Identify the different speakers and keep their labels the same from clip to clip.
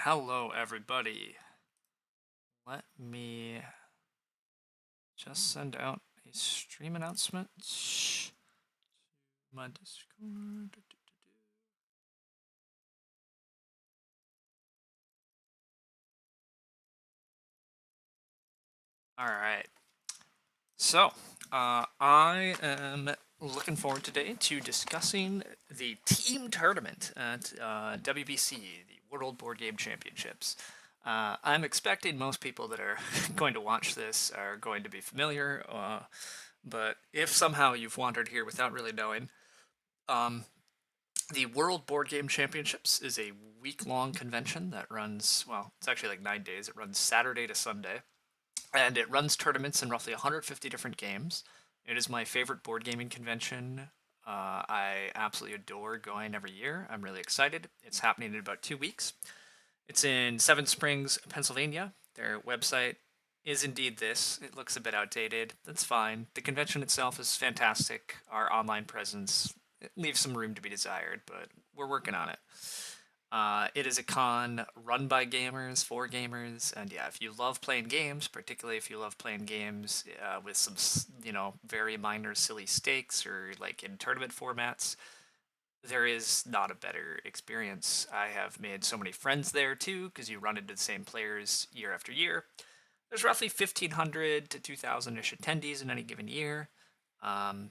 Speaker 1: Hello, everybody. Let me just send out a stream announcement to my Discord. All right. So, I am looking forward today to discussing the team tournament at WBC, the World Boardgame Championships. I'm expecting most people that are going to watch this are going to be familiar, but if somehow you've wandered here without really knowing, um, the World Boardgame Championships is a week-long convention that runs, well, it's actually like 9 days. It runs Saturday to Sunday, and it runs tournaments in roughly 150 different games. It is my favorite board gaming convention. I absolutely adore going every year. I'm really excited. It's happening in about 2 weeks. It's in Seven Springs, Pennsylvania. Their website is indeed this. It looks a bit outdated. That's fine. The convention itself is fantastic. Our online presence it leaves some room to be desired, but we're working on it. It is a con run by gamers, for gamers, and yeah, if you love playing games, particularly if you love playing games with some, very minor silly stakes or like in tournament formats, there is not a better experience. I have made so many friends there too, because you run into the same players year after year. There's roughly 1,500 to 2,000-ish attendees in any given year.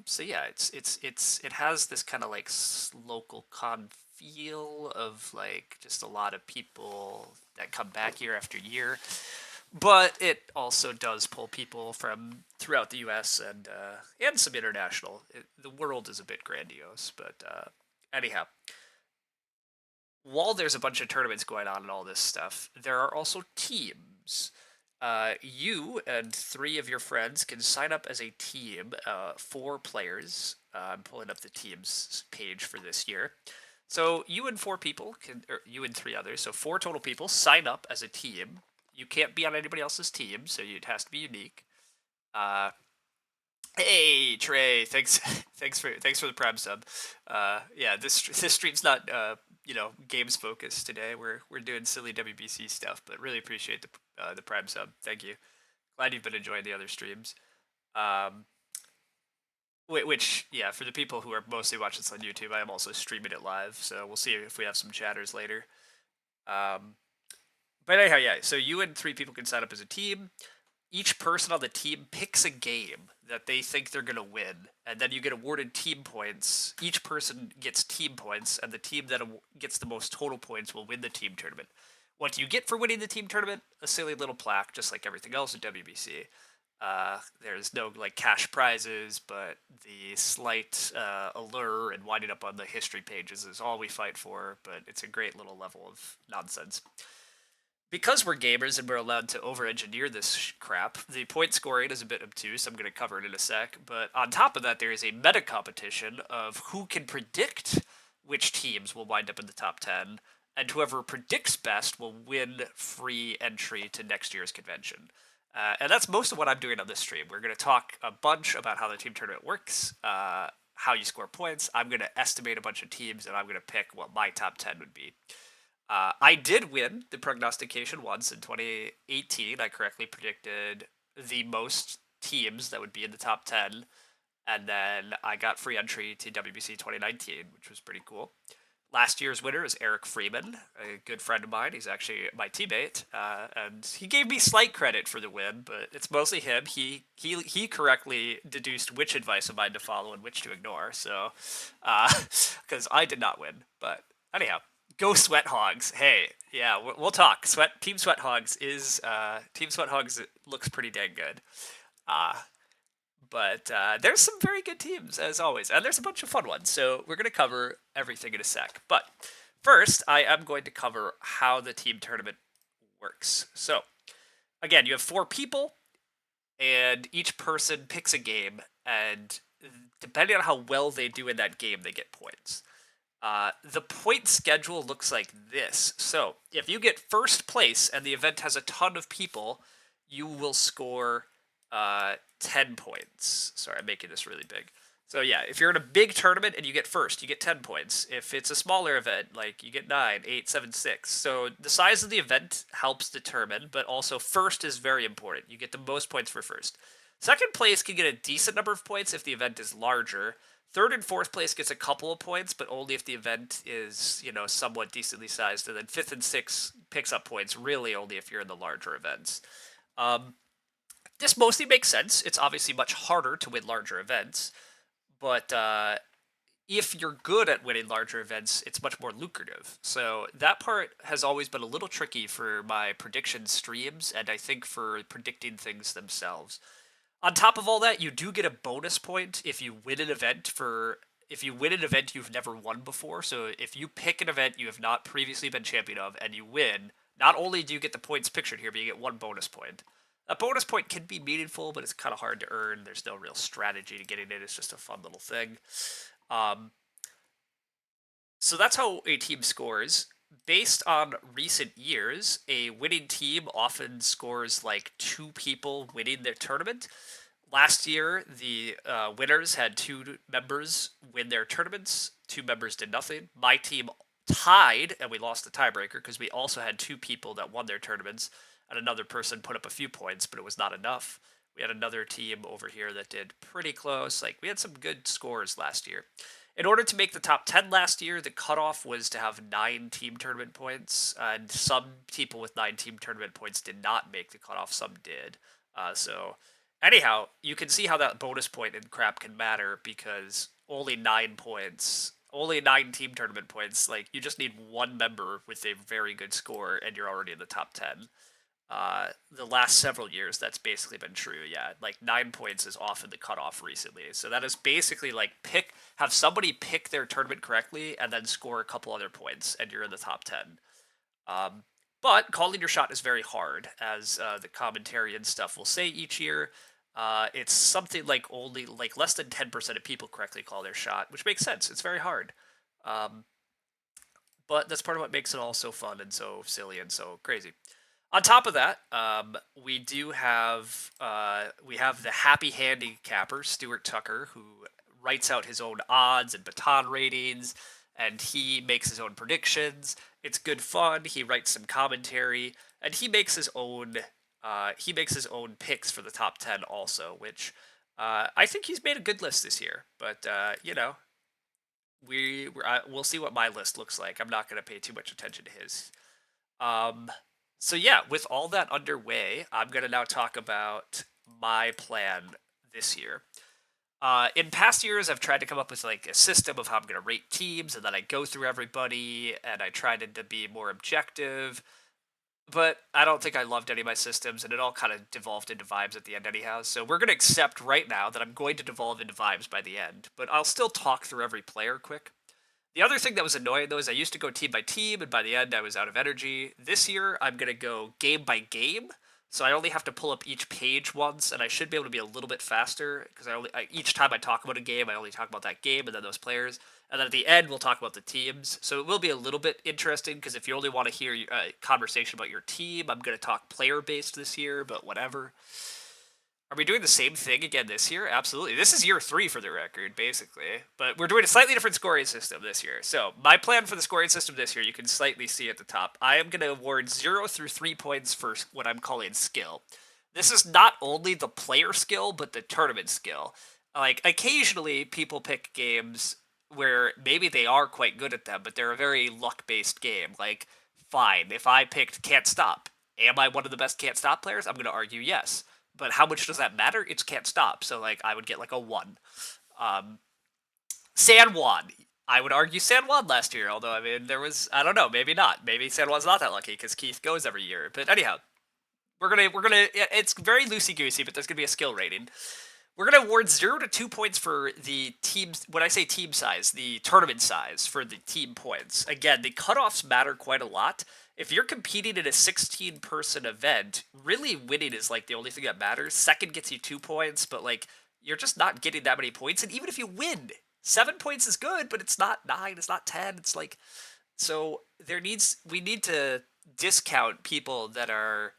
Speaker 1: So yeah, it has this kind of like local con feel of like just a lot of people that come back year after year. But it also does pull people from throughout the U.S. and some international. The world is a bit grandiose, but anyhow, while there's a bunch of tournaments going on and all this stuff, there are also teams. You and three of your friends can sign up as a team, 4 players. I'm pulling up the teams page for this year. So you and 4 people can, or you and 3 others, so 4 total people sign up as a team. You can't be on anybody else's team, so it has to be unique. Hey Trey, thanks, thanks for the Prime sub. Yeah, this stream's not games focused today. We're doing silly WBC stuff, but really appreciate the Prime sub. Thank you. Glad you've been enjoying the other streams. Um, which yeah, for the people who are mostly watching this on YouTube, I am also streaming it live, so we'll see if we have some chatters later. Um, but anyhow, yeah. So you and 3 people can sign up as a team. Each person on the team picks a game that they think they're going to win, and then you get awarded team points. Each person gets team points, and the team that gets the most total points will win the team tournament. What do you get for winning the team tournament? A silly little plaque, just like everything else in WBC. There's no like cash prizes, but the slight allure and winding up on the history pages is all we fight for. But it's a great little level of nonsense. Because we're gamers and we're allowed to over-engineer this crap, the point scoring is a bit obtuse. I'm going to cover it in a sec. But on top of that, there is a meta competition of who can predict which teams will wind up in the top 10, and whoever predicts best will win free entry to next year's convention. And that's most of what I'm doing on this stream. We're going to talk a bunch about how the team tournament works, how you score points. I'm going to estimate a bunch of teams, and I'm going to pick what my top 10 would be. I did win the prognostication once in 2018. I correctly predicted the most teams that would be in the top 10. And then I got free entry to WBC 2019, which was pretty cool. Last year's winner is Eric Freeman, a good friend of mine. He's actually my teammate, and he gave me slight credit for the win, but it's mostly him. He correctly deduced which advice of mine to follow and which to ignore. So, because I did not win, but anyhow, go Sweat Hogs. Hey, yeah, we'll talk. Team Sweat Hogs is Team Sweat Hogs looks pretty dang good. Uh, but there's some very good teams, as always, and there's a bunch of fun ones. So we're going to cover everything in a sec. But first, I am going to cover how the team tournament works. So, again, you have 4 people, and each person picks a game, and depending on how well they do in that game, they get points. The point schedule looks like this. So, if you get first place and the event has a ton of people, you will score 10 points. Sorry, I'm making this really big. So yeah, if you're in a big tournament and you get first, you get 10 points. If it's a smaller event, like you get 9, 8, 7, 6. So the size of the event helps determine, but also first is very important. You get the most points for first. Second place can get a decent number of points if the event is larger. Third and fourth place gets a couple of points, but only if the event is, somewhat decently sized. And then fifth and sixth picks up points really only if you're in the larger events. This mostly makes sense. It's obviously much harder to win larger events, but if you're good at winning larger events, it's much more lucrative. So that part has always been a little tricky for my prediction streams, and I think for predicting things themselves. On top of all that, you do get a bonus point if you win an event you've never won before. So if you pick an event you have not previously been champion of and you win, not only do you get the points pictured here, but you get 1 bonus point. A bonus point can be meaningful, but it's kind of hard to earn. There's no real strategy to getting it. It's just a fun little thing. So that's how a team scores. Based on recent years, a winning team often scores like 2 people winning their tournament. Last year, the winners had 2 members win their tournaments. 2 members did nothing. My team tied, and we lost the tiebreaker because we also had 2 people that won their tournaments, and another person put up a few points, but it was not enough. We had another team over here that did pretty close. Like, we had some good scores last year. In order to make the top 10 last year, the cutoff was to have 9 team tournament points, and some people with 9 team tournament points did not make the cutoff, some did. So, anyhow, you can see how that bonus point in crap can matter, because only 9 points, only 9 team tournament points, like, you just need 1 member with a very good score, and you're already in the top 10. The last several years, that's basically been true. Yeah, like 9 points is often the cutoff recently. So that is basically like have somebody pick their tournament correctly and then score a couple other points, and you're in the top 10. But calling your shot is very hard, as the commentary and stuff will say each year. It's something like only like less than 10% of people correctly call their shot, which makes sense. It's very hard. But that's part of what makes it all so fun and so silly and so crazy. On top of that, we have the happy handicapper, Stuart Tucker, who writes out his own odds and baton ratings, and he makes his own predictions. It's good fun. He writes some commentary, and he makes his own picks for the top 10 also, which I think he's made a good list this year. But we'll see what my list looks like. I'm not going to pay too much attention to his. So yeah, with all that underway, I'm going to now talk about my plan this year. In past years, I've tried to come up with like a system of how I'm going to rate teams, and then I go through everybody, and I tried to be more objective. But I don't think I loved any of my systems, and it all kind of devolved into vibes at the end anyhow. So we're going to accept right now that I'm going to devolve into vibes by the end, but I'll still talk through every player quick. The other thing that was annoying, though, is I used to go team by team, and by the end, I was out of energy. This year, I'm going to go game by game, so I only have to pull up each page once, and I should be able to be a little bit faster, because each time I talk about a game, I only talk about that game and then those players, and then at the end, we'll talk about the teams. So it will be a little bit interesting, because if you only want to hear a conversation about your team, I'm going to talk player-based this year, but whatever. Are we doing the same thing again this year? Absolutely. This is year 3 for the record, basically. But we're doing a slightly different scoring system this year. So my plan for the scoring system this year, you can slightly see at the top. I am going to award 0 through 3 points for what I'm calling skill. This is not only the player skill, but the tournament skill. Like, occasionally people pick games where maybe they are quite good at them, but they're a very luck-based game. Like, fine, if I picked Can't Stop, am I one of the best Can't Stop players? I'm going to argue yes. But how much does that matter? It's Can't Stop, so like I would get like a 1. San Juan, I would argue San Juan last year, although I mean there was, I don't know, maybe not. Maybe San Juan's not that lucky because Keith goes every year. But anyhow, we're gonna it's very loosey goosey, but there's gonna be a skill rating. We're going to award 0 to 2 points for the teams. When I say team size, the tournament size for the team points. Again, the cutoffs matter quite a lot. If you're competing in a 16-person event, really winning is like the only thing that matters. Second gets you 2 points, but like you're just not getting that many points. And even if you win, 7 points is good, but it's not 9, it's not 10. It's like, so we need to discount people that are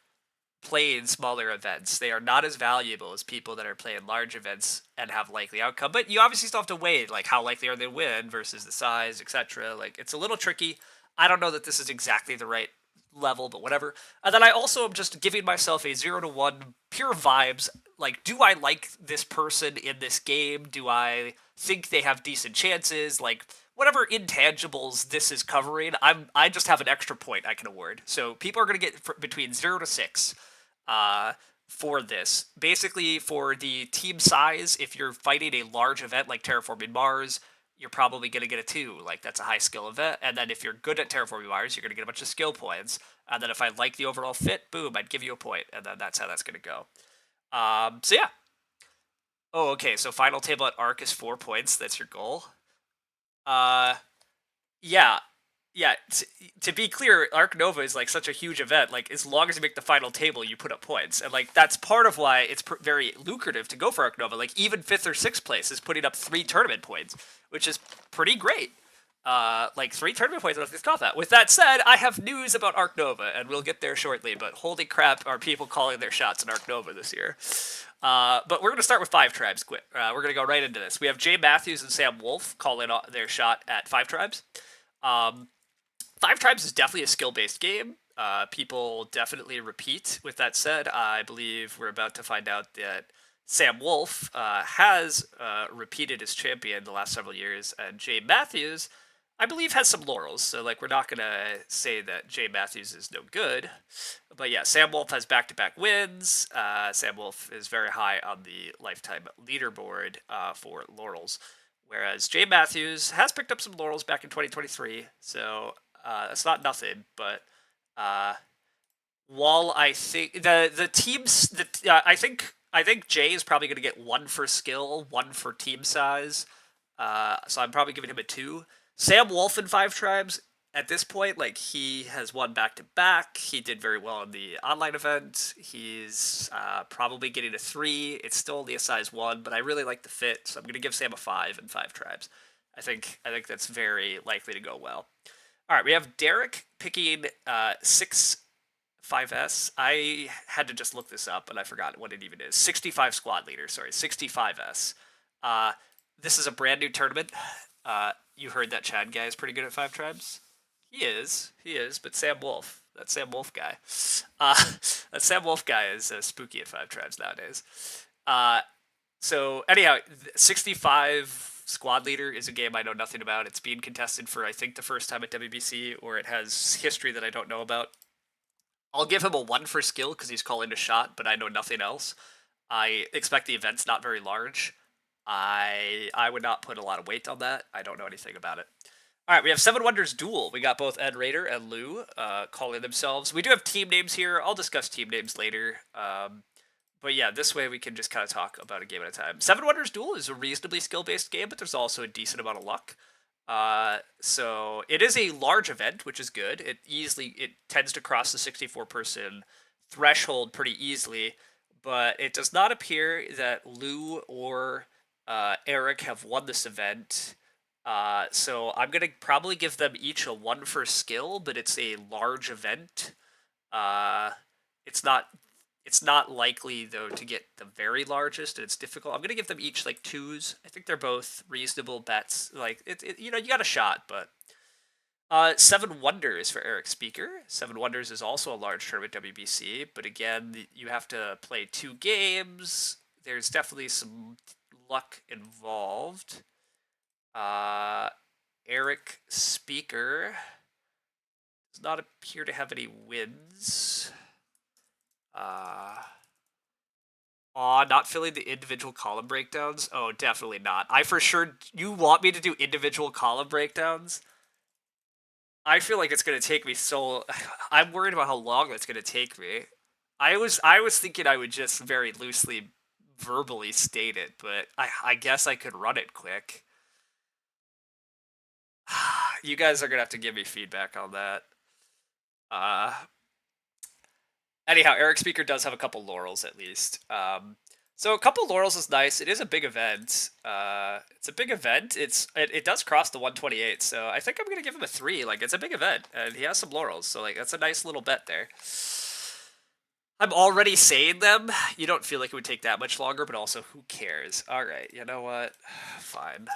Speaker 1: playing smaller events. They are not as valuable as people that are playing large events and have likely outcome. But you obviously still have to weigh like how likely are they to win versus the size, etc. Like it's a little tricky. I don't know that this is exactly the right level, but whatever. And then I also am just giving myself a 0 to 1 pure vibes. Like, do I like this person in this game? Do I think they have decent chances? Like, whatever intangibles this is covering, I just have an extra point I can award. So people are going to get between 0 to 6 uh, for this. Basically, for the team size, if you're fighting a large event like Terraforming Mars, you're probably going to get a 2. Like, that's a high skill event. And then if you're good at Terraforming Mars, you're going to get a bunch of skill points. And then if I like the overall fit, boom, I'd give you a point. And then that's how that's going to go. So yeah. Oh, okay. So final table at Arc is 4 points. That's your goal. Yeah, yeah. To be clear, Arc Nova is like such a huge event. Like as long as you make the final table, you put up points, and like that's part of why it's very lucrative to go for Arc Nova. Like even 5th or 6th place is putting up 3 tournament points, which is pretty great. Like 3 tournament points. Let's call that. With that said, I have news about Arc Nova, and we'll get there shortly. But holy crap, are people calling their shots in Arc Nova this year? But we're going to start with 5 tribes. Quick, we're going to go right into this. We have Jay Matthews and Sam Wolf calling their shot at 5 tribes. 5 tribes is definitely a skill-based game. People definitely repeat. With that said, I believe we're about to find out that Sam Wolf has repeated as champion the last several years, and Jay Matthews, I believe, has some laurels. So, like, we're not going to say that Jay Matthews is no good. But yeah, Sam Wolf has back-to-back wins. Sam Wolf is very high on the lifetime leaderboard for laurels. Whereas Jay Matthews has picked up some laurels back in 2023, so that's not nothing. But while I think the teams, I think Jay is probably going to get 1 for skill, 1 for team size. So I'm probably giving him a 2. Sam Wolf in 5 tribes. At this point, like he has won back-to-back. He did very well in the online event. He's probably getting a 3. It's still only a size 1, but I really like the fit, so I'm going to give Sam a 5 in 5 tribes. I think that's very likely to go well. All right, we have Derek picking 6 5S. I had to just look this up, and I forgot what it even is. 65 squad leader, sorry, 65S. This is a brand new tournament. You heard that Chad guy is pretty good at 5 tribes? He is, but Sam Wolf, that Sam Wolf guy. That Sam Wolf guy is spooky at 5 tribes nowadays. So anyhow, 65 squad leader is a game I know nothing about. It's being contested for, I think, the first time at WBC, or it has history that I don't know about. I'll give him a 1 for skill because he's calling a shot, but I know nothing else. I expect the event's not very large. I would not put a lot of weight on that. I don't know anything about it. All right, we have 7 Wonders Duel. We got both Ed Raider and Lou calling themselves. We do have team names here. I'll discuss team names later. But yeah, this way we can just kind of talk about a game at a time. 7 Wonders Duel is a reasonably skill-based game, but there's also a decent amount of luck. So it is a large event, which is good. It tends to cross the 64-person threshold pretty easily, but it does not appear that Lou or Eric have won this event. So I'm going to probably give them each a 1 for skill, but it's a large event. It's not likely, though, to get the very largest, and it's difficult. I'm going to give them each, like, 2s. I think they're both reasonable bets. Like, you got a shot, but... 7 Wonders for Eric Speaker. 7 Wonders is also a large tournament WBC, but again, you have to play 2 games. There's definitely some luck involved. Eric Speaker does not appear to have any wins. Not filling the individual column breakdowns? Oh, definitely not. I for sure... You want me to do individual column breakdowns? I feel like it's going to take me so... I'm worried about how long that's going to take me. I was thinking I would just very loosely verbally state it, but I guess I could run it quick. You guys are going to have to give me feedback on that. Anyhow, Eric Speaker does have a couple laurels, at least. So a couple laurels is nice. It is a big event. It's a big event. It does cross the 128, so I think I'm going to give him a 3. Like, it's a big event, and he has some laurels, so, like, that's a nice little bet there. I'm already saying them. You don't feel like it would take that much longer, but also, who cares? All right, you know what? Fine.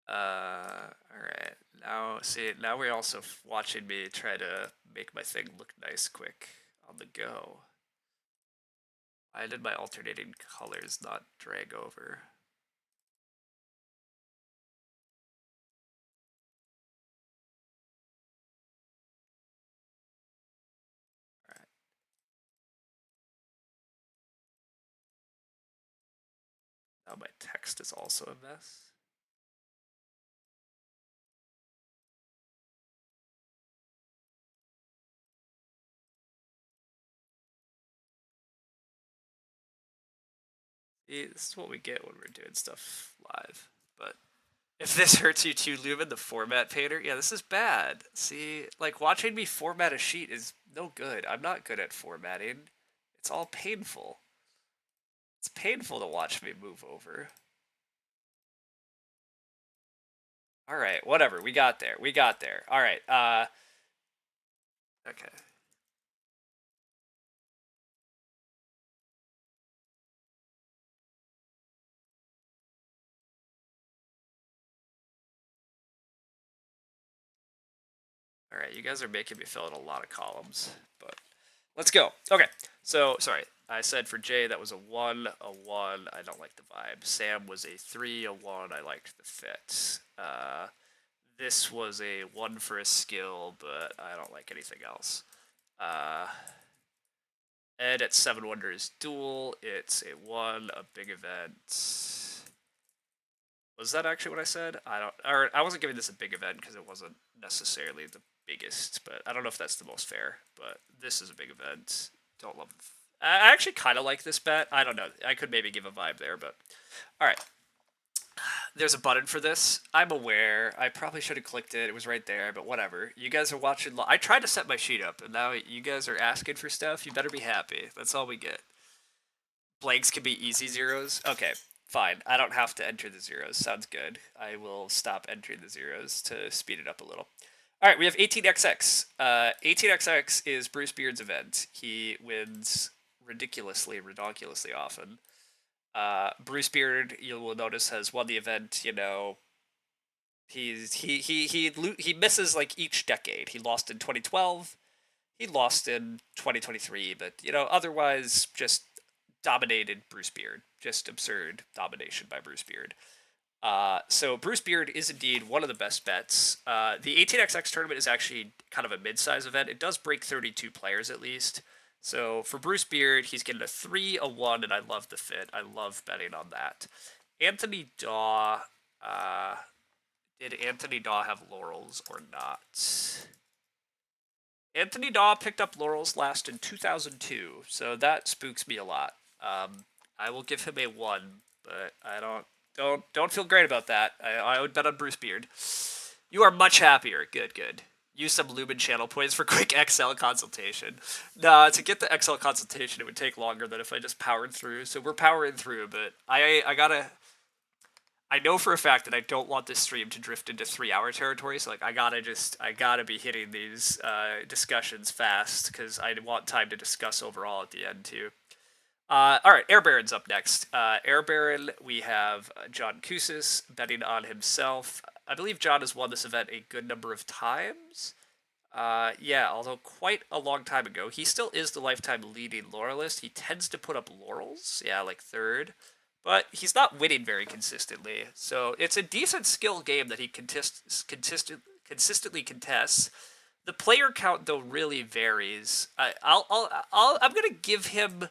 Speaker 1: All right. Now, see, now we're also watching me try to make my thing look nice quick on the go. Why did my alternating colors not drag over? All right. Now my text is also a mess. See, this is what we get when we're doing stuff live. But if this hurts you too, Lumen, the format painter, yeah, this is bad. See, like, watching me format a sheet is no good. I'm not good at formatting. It's all painful. It's painful to watch me move over. All right, whatever. We got there. We got there. All right. Okay. All right, you guys are making me fill in a lot of columns, but let's go. Okay, so sorry, I said for Jay that was a 1, a 1. I don't like the vibe. Sam was a 3, a 1. I liked the fit. This was a 1 for a skill, but I don't like anything else. Ed at 7 Wonders Duel. It's a 1, a big event. Was that actually what I said? I wasn't giving this a big event because it wasn't necessarily the biggest, but I don't know if that's the most fair. But this is a big event. Don't love. I actually kind of like this bet. I don't know. I could maybe give a vibe there, but all right. There's a button for this. I'm aware. I probably should have clicked it. It was right there, but whatever. You guys are watching. I tried to set my sheet up, and now you guys are asking for stuff. You better be happy. That's all we get. Blanks can be easy zeros. Okay, fine. I don't have to enter the zeros. Sounds good. I will stop entering the zeros to speed it up a little. All right, we have 18XX. 18XX is Bruce Beard's event. He wins redonkulously often. Bruce Beard, you will notice, has won the event. You know, he misses like each decade. He lost in 2012. He lost in 2023, but you know, otherwise just dominated Bruce Beard. Just absurd domination by Bruce Beard. So Bruce Beard is indeed one of the best bets. The 18XX tournament is actually kind of a mid-size event. It does break 32 players at least. So for Bruce Beard, he's getting a 3, a 1, and I love the fit. I love betting on that. Anthony Daw, did Anthony Daw have laurels or not? Anthony Daw picked up laurels last in 2002, so that spooks me a lot. I will give him a 1, but I don't feel great about that. I would bet on Bruce Beard. You are much happier. Good, good. Use some Lumen channel points for quick Excel consultation. Nah, to get the Excel consultation, it would take longer than if I just powered through. So we're powering through, but I gotta. I know for a fact that I don't want this stream to drift into 3-hour territory. So like I gotta be hitting these discussions fast because I want time to discuss overall at the end too. All right, Air Baron's up next. Air Baron, we have John Kusis betting on himself. I believe John has won this event a good number of times. Yeah, although quite a long time ago. He still is the lifetime leading laurelist. He tends to put up laurels, yeah, like third. But he's not winning very consistently. So it's a decent skill game that he consistently contests. The player count, though, really varies. I'm going to give him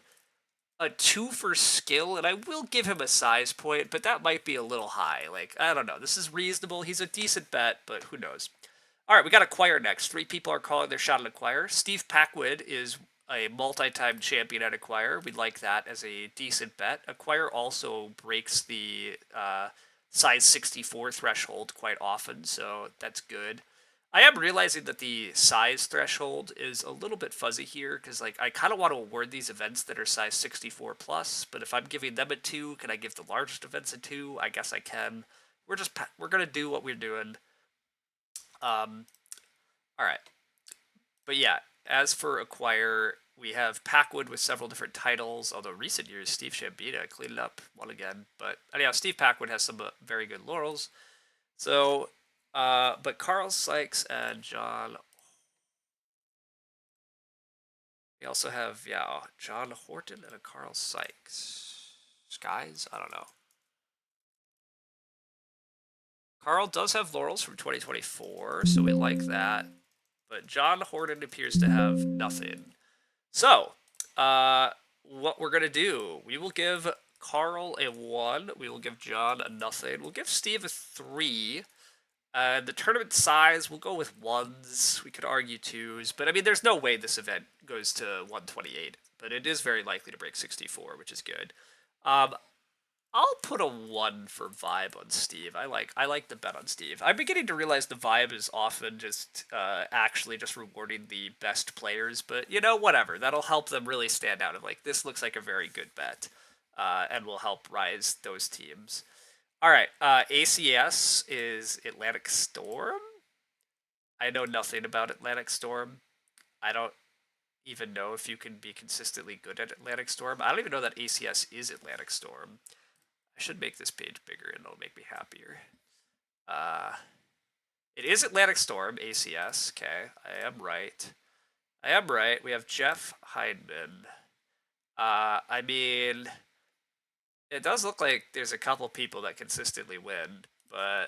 Speaker 1: a 2 for skill, and I will give him a size point, but that might be a little high. Like, I don't know. This is reasonable. He's a decent bet, but who knows? All right, we got Acquire next. 3 people are calling their shot at Acquire. Steve Packwood is a multi-time champion at Acquire. We like that as a decent bet. Acquire also breaks the size 64 threshold quite often, so that's good. I am realizing that the size threshold is a little bit fuzzy here because like I kind of want to award these events that are size 64 plus, but if I'm giving them a 2, can I give the largest events a 2? I guess I can. We're gonna do what we're doing. All right, but yeah. As for acquire, we have Packwood with several different titles. Although recent years, Steve Shambita cleaned it up one again. But anyhow, Steve Packwood has some very good laurels. So, but Carl Sykes and John. We also have, yeah, John Horton and a Carl Sykes. Skies? I don't know. Carl does have laurels from 2024, so we like that. But John Horton appears to have nothing. So, what we're going to do, we will give Carl a 1. We will give John a nothing. We'll give Steve a 3. The tournament size, we'll go with 1s. We could argue 2s, but I mean, there's no way this event goes to 128. But it is very likely to break 64, which is good. I'll put a 1 for vibe on Steve. I like the bet on Steve. I'm beginning to realize the vibe is often just actually just rewarding the best players, but you know, whatever. That'll help them really stand out. Of like, this looks like a very good bet, and will help rise those teams. All right, ACS is Atlantic Storm. I know nothing about Atlantic Storm. I don't even know if you can be consistently good at Atlantic Storm. I don't even know that ACS is Atlantic Storm. I should make this page bigger and it'll make me happier. It is Atlantic Storm, ACS. Okay, I am right. We have Jeff Heidman. I mean, it does look like there's a couple people that consistently win, but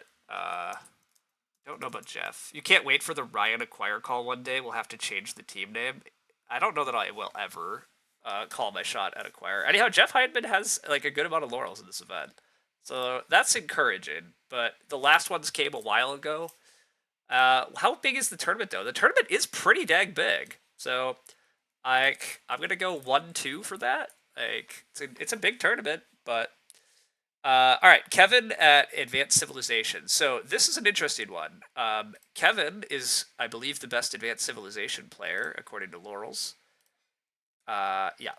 Speaker 1: don't know about Jeff. You can't wait for the Ryan Acquire call one day. We'll have to change the team name. I don't know that I will ever call my shot at Acquire. Anyhow, Jeff Heidman has like a good amount of laurels in this event, so that's encouraging. But the last ones came a while ago. How big is the tournament though? The tournament is pretty dang big. So, I'm gonna go 1-2 for that. Like it's a big tournament, but all right, Kevin at Advanced Civilization. So this is an interesting one. Kevin is, I believe, the best Advanced Civilization player according to Laurels. Yeah,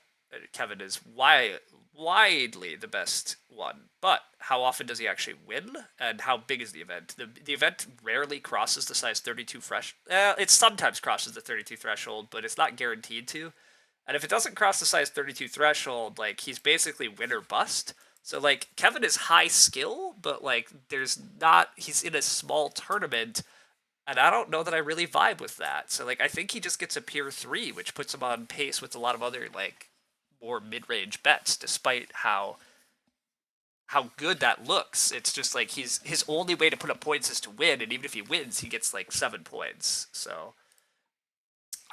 Speaker 1: Kevin is widely the best one. But how often does he actually win? And how big is the event? The event rarely crosses the size 32 fresh. It sometimes crosses the 32 threshold, but it's not guaranteed to. And if it doesn't cross the size 32 threshold, like he's basically win or bust. So like Kevin is high skill, but like he's in a small tournament, and I don't know that I really vibe with that. So like I think he just gets a Pier 3, which puts him on pace with a lot of other like more mid-range bets, despite how good that looks. It's just like his only way to put up points is to win, and even if he wins, he gets like 7 points. So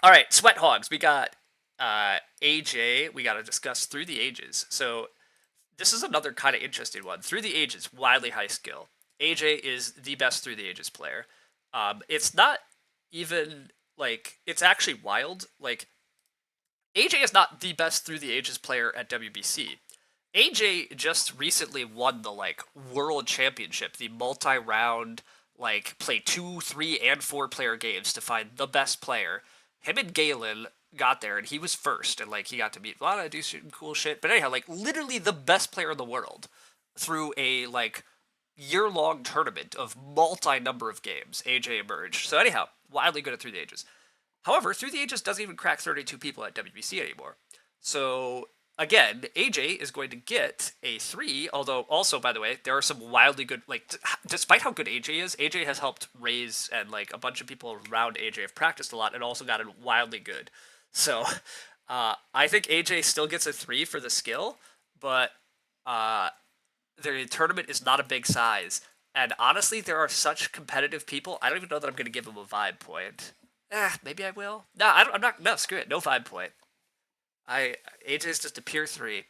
Speaker 1: all right, Sweat Hogs, we got AJ, we got to discuss Through the Ages. So this is another kind of interesting one. Through the Ages, wildly high skill. AJ is the best Through the Ages player. It's not even like it's actually wild. Like AJ is not the best Through the Ages player at WBC. AJ just recently won the like World Championship, the multi-round like play 2, 3, and 4 player games to find the best player. Him and Galen got there and he was first, and like he got to meet a lot of do some cool shit. But anyhow, like literally the best player in the world through a like year-long tournament of multi-number of games, AJ emerged. So anyhow, wildly good at Through the Ages. However, Through the Ages doesn't even crack 32 people at WBC anymore. So again, AJ is going to get a 3, although also, by the way, there are some wildly good, like, despite how good AJ is, AJ has helped raise, and like a bunch of people around AJ have practiced a lot and also gotten wildly good. So I think AJ still gets a 3 for the skill, but the tournament is not a big size. And honestly, there are such competitive people, I don't even know that I'm going to give him a vibe point. Maybe I will. No, I'm not. No, screw it. No vibe point. AJ is just a pure 3.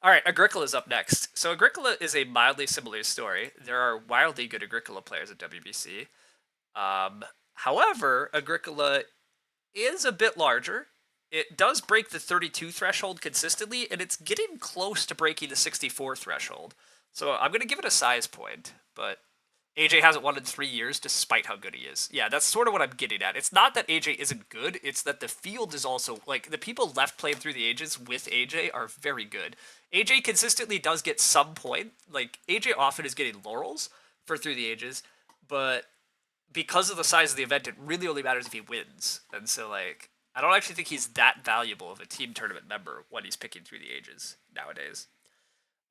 Speaker 1: All right, Agricola's up next. So Agricola is a mildly similar story. There are wildly good Agricola players at WBC. However, Agricola is a bit larger. It does break the 32 threshold consistently, and it's getting close to breaking the 64 threshold. So I'm going to give it a size point, but AJ hasn't won in 3 years despite how good he is. Yeah, that's sort of what I'm getting at. It's not that AJ isn't good, it's that the field is also, like, the people left playing through the ages with AJ are very good. AJ consistently does get some point. Like, AJ often is getting laurels for through the ages, but because of the size of the event, it really only matters if he wins. And so, like, I don't actually think he's that valuable of a team tournament member when he's picking through the ages nowadays.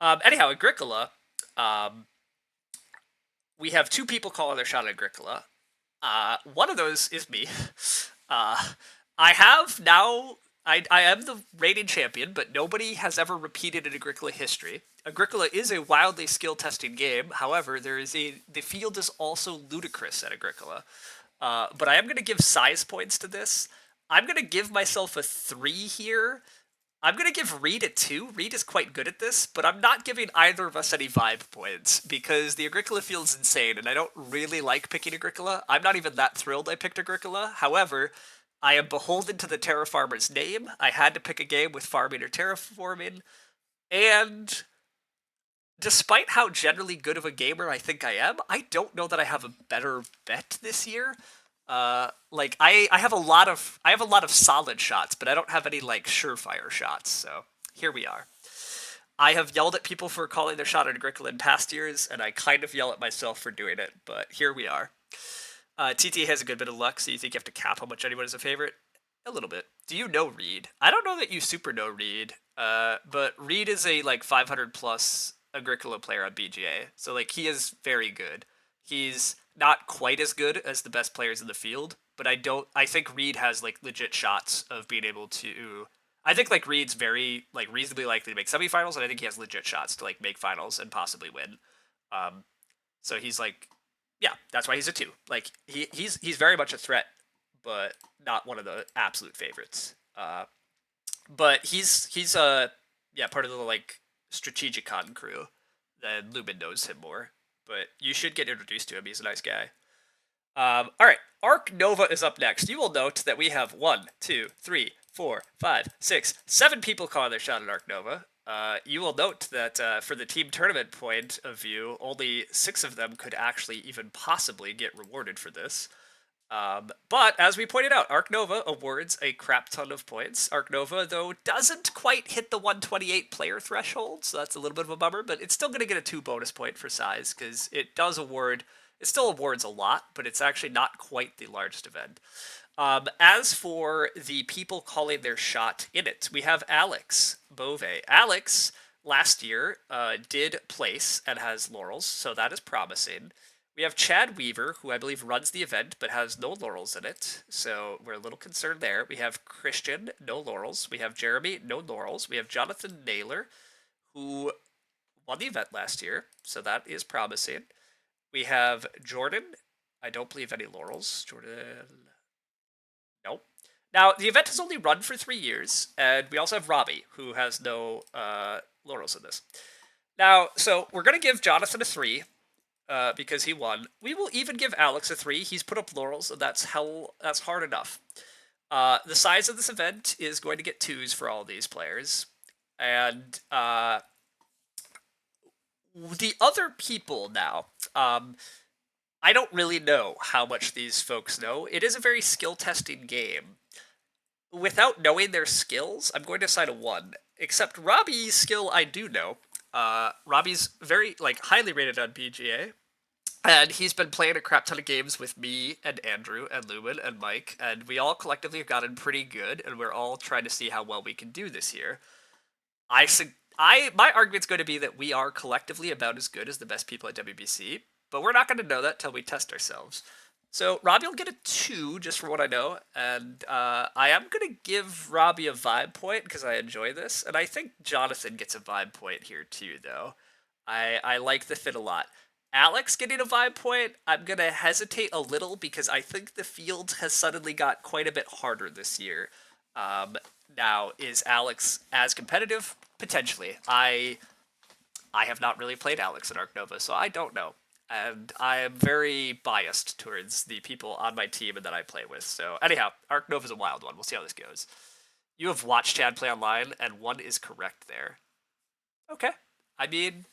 Speaker 1: Anyhow, Agricola, um, we have two people calling their shot at Agricola. One of those is me. I have now. I am the reigning champion, but nobody has ever repeated in Agricola history. Agricola is a wildly skill testing game. However, the field is also ludicrous at Agricola. But I am going to give size points to this. I'm going to give myself a 3 here. I'm going to give Reed a 2. Reed is quite good at this, but I'm not giving either of us any vibe points because the Agricola field's insane, and I don't really like picking Agricola. I'm not even that thrilled I picked Agricola. However, I am beholden to the Terra Farmer's name. I had to pick a game with farming or terraforming, and despite how generally good of a gamer I think I am, I don't know that I have a better bet this year. Like I have a lot of solid shots, but I don't have any like surefire shots. So here we are. I have yelled at people for calling their shot at Agricola in past years, and I kind of yell at myself for doing it. But here we are. TT has a good bit of luck, so you think you have to cap how much anyone is a favorite? A little bit. Do you know Reed? I don't know that you super know Reed. But Reed is a like 500 plus Agricola player on BGA, so like he is very good. He's not quite as good as the best players in the field, but I think Reed has like legit shots of being able to. I think like Reed's very like reasonably likely to make semifinals, and I think he has legit shots to like make finals and possibly win. Um, so he's like, yeah, that's why he's a 2. Like he's very much a threat, but not one of the absolute favorites. But he's yeah, part of the like Strategicon crew. Then Lumen knows him more, but you should get introduced to him. He's a nice guy. All right, Arc Nova is up next. You will note that we have 1, 2, 3, 4, 5, 6, 7 people calling their shot at Arc Nova. You will note that for the team tournament point of view, only 6 of them could actually even possibly get rewarded for this. But as we pointed out, Arc Nova awards a crap ton of points. Arc Nova, though, doesn't quite hit the 128 player threshold, so that's a little bit of a bummer, but it's still going to get a 2 bonus point for size, because it still awards a lot, but it's actually not quite the largest event. As for the people calling their shot in it, we have Alex Bove. Alex, last year, did place and has laurels, so that is promising. We have Chad Weaver, who I believe runs the event, but has no laurels in it, so we're a little concerned there. We have Christian, no laurels. We have Jeremy, no laurels. We have Jonathan Naylor, who won the event last year, so that is promising. We have Jordan. I don't believe any laurels. Jordan, nope. Now, the event has only run for 3 years, and we also have Robbie, who has no laurels in this. Now, so we're going to give Jonathan a 3, because he won. We will even give Alex a 3. He's put up laurels, and that's hard enough. The size of this event is going to get 2s for all of these players. And the other people now, I don't really know how much these folks know. It is a very skill-testing game. Without knowing their skills, I'm going to assign a 1. Except Robbie's skill I do know. Robbie's very like highly rated on BGA, and he's been playing a crap ton of games with me and Andrew and Lumen and Mike, and we all collectively have gotten pretty good, and we're all trying to see how well we can do this year. My argument's going to be that we are collectively about as good as the best people at WBC, but we're not going to know that till we test ourselves. So Robbie will get a 2 just for what I know, and I am going to give Robbie a vibe point because I enjoy this, and I think Jonathan gets a vibe point here too, though. I like the fit a lot. Alex getting a vibe point, I'm going to hesitate a little because I think the field has suddenly got quite a bit harder this year. Now, is Alex as competitive? Potentially. I have not really played Alex in Arc Nova, so I don't know. And I am very biased towards the people on my team and that I play with. So anyhow, Arc Nova's a wild one. We'll see how this goes. You have watched Chad play online, and 1 is correct there. Okay. I mean,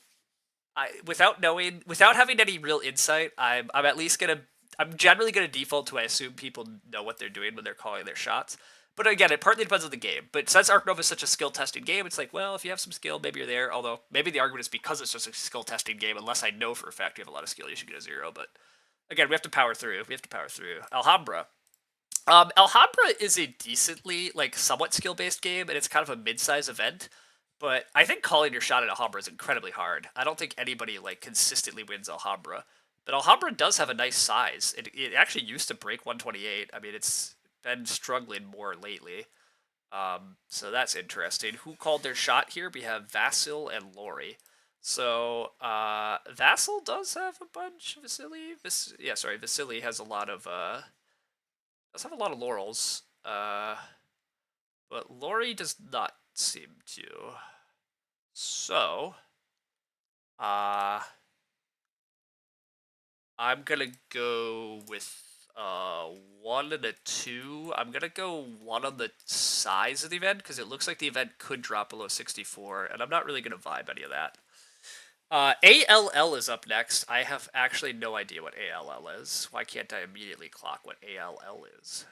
Speaker 1: without having any real insight, I'm at least gonna I'm generally gonna default to I assume people know what they're doing when they're calling their shots. But again, it partly depends on the game. But since Ark Nova is such a skill tested game, it's like, well, if you have some skill, maybe you're there. Although maybe the argument is because it's just a skill testing game. Unless I know for a fact you have a lot of skill, you should get a 0. But again, we have to power through. We have to power through. Alhambra. Alhambra is a decently, like, somewhat skill-based game, and it's kind of a mid-size event. But I think calling your shot at Alhambra is incredibly hard. I don't think anybody, like, consistently wins Alhambra. But Alhambra does have a nice size. It actually used to break 128. I mean, it's been struggling more lately. So that's interesting. Who called their shot here? We have Vasil and Lori. So Vasil does have a bunch. Vasily has a lot of laurels. But Lori does not seem to. So I'm gonna go with 1 and a 2. I'm gonna go 1 on the size of the event because it looks like the event could drop below 64, and I'm not really gonna vibe any of that. ALL is up next. I have actually no idea what ALL is. Why can't I immediately clock what ALL is?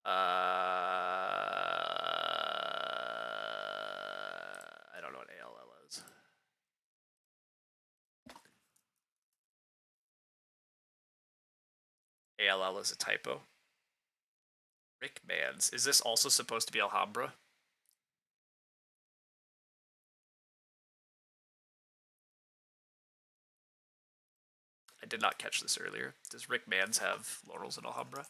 Speaker 1: I don't know what ALL is. ALL is a typo. Rick Mans. Is this also supposed to be Alhambra? I did not catch this earlier. Does Rick Mans have laurels in Alhambra?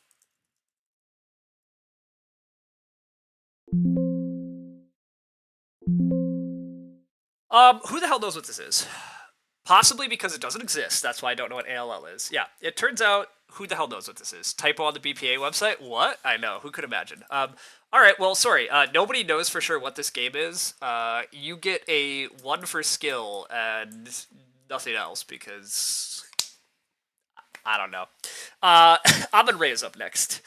Speaker 1: Who the hell knows what this is? Possibly because it doesn't exist. That's why I don't know what ALL is. Yeah, it turns out, who the hell knows what this is? Typo on the BPA website? What? I know. Who could imagine? All right, well, sorry. Nobody knows for sure what this game is. You get a 1 for skill and nothing else because I don't know. Amun-Re is up next.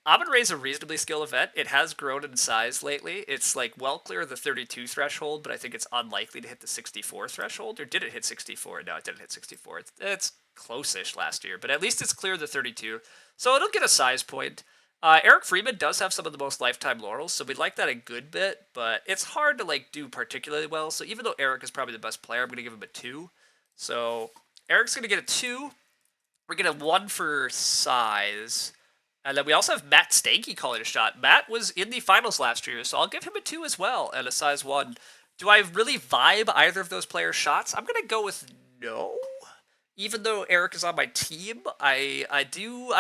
Speaker 1: Amun-Re is a reasonably skilled event. It has grown in size lately. It's like well clear of the 32 threshold, but I think it's unlikely to hit the 64 threshold. Or did it hit 64? No, it didn't hit 64. It's close-ish last year, but at least it's clear of the 32. So it'll get a size point. Eric Freeman does have some of the most lifetime laurels, so we like that a good bit, but it's hard to like do particularly well. So even though Eric is probably the best player, I'm going to give him a 2. So Eric's going to get a 2. We're going to 1 for size. And then we also have Matt Stanky calling a shot. Matt was in the finals last year, so I'll give him a 2 as well, and a size 1. Do I really vibe either of those players' shots? I'm going to go with no. Even though Eric is on my team, I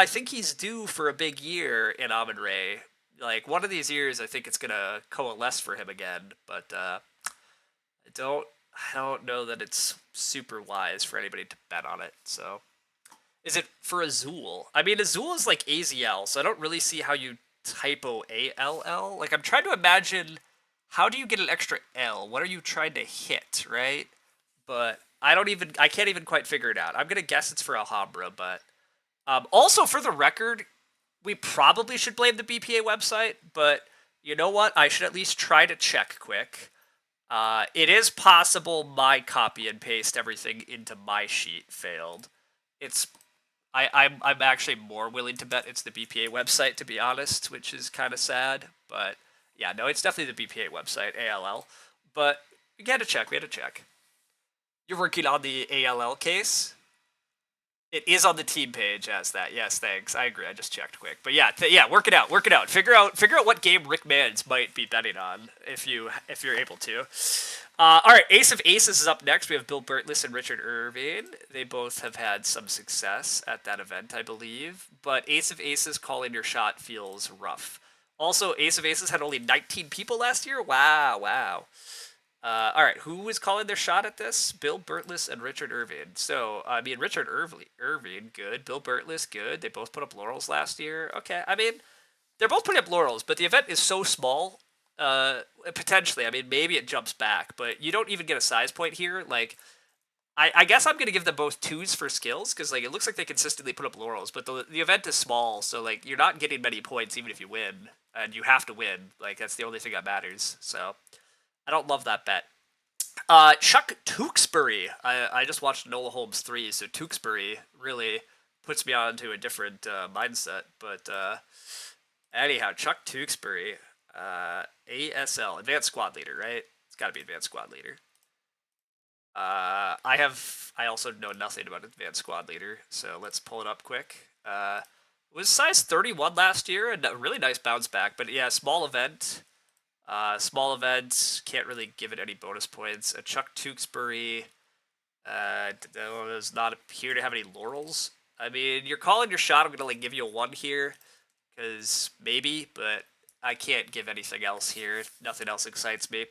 Speaker 1: think he's due for a big year in Amun-Re. Like, one of these years, I think it's going to coalesce for him again, but I don't know that it's super wise for anybody to bet on it, so... Is it for Azul? I mean, Azul is like AZL, so I don't really see how you typo ALL. Like, I'm trying to imagine, how do you get an extra L? What are you trying to hit, right? But I can't even quite figure it out. I'm going to guess it's for Alhambra, but... also, for the record, we probably should blame the BPA website, but you know what? I should at least try to check quick. It is possible my copy and paste everything into my sheet failed. I'm actually more willing to bet it's the BPA website, to be honest, which is kind of sad. But yeah, no, it's definitely the BPA website, ALL. But we had to check. You're working on the ALL case? It is on the team page as that. Yes, thanks. I agree. I just checked quick. But yeah, work it out. Figure out what game Rick Mans might be betting on if you're able to. All right, Ace of Aces is up next. We have Bill Burtless and Richard Irving. They both have had some success at that event, I believe. But Ace of Aces calling your shot feels rough. Also, Ace of Aces had only 19 people last year. Wow. All right, who was calling their shot at this? Bill Burtless and Richard Irving. So, I mean, Richard Irving, good. Bill Burtless, good. They both put up laurels last year. Okay, I mean, they're both putting up laurels, but the event is so small. Potentially, I mean, maybe it jumps back, but you don't even get a size point here. Like, I guess I'm gonna give them both 2s for skills because like it looks like they consistently put up laurels, but the event is small, so like you're not getting many points even if you win, and you have to win. Like that's the only thing that matters. So I don't love that bet. Chuck Tewksbury. I just watched Enola Holmes 3, so Tewksbury really puts me onto a different mindset. But anyhow, Chuck Tewksbury, ASL, Advanced Squad Leader, right? It's got to be Advanced Squad Leader. I also know nothing about Advanced Squad Leader, so let's pull it up quick. It was size 31 last year, and a really nice bounce back. But yeah, small event. Small event, can't really give it any bonus points. Chuck Tewksbury does not appear to have any laurels. I mean, you're calling your shot. I'm going to like give you a 1 here, because maybe, but I can't give anything else here. Nothing else excites me.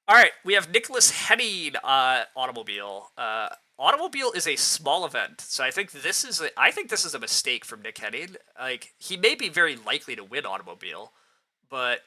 Speaker 1: All right, we have Nicholas Henning, Automobile. Automobile is a small event, so I think this is a mistake from Nick Henning. Like, he may be very likely to win Automobile, but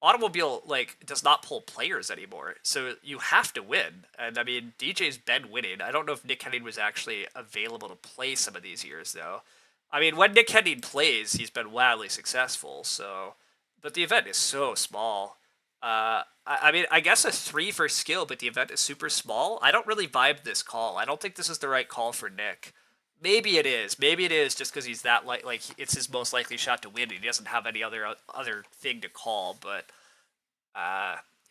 Speaker 1: Automobile like does not pull players anymore, so you have to win. And I mean, DJ's been winning. I don't know if Nick Henning was actually available to play some of these years though. I mean, when Nick Henning plays, he's been wildly successful. So, but the event is so small. I mean, I guess a 3 for skill, but the event is super small. I don't really vibe this call. I don't think this is the right call for Nick. Maybe it is. Maybe it is just because he's that like it's his most likely shot to win. He doesn't have any other thing to call. But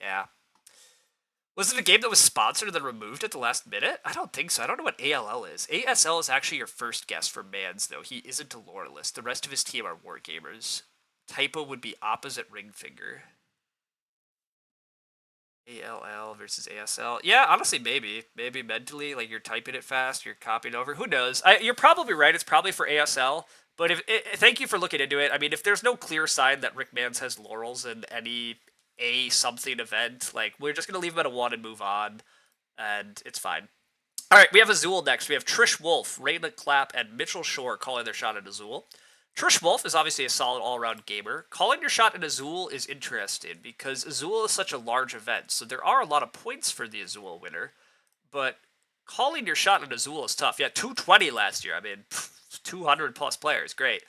Speaker 1: yeah. Was it a game that was sponsored and then removed at the last minute? I don't think so. I don't know what ALL is. ASL is actually your first guess for Mans, though. He isn't a lorelist. The rest of his team are wargamers. Typo would be opposite ring finger. ALL versus ASL. Yeah, honestly, maybe. Maybe mentally, like you're typing it fast, you're copying over. Who knows? You're probably right. It's probably for ASL. But thank you for looking into it. I mean, if there's no clear sign that Rick Mans has laurels in any a something event, like we're just gonna leave him at a 1 and move on, and it's fine. All right, we have Azul next. We have Trish Wolf, Raymond Clapp, and Mitchell Shore calling their shot at Azul. Trish Wolf is obviously a solid all-around gamer. Calling your shot at Azul is interesting because Azul is such a large event, so there are a lot of points for the Azul winner, but calling your shot at Azul is tough. Yeah, 220 last year. I mean, 200 plus players, great.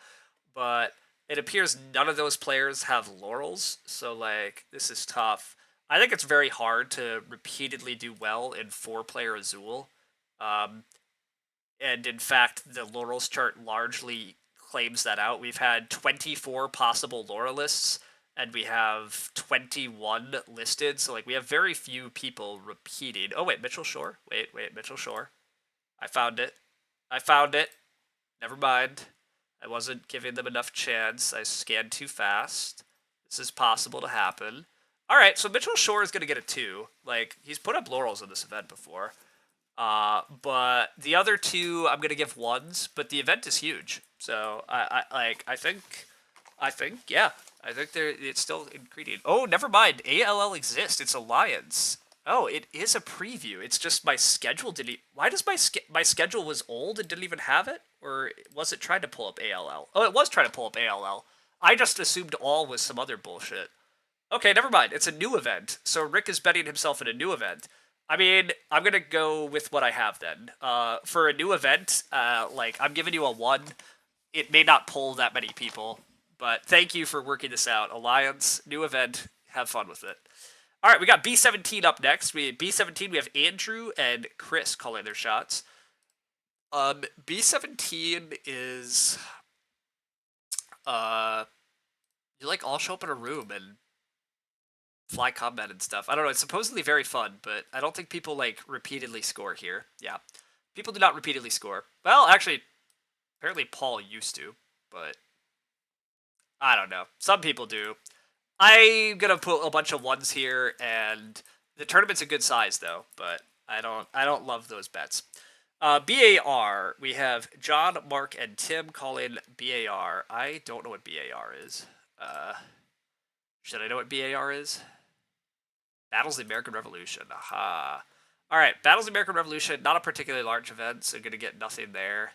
Speaker 1: But it appears none of those players have laurels, so like this is tough. I think it's very hard to repeatedly do well in 4-player Azul. And in fact, the laurels chart largely claims that out. We've had 24 possible laurelists, and we have 21 listed. So like we have very few people repeating. Oh wait, Mitchell Shore. Wait, Mitchell Shore. I found it. I found it. Never mind. I wasn't giving them enough chance. I scanned too fast. This is possible to happen. All right, so Mitchell Shore is going to get a 2. Like, he's put up laurels in this event before. But the other 2, I'm going to give 1s, but the event is huge. So, I think, yeah. I think it's still ingredient. Oh, never mind. ALL exists. It's Alliance. Oh, it is a preview. It's just my schedule didn't. Why does my schedule was old and didn't even have it, or was it trying to pull up ALL? Oh, it was trying to pull up ALL. I just assumed all was some other bullshit. Okay, never mind. It's a new event, so Rick is betting himself in a new event. I mean, I'm gonna go with what I have then. For a new event, like I'm giving you a 1. It may not pull that many people, but thank you for working this out. Alliance, new event. Have fun with it. All right, we got B17 up next. B17. We have Andrew and Chris calling their shots. B17 is you like all show up in a room and fly combat and stuff. I don't know. It's supposedly very fun, but I don't think people like repeatedly score here. Yeah, people do not repeatedly score. Well, actually, apparently Paul used to, but I don't know. Some people do. I'm gonna put a bunch of 1s here, and the tournament's a good size though, but I don't love those bets. BAR, we have John, Mark, and Tim calling BAR. I don't know what BAR is. Should I know what BAR is? Battles of the American Revolution. Aha. All right, Battles of the American Revolution, not a particularly large event, so going to get nothing there.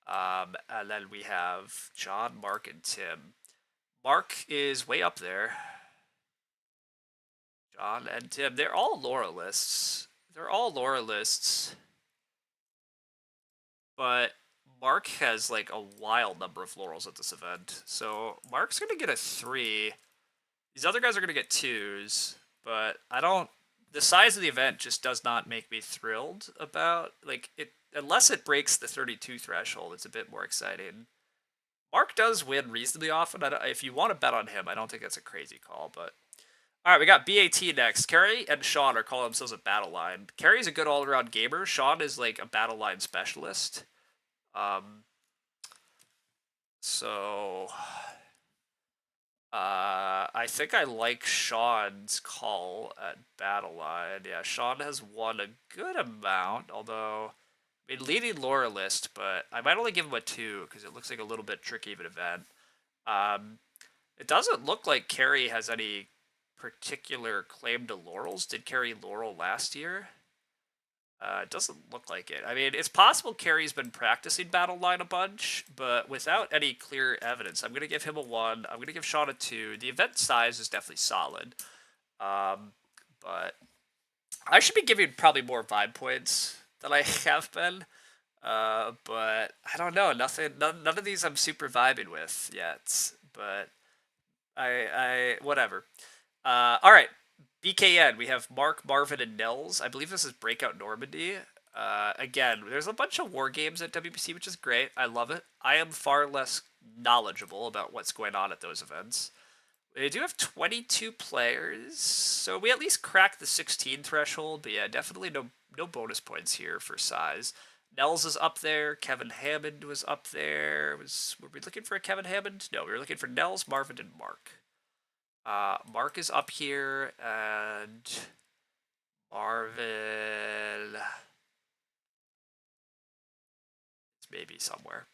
Speaker 1: And then we have John, Mark, and Tim. Mark is way up there. John and Tim, they're all laurelists. But Mark has like a wild number of laurels at this event. So Mark's going to get a 3. These other guys are going to get 2s. but I don't. The size of the event just does not make me thrilled about like it unless it breaks the 32 threshold. It's a bit more exciting. Mark does win reasonably often. If you want to bet on him, I don't think that's a crazy call. But all right, we got BAT next. Kerry and Sean are calling themselves a battle line. Kerry's a good all-around gamer. Sean is like a battle line specialist. So I think I like Sean's call at battle line. Yeah, Sean has won a good amount, although I mean leading Laura list, but I might only give him a 2 because it looks like a little bit tricky of an event. It doesn't look like Kerry has any particular claim to laurels. Did Kerry laurel last year? It doesn't look like it. I mean, it's possible Kerry's been practicing battle line a bunch, but without any clear evidence. I'm going to give him a 1. I'm going to give Sean a 2. The event size is definitely solid. But I should be giving probably more vibe points than I have been. But I don't know. None of these I'm super vibing with yet. But whatever. All right. BKN, we have Mark, Marvin, and Nels. I believe this is Breakout Normandy. Again, there's a bunch of war games at WBC, which is great. I love it. I am far less knowledgeable about what's going on at those events. We do have 22 players, so we at least cracked the 16 threshold, but yeah, definitely no bonus points here for size. Nels is up there. Kevin Hammond was up there. Were we looking for a Kevin Hammond? No, we were looking for Nels, Marvin, and Mark. Mark is up here, and Marvin is maybe somewhere.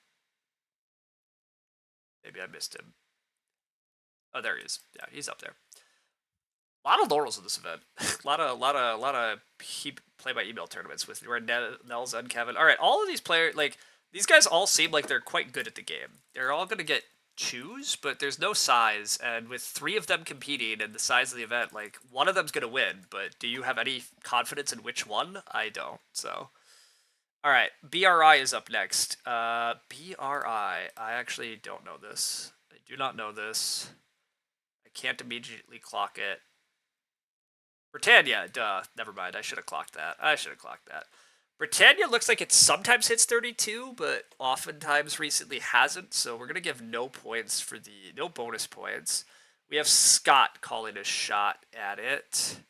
Speaker 1: Maybe I missed him. Oh, there he is. Yeah, he's up there. A lot of laurels in this event. a lot of play by email tournaments with Nels and Kevin. All right, all of these players, like these guys, all seem like they're quite good at the game. They're all gonna get choose, but there's no size, and with 3 of them competing and the size of the event, like one of them's gonna win. But do you have any confidence in which one? I don't. So, all right, BRI is up next. BRI. I actually don't know this. I do not know this. I can't immediately clock it. Britannia, duh. Never mind. I should have clocked that. Britannia looks like it sometimes hits 32, but oftentimes recently hasn't. So we're gonna give no bonus points. We have Scott calling a shot at it.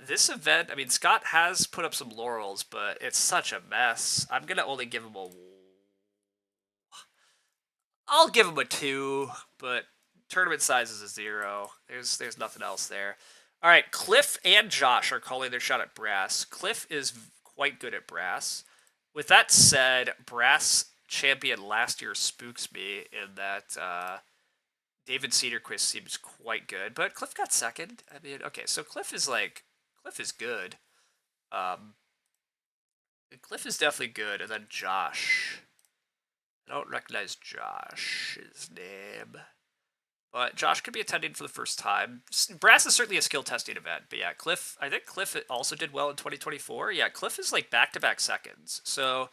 Speaker 1: This event, I mean, Scott has put up some laurels, but it's such a mess. I'm gonna only give him I'll give him a 2, but tournament size is a 0. There's nothing else there. All right, Cliff and Josh are calling their shot at Brass. Cliff is quite good at Brass. With that said, Brass champion last year spooks me in that David Cedarquist seems quite good, but Cliff got second. I mean, okay, so Cliff is good. Cliff is definitely good, and then Josh. I don't recognize Josh's name. But Josh could be attending for the first time. Brass is certainly a skill testing event. But yeah, Cliff, I think Cliff also did well in 2024. Yeah, Cliff is like back-to-back seconds. So,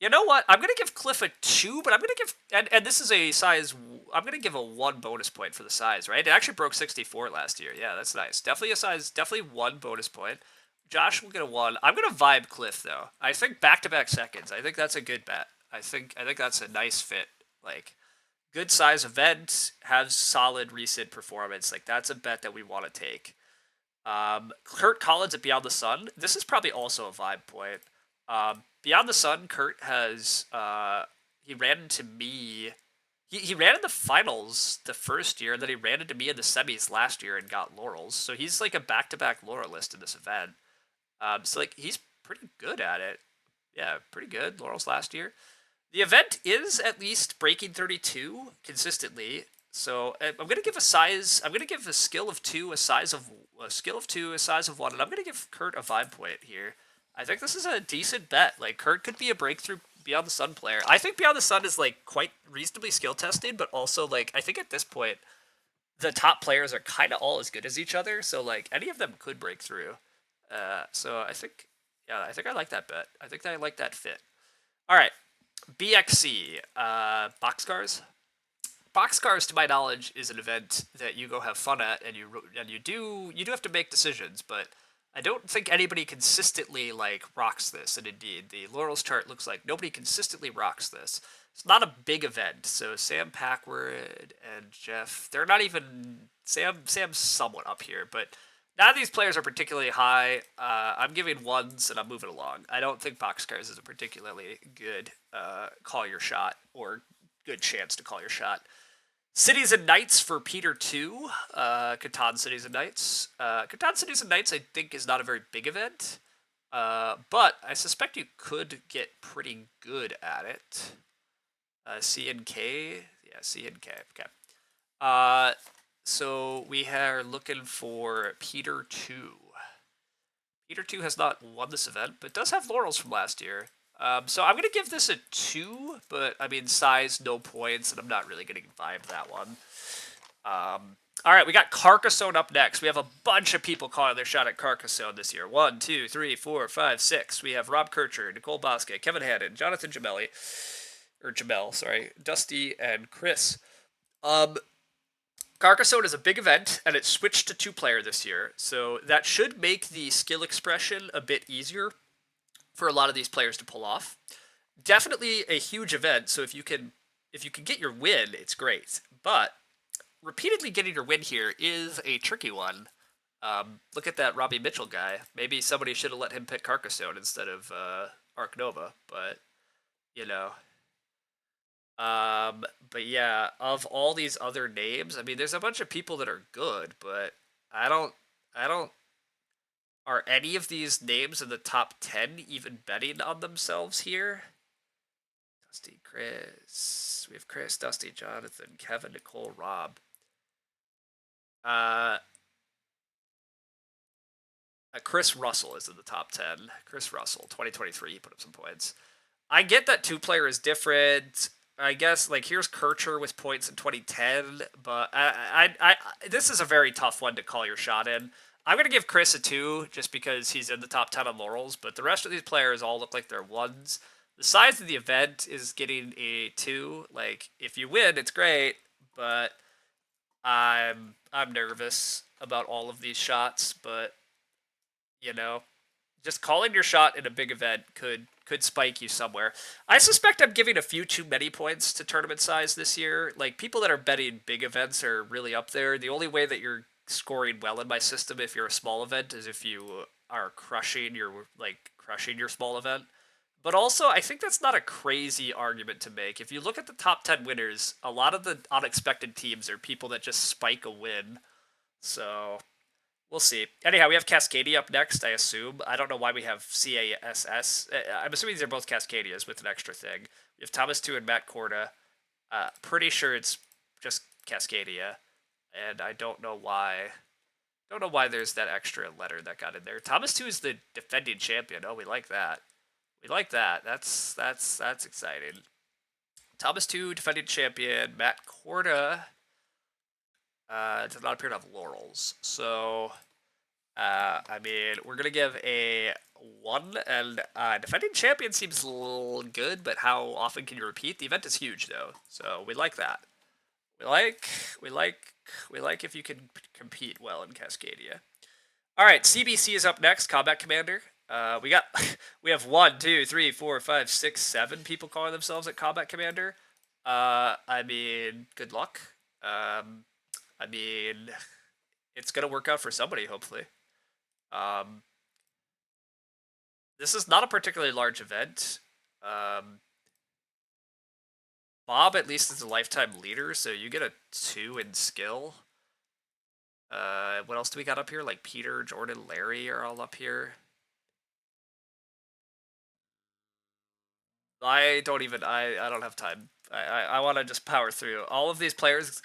Speaker 1: you know what? I'm going to give Cliff a 2, but I'm going to give, and this is a size, I'm going to give a 1 bonus point for the size, right? It actually broke 64 last year. Yeah, that's nice. Definitely a size, definitely 1 bonus point. Josh will get a 1. I'm going to vibe Cliff, though. I think back-to-back seconds. I think that's a good bet. I think that's a nice fit. Like, good size event, has solid recent performance. Like, that's a bet that we want to take. Kurt Collins at Beyond the Sun. This is probably also a vibe point. Beyond the Sun, Kurt has he ran into me. He ran in the finals the first year, and then he ran into me in the semis last year and got laurels. So he's like a back-to-back laurelist in this event. So like he's pretty good at it. Yeah, pretty good. Laurels last year. The event is at least breaking 32 consistently. So I'm going to give a size. I'm going to give a skill of 2, a size of 2, a size of 1, and I'm going to give Kurt a vibe point here. I think this is a decent bet. Like Kurt could be a breakthrough Beyond the Sun player. I think Beyond the Sun is like quite reasonably skill tested, but also like I think at this point the top players are kind of all as good as each other. So like any of them could break through. So I think I like that bet. I think I like that fit. All right. BXC, Boxcars. Boxcars, to my knowledge, is an event that you go have fun at, and you do have to make decisions, but I don't think anybody consistently like rocks this. And indeed, the Laurels chart looks like nobody consistently rocks this. It's not a big event, so Sam Packwood and Jeff, they're not even Sam's somewhat up here, but none of these players are particularly high. I'm giving ones and I'm moving along. I don't think Boxcars is a particularly good call your shot or good chance to call your shot. Cities and Knights for Peter 2. Catan Cities and Knights. Catan Cities and Knights, I think, is not a very big event. But I suspect you could get pretty good at it. C and K. Yeah, C and K. Okay. So we are looking for Peter 2. Peter 2 has not won this event, but does have laurels from last year. So I'm going to give this a 2, but I mean, size, no points, and I'm not really going to vibe that one. All right, we got Carcassonne up next. We have a bunch of people calling their shot at Carcassonne this year. 1, 2, 3, 4, 5, 6. We have Rob Kircher, Nicole Bosque, Kevin Hannon, Jonathan Jamel, sorry, Dusty, and Chris. Carcassonne is a big event, and it switched to 2-player this year, so that should make the skill expression a bit easier for a lot of these players to pull off. Definitely a huge event, so if you can get your win, it's great. But repeatedly getting your win here is a tricky one. Look at that Robbie Mitchell guy. Maybe somebody should have let him pick Carcassonne instead of Arc Nova, but you know. But yeah, of all these other names, I mean, there's a bunch of people that are good, but I don't. Are any of these names in the top 10 even betting on themselves here? Dusty, Chris. We have Chris, Dusty, Jonathan, Kevin, Nicole, Rob. Chris Russell is in the top 10. Chris Russell, 2023, he put up some points. I get that 2-player is different. I guess, like, here's Kircher with points in 2010, but I this is a very tough one to call your shot in. I'm going to give Chris a 2 just because he's in the top 10 on laurels, but the rest of these players all look like they're 1s. The size of the event is getting a 2. Like, if you win, it's great, but I'm nervous about all of these shots, but, you know, just calling your shot in a big event could spike you somewhere. I suspect I'm giving a few too many points to tournament size this year. Like, people that are betting big events are really up there. The only way that you're scoring well in my system if you're a small event is if you are crushing your small event. But also, I think that's not a crazy argument to make. If you look at the top 10 winners, a lot of the unexpected teams are people that just spike a win. So we'll see. Anyhow, we have Cascadia up next, I assume. I don't know why we have CASS. I'm assuming these are both Cascadias with an extra thing. We have Thomas 2 and Matt Corda. Pretty sure it's just Cascadia. And I don't know why. Don't know why there's that extra letter that got in there. Thomas 2 is the defending champion. Oh, we like that. We like that. That's exciting. Thomas 2, defending champion. Matt Corda does not appear to have laurels. So, I mean, we're going to give a 1. And defending champion seems a little good, but how often can you repeat? The event is huge, though. So, we like that. We like if you can compete well in Cascadia. All right, CBC is up next. Combat Commander. We have 1, 2, 3, 4, 5, 6, 7 people calling themselves at Combat Commander. I mean, good luck. I mean, it's gonna work out for somebody, hopefully. This is not a particularly large event. Bob at least is a lifetime leader, so you get a 2 in skill. What else do we got up here? Like Peter, Jordan, Larry are all up here. I don't have time. I want to just power through. All of these players,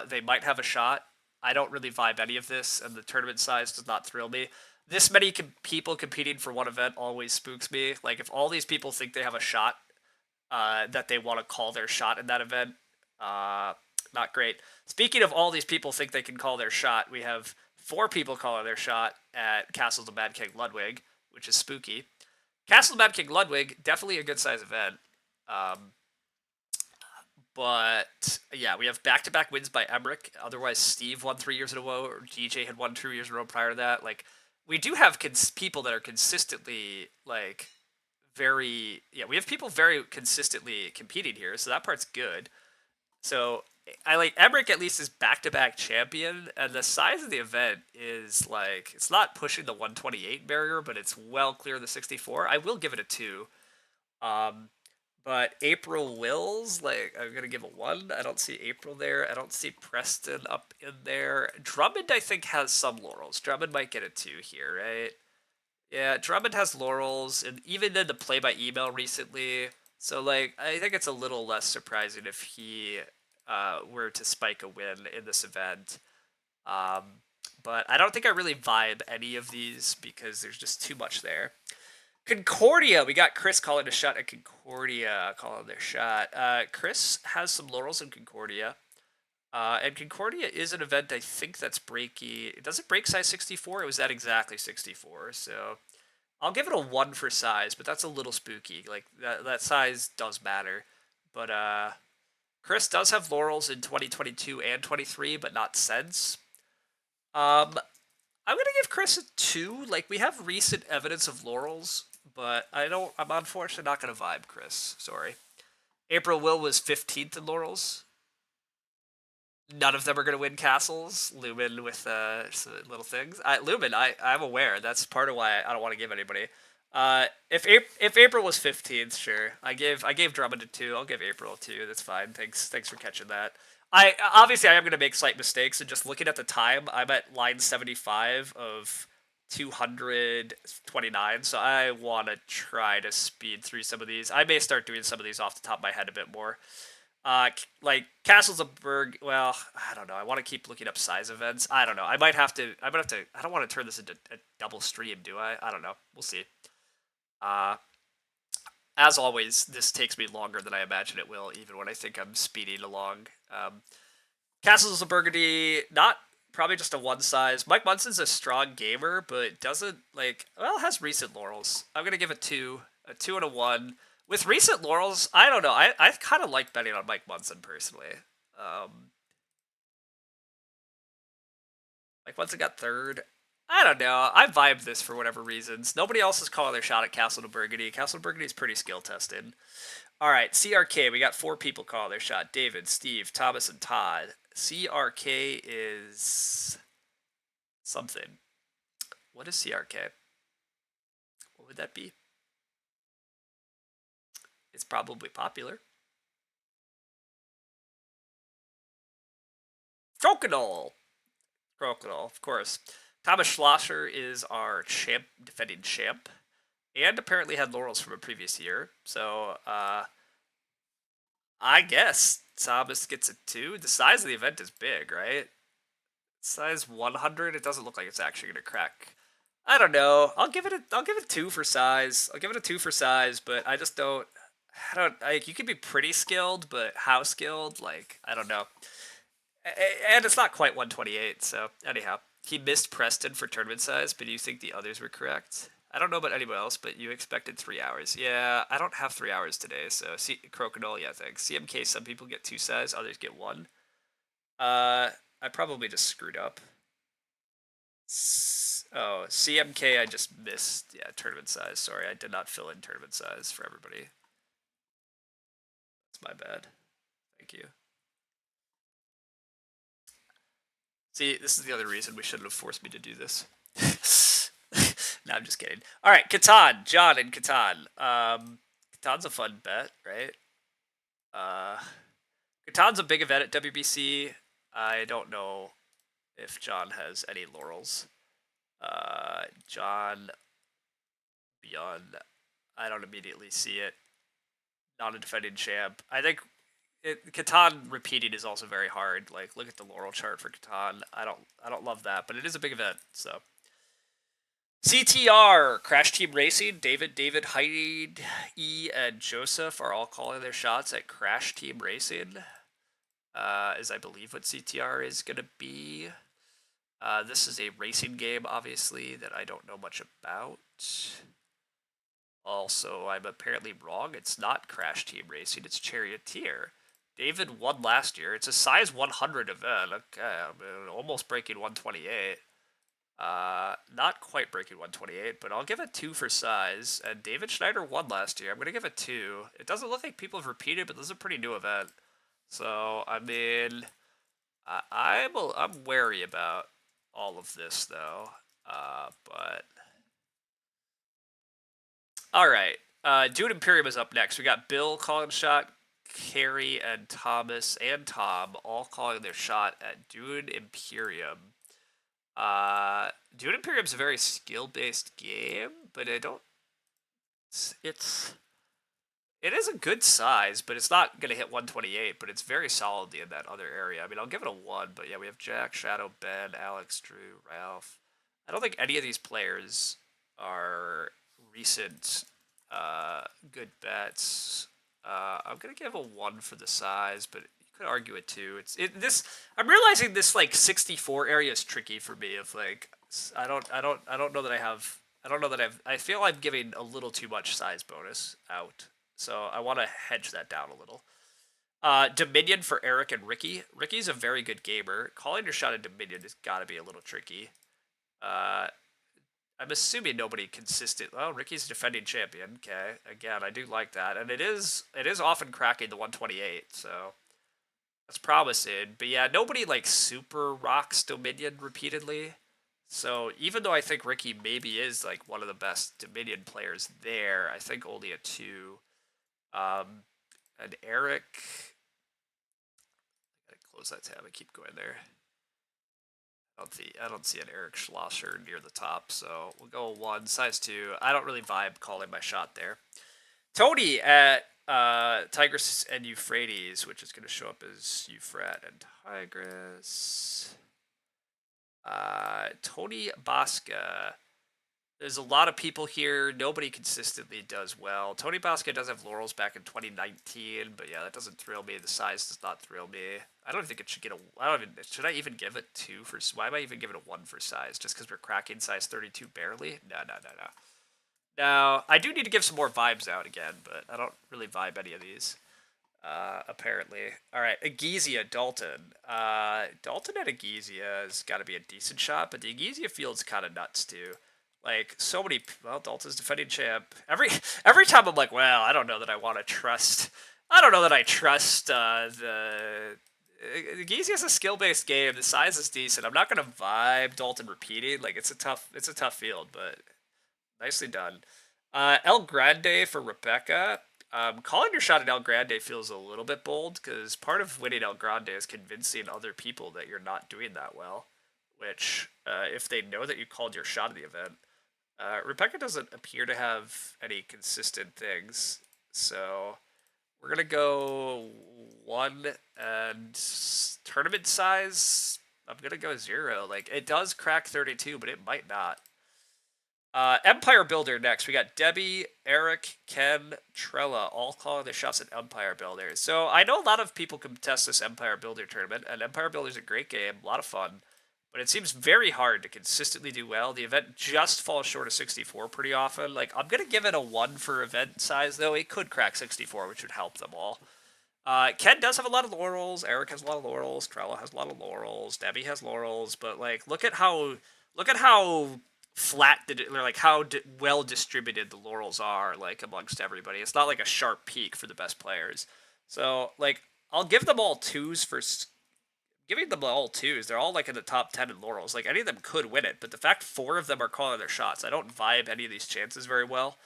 Speaker 1: they might have a shot. I don't really vibe any of this, and the tournament size does not thrill me. This many people competing for one event always spooks me. Like, if all these people think they have a shot, that they want to call their shot in that event, not great. Speaking of all these people think they can call their shot, we have 4 people calling their shot at Castle of Mad King Ludwig, which is spooky. Castle of Mad King Ludwig, definitely a good size event. But yeah, we have back-to-back wins by Emmerich. Otherwise, Steve won 3 years in a row, or DJ had won 2 years in a row prior to that. Like, we do have people that are consistently like very yeah. We have people very consistently competing here, so that part's good. So I like Emmerich at least is back-to-back champion, and the size of the event is like it's not pushing the 128 barrier, but it's well clear of the 64. I will give it a 2. Um, but April Wills, like I'm gonna give a 1. I don't see April there. I don't see Preston up in there. Drummond, I think, has some laurels. Drummond might get a 2 here, right? Yeah, Drummond has laurels, and even in the play by email recently. So like, I think it's a little less surprising if he were to spike a win in this event. Um, but I don't think I really vibe any of these because there's just too much there. Concordia, we got Chris calling a shot at Concordia, calling their shot. Chris has some laurels in Concordia. And Concordia is an event I think that's breaky. Does it break size 64? It was at exactly 64. So I'll give it a 1 for size, but that's a little spooky. Like that size does matter. But Chris does have laurels in 2022 and 23, but not since. I'm gonna give Chris a 2. Like we have recent evidence of laurels, but I'm unfortunately not gonna vibe Chris. Sorry. April Will was 15th in laurels. None of them are going to win castles. Lumen with little things. Lumen, I'm aware. That's part of why I don't want to give anybody. If April was 15th, sure. I gave Drummond a 2. I'll give April a 2. That's fine. Thanks for catching that. I am going to make slight mistakes, and just looking at the time, I'm at line 75 of 229, so I want to try to speed through some of these. I may start doing some of these off the top of my head a bit more. Like Castles of Berg. Well, I don't know. I want to keep looking up size events. I don't know. I might have to. I don't want to turn this into a double stream, do I? I don't know. We'll see. Uh, as always, this takes me longer than I imagine it will, even when I think I'm speeding along. Castles of Burgundy, not probably just a 1 size. Mike Munson's a strong gamer, but doesn't has recent laurels. I'm gonna give it 2, a 2 and a 1. With recent laurels, I don't know. I kind of like betting on Mike Munson personally. Mike Munson got 3rd. I don't know. I vibe this for whatever reasons. Nobody else is calling their shot at Castle of Burgundy. Castle of Burgundy is pretty skill tested. All right, CRK. We got 4 people calling their shot: David, Steve, Thomas, and Todd. CRK is something. What is CRK? What would that be? It's probably popular. Crocodile, of course. Thomas Schlosser is our defending champ, and apparently had laurels from a previous year. So I guess Thomas gets a 2. The size of the event is big, right? Size 100. It doesn't look like it's actually gonna crack. I don't know. I'll give it 2 for size. I'll give it a 2 for size, but I just don't. I don't like. You can be pretty skilled, but how skilled? Like I don't know. And it's not quite 128. So anyhow, he missed Preston for tournament size, but do you think the others were correct? I don't know about anyone else, but you expected 3 hours. Yeah, I don't have 3 hours today, so Crocodile, yeah, thanks. CMK, some people get 2 size, others get 1. I probably just screwed up. Oh, CMK, I just missed. Yeah, tournament size. Sorry, I did not fill in tournament size for everybody. That's my bad. Thank you. See, this is the other reason we shouldn't have forced me to do this. No, I'm just kidding. All right, Catan, John and Catan. Catan's a fun bet, right? Catan's a big event at WBC. I don't know if John has any laurels. John beyond. I don't immediately see it. Not a defending champ. I think Catan repeating is also very hard. Like, look at the laurel chart for Catan. I don't love that, but it is a big event. So CTR Crash Team Racing. David, Heidi, E, and Joseph are all calling their shots at Crash Team Racing. Is I believe what CTR is gonna be. This is a racing game, obviously, that I don't know much about. Also, I'm apparently wrong. It's not Crash Team Racing. It's Charioteer. David won last year. It's a size 100 event. Okay, I mean, almost breaking 128. Not quite breaking 128, but I'll give it 2 for size. And David Schneider won last year. I'm gonna give it 2. It doesn't look like people have repeated, but this is a pretty new event. So I mean, I'm wary about all of this though. But all right. Dune Imperium is up next. We got Bill calling shot, Carrie and Thomas and Tom all calling their shot at Dune Imperium. Dune Imperium's a very skill-based game, but it's it is a good size, but it's not gonna hit 128. But it's very solid in that other area. I mean, I'll give it a 1. But yeah, we have Jack, Shadow, Ben, Alex, Drew, Ralph. I don't think any of these players are recent good bets. I'm gonna give a 1 for the size, but you could argue it too. This. I'm realizing this like 64 area is tricky for me. Of like, I don't know that I have. I don't know that I feel I'm giving a little too much size bonus out, so I want to hedge that down a little. Dominion for Eric and Ricky. Ricky's a very good gamer. Calling your shot at Dominion has got to be a little tricky. I'm assuming nobody consistent. Oh, Ricky's defending champion. Okay, again, I do like that, and it is often cracking the 128, so that's promising. But yeah, nobody like super rocks Dominion repeatedly. So even though I think Ricky maybe is like one of the best Dominion players there, I think only a 2. And Eric, I gotta close that tab and keep going there. I don't see an Eric Schlosser near the top, so we'll go 1, size 2. I don't really vibe calling my shot there. Tony at Tigris and Euphrates, which is going to show up as Euphrat and Tigris. Tony Bosca. There's a lot of people here. Nobody consistently does well. Tony Bosca does have laurels back in 2019, but yeah, that doesn't thrill me. The size does not thrill me. I don't think it should get a. I don't even. Should I even give it 2 for? Why am I even giving it a 1 for size? Just because we're cracking size 32 barely? No. Now I do need to give some more vibes out again, but I don't really vibe any of these. Apparently. All right, Agizia, Dalton. Dalton at Agizia has got to be a decent shot, but the Agizia field's kind of nuts too. Like so many. Well, Dalton's defending champ. Every time I'm like, well, I don't know that I want to trust. I don't know that I trust the. Gizia's a skill-based game. The size is decent. I'm not gonna vibe Dalton repeating. Like it's a tough field, but nicely done. El Grande for Rebecca. Calling your shot at El Grande feels a little bit bold because part of winning El Grande is convincing other people that you're not doing that well. Which, if they know that you called your shot at the event, Rebecca doesn't appear to have any consistent things, so we're gonna go 1 and tournament size. I'm gonna go 0. Like it does crack 32, but it might not. Empire Builder next. We got Debbie, Eric, Ken, Trella, all calling their shots at Empire Builder. So I know a lot of people contest this Empire Builder tournament, and Empire Builder is a great game, a lot of fun. But it seems very hard to consistently do well. The event just falls short of 64 pretty often. Like, I'm going to give it a 1 for event size, though. It could crack 64, which would help them all. Ken does have a lot of laurels. Eric has a lot of laurels. Trella has a lot of laurels. Debbie has laurels. But, like, look at how flat, like, how well distributed the laurels are, like, amongst everybody. It's not like a sharp peak for the best players. So, like, I'll give them all 2s for... Giving them all 2s, they're all like in the top 10 in laurels. Like any of them could win it, but the fact 4 of them are calling their shots, I don't vibe any of these chances very well.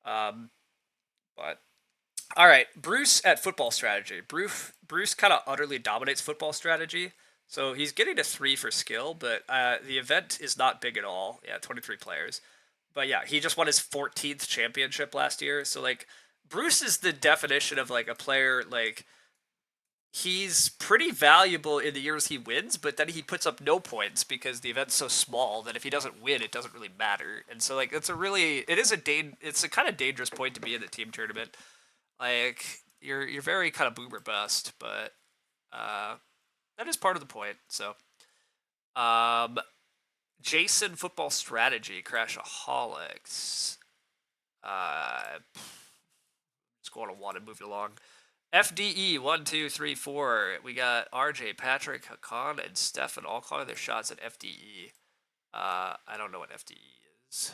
Speaker 1: But all right, Bruce at football strategy. Bruce kind of utterly dominates football strategy, so he's getting a 3 for skill. But the event is not big at all. Yeah, 23 players. But yeah, he just won his 14th championship last year. So like, Bruce is the definition of like a player like. He's pretty valuable in the years he wins, but then he puts up no points because the event's so small that if he doesn't win, it doesn't really matter. And so, like, it's a kind of dangerous point to be in the team tournament. Like, you're very kind of boomer bust, but that is part of the point. So, Jason football strategy Crashaholics. Just going to 1 and moving along. FDE 1, 2, 3, 4. We got RJ, Patrick, Hakan, and Stefan all calling their shots at FDE. I don't know what FDE is.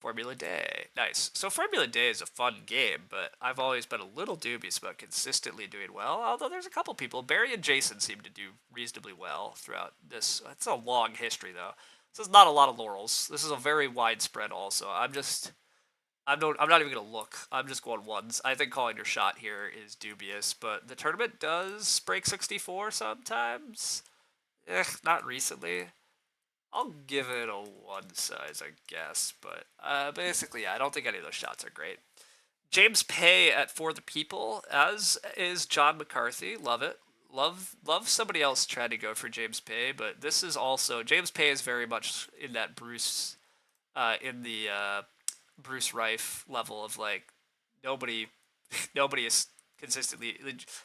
Speaker 1: Formula Day. Nice. So Formula Day is a fun game, but I've always been a little dubious about consistently doing well, although there's a couple people. Barry and Jason seem to do reasonably well throughout this. It's a long history, though. This is not a lot of laurels. This is a very widespread also. I'm not even going to look. I'm just going ones. I think calling your shot here is dubious, but the tournament does break 64 sometimes. Not recently. I'll give it a one size, I guess, but basically, yeah, I don't think any of those shots are great. James Pay at For the People, as is John McCarthy. Love it. Love somebody else trying to go for James Pay, but this is also James Pay is very much in that Bruce, in the Bruce Rife level of like nobody, nobody is consistently.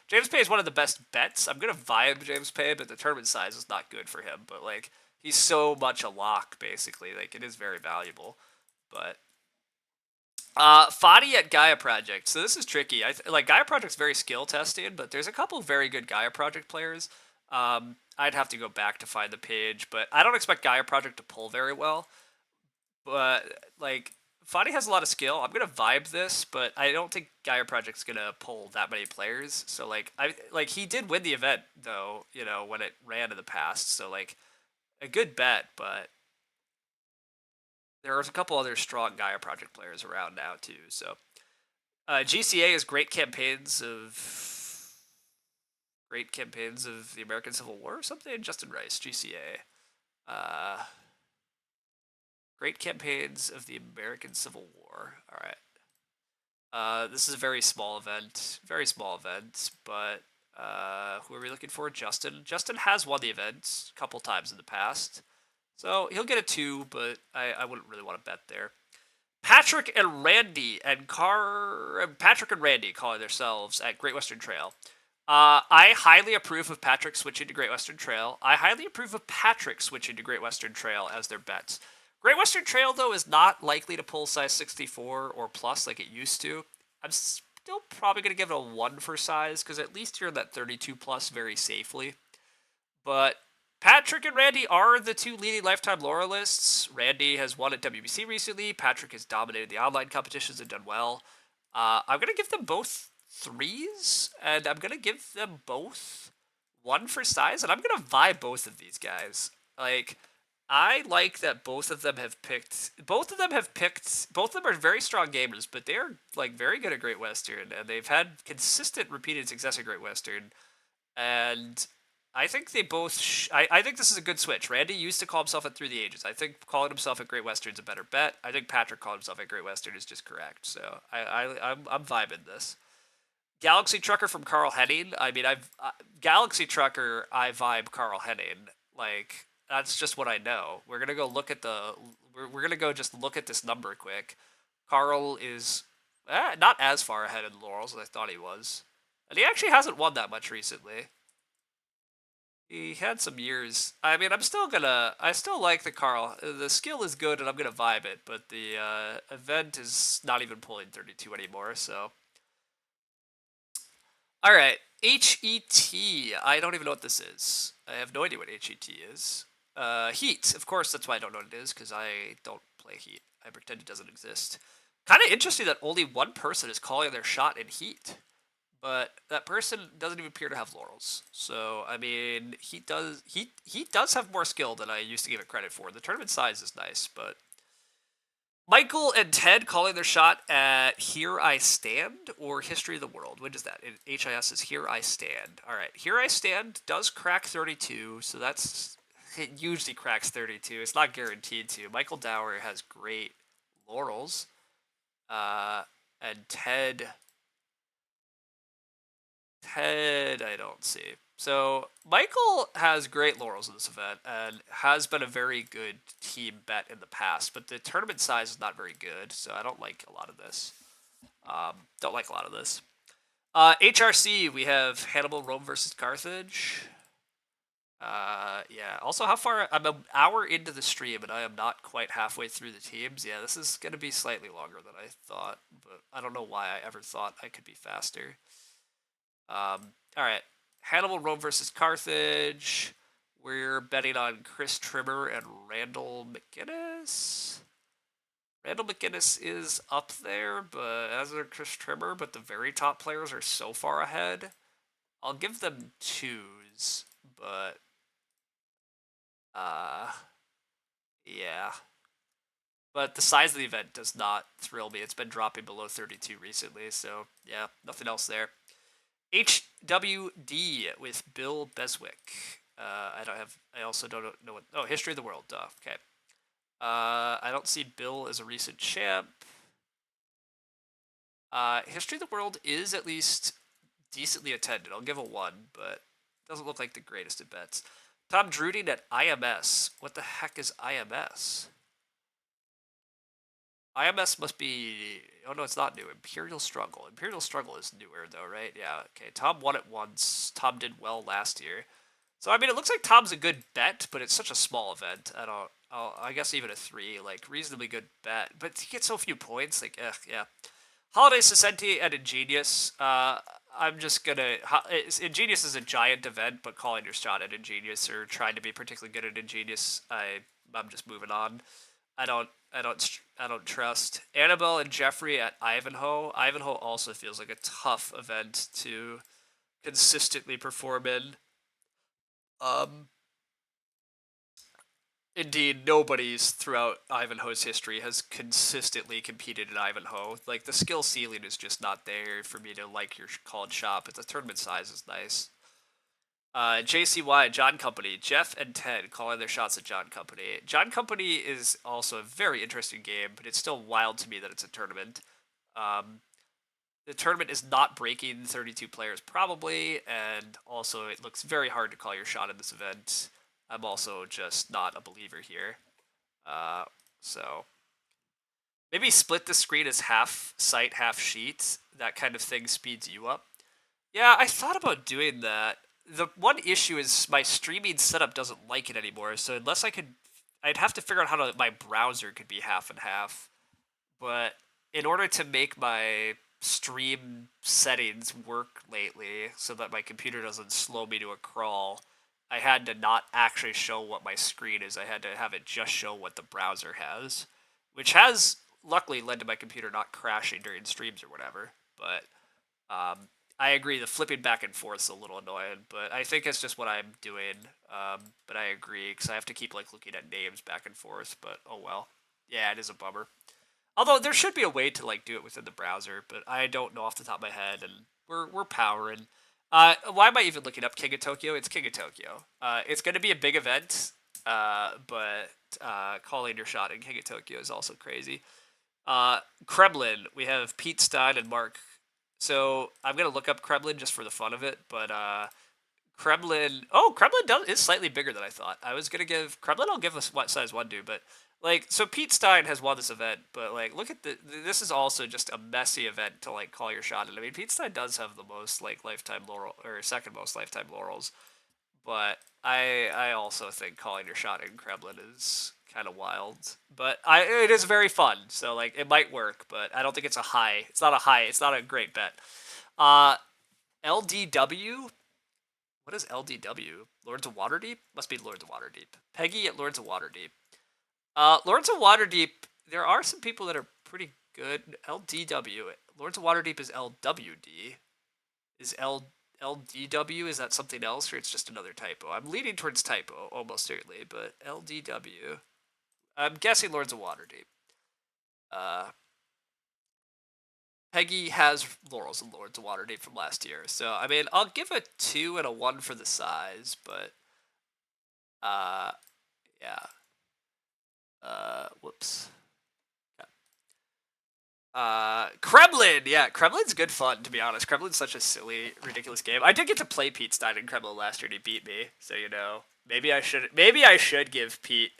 Speaker 1: James Pay is one of the best bets. I'm gonna vibe James Pay, but the tournament size is not good for him. But like he's so much a lock, basically. Like it is very valuable. But Fadi at Gaia Project. So this is tricky. Like Gaia Project's very skill tested, but there's a couple very good Gaia Project players. I'd have to go back to find the page, but I don't expect Gaia Project to pull very well. But like Fadi has a lot of skill. I'm gonna vibe this, but I don't think Gaia Project's gonna pull that many players. So like he did win the event though, you know, when it ran in the past. So like a good bet, but there's a couple other strong Gaia Project players around now too. So GCA is great campaigns of the American Civil War or something. Justin Rice, GCA. Great campaigns of the American Civil War. All right. This is a very small event, but who are we looking for? Justin. Justin has won the event a couple times in the past, so he'll get a 2, but I wouldn't really want to bet there. Patrick and Randy calling themselves at Great Western Trail. I highly approve of Patrick switching to Great Western Trail. I highly approve of Patrick switching to Great Western Trail as their bets. Great Western Trail, though, is not likely to pull size 64 or plus like it used to. I'm still probably going to give it a 1 for size, because at least you're in that 32 plus very safely. But Patrick and Randy are the 2 leading lifetime Laurelists. Randy has won at WBC recently. Patrick has dominated the online competitions and done well. I'm going to give them both 3s, and I'm going to give them both 1 for size, and I'm going to vibe both of these guys. Like, I like that both of them have picked. Both of them are very strong gamers, but they're like very good at Great Western, and they've had consistent, repeated success at Great Western. And I think they both. I think this is a good switch. Randy used to call himself at Through the Ages. I think calling himself at Great Western is a better bet. I think Patrick calling himself at Great Western is just correct. So I'm vibing this. Galaxy Trucker from Carl Henning. I mean, Galaxy Trucker. I vibe Carl Henning. Like, that's just what I know. We're gonna go look at the. We're gonna go just look at this number quick. Carl is not as far ahead in Laurels as I thought he was, and he actually hasn't won that much recently. He had some years. I mean, I still like the Carl. The skill is good, and I'm gonna vibe it. But the event is not even pulling 32 anymore. So, all right, HET. I don't even know what this is. I have no idea what HET is. Heat. Of course, that's why I don't know what it is, because I don't play Heat. I pretend it doesn't exist. Kind of interesting that only one person is calling their shot in Heat, but that person doesn't even appear to have laurels. So I mean, he does have more skill than I used to give it credit for. The tournament size is nice, but Michael and Ted calling their shot at Here I Stand or History of the World. What is that? HIS is Here I Stand. All right, Here I Stand does crack 32, so it usually cracks 32. It's not guaranteed to. Michael Dower has great laurels, and Ted, I don't see. So Michael has great laurels in this event and has been a very good team bet in the past, but the tournament size is not very good, so I don't like a lot of this. HRC, we have Hannibal Rome versus Carthage. Yeah. Also, how far? I'm an hour into the stream, and I am not quite halfway through the teams. Yeah, this is gonna be slightly longer than I thought, but I don't know why I ever thought I could be faster. All right. Hannibal Rome versus Carthage. We're betting on Chris Trimmer and Randall McGinnis. Randall McGinnis is up there, but as are Chris Trimmer, but the very top players are so far ahead. I'll give them twos, but uh yeah. But the size of the event does not thrill me. It's been dropping below 32 recently, so yeah, nothing else there. HWD with Bill Beswick. I don't have. I also don't know what. Oh, History of the World. Duh. Okay. I don't see Bill as a recent champ. History of the World is at least decently attended. I'll give a 1, but doesn't look like the greatest of bets. Tom Druding at IMS. What the heck is IMS? IMS must be. Oh no, it's not new. Imperial Struggle. Imperial Struggle is newer though, right? Yeah. Okay. Tom won it once. Tom did well last year. So I mean, it looks like Tom's a good bet, but it's such a small event. I don't. I guess even a 3, like reasonably good bet, but to get so few points, like, yeah. Holiday Sicenti and Ingenious. I'm just gonna. Ingenious is a giant event, but calling your shot at Ingenious or trying to be particularly good at Ingenious, I'm just moving on. I don't. I don't trust Annabelle and Jeffrey at Ivanhoe. Ivanhoe also feels like a tough event to consistently perform in. Um, Indeed, nobody's throughout Ivanhoe's history has consistently competed in Ivanhoe. Like, the skill ceiling is just not there for me to like your called shot, but the tournament size is nice. JCY, John Company, Jeff and Ted calling their shots at John Company. John Company is also a very interesting game, but it's still wild to me that it's a tournament. Um, the tournament is not breaking 32 players, probably, and also it looks very hard to call your shot in this event. I'm also just not a believer here. Uh, so maybe split the screen as half site, half sheet. That kind of thing speeds you up. Yeah, I thought about doing that. The one issue is my streaming setup doesn't like it anymore. So unless I'd have to figure out how to my browser could be half and half. But in order to make my stream settings work lately, so that my computer doesn't slow me to a crawl, I had to not actually show what my screen is. I had to have it just show what the browser has, which has luckily led to my computer not crashing during streams or whatever. But I agree, the flipping back and forth is a little annoying, but I think it's just what I'm doing. But I agree because I have to keep like looking at names back and forth. But oh well, yeah, it is a bummer. Although there should be a way to like do it within the browser, but I don't know off the top of my head, and we're powering. Why am I even looking up King of Tokyo? It's King of Tokyo. It's going to be a big event, but calling your shot in King of Tokyo is also crazy. Kremlin, we have Pete Stein and Mark. So I'm gonna look up Kremlin just for the fun of it, but Kremlin. Oh, Kremlin is slightly bigger than I thought. I was gonna give Kremlin. I'll give a size 1 dude, but like, so Pete Stein has won this event, but like, look at this is also just a messy event to like call your shot. And I mean, Pete Stein does have the most like lifetime laurel or second most lifetime laurels, but I also think calling your shot in Kremlin is kind of wild. But it is very fun, so like it might work, but I don't think it's a high. It's not a high. It's not a great bet. Uh, LDW. What is LDW? Lords of Waterdeep? Must be Lords of Waterdeep. Peggy at Lords of Waterdeep. Lords of Waterdeep, there are some people that are pretty good. LDW. Lords of Waterdeep is LWD. Is LDW, is that something else, or it's just another typo? I'm leaning towards typo, almost certainly, but LDW. I'm guessing Lords of Waterdeep. Peggy has laurels in Lords of Waterdeep from last year, so I mean, I'll give a 2 and a 1 for the size, but yeah. Whoops. Kremlin, yeah, Kremlin's good fun, to be honest. Kremlin's such a silly, ridiculous game. I did get to play Pete Stein in Kremlin last year, and he beat me. So maybe I should give Pete,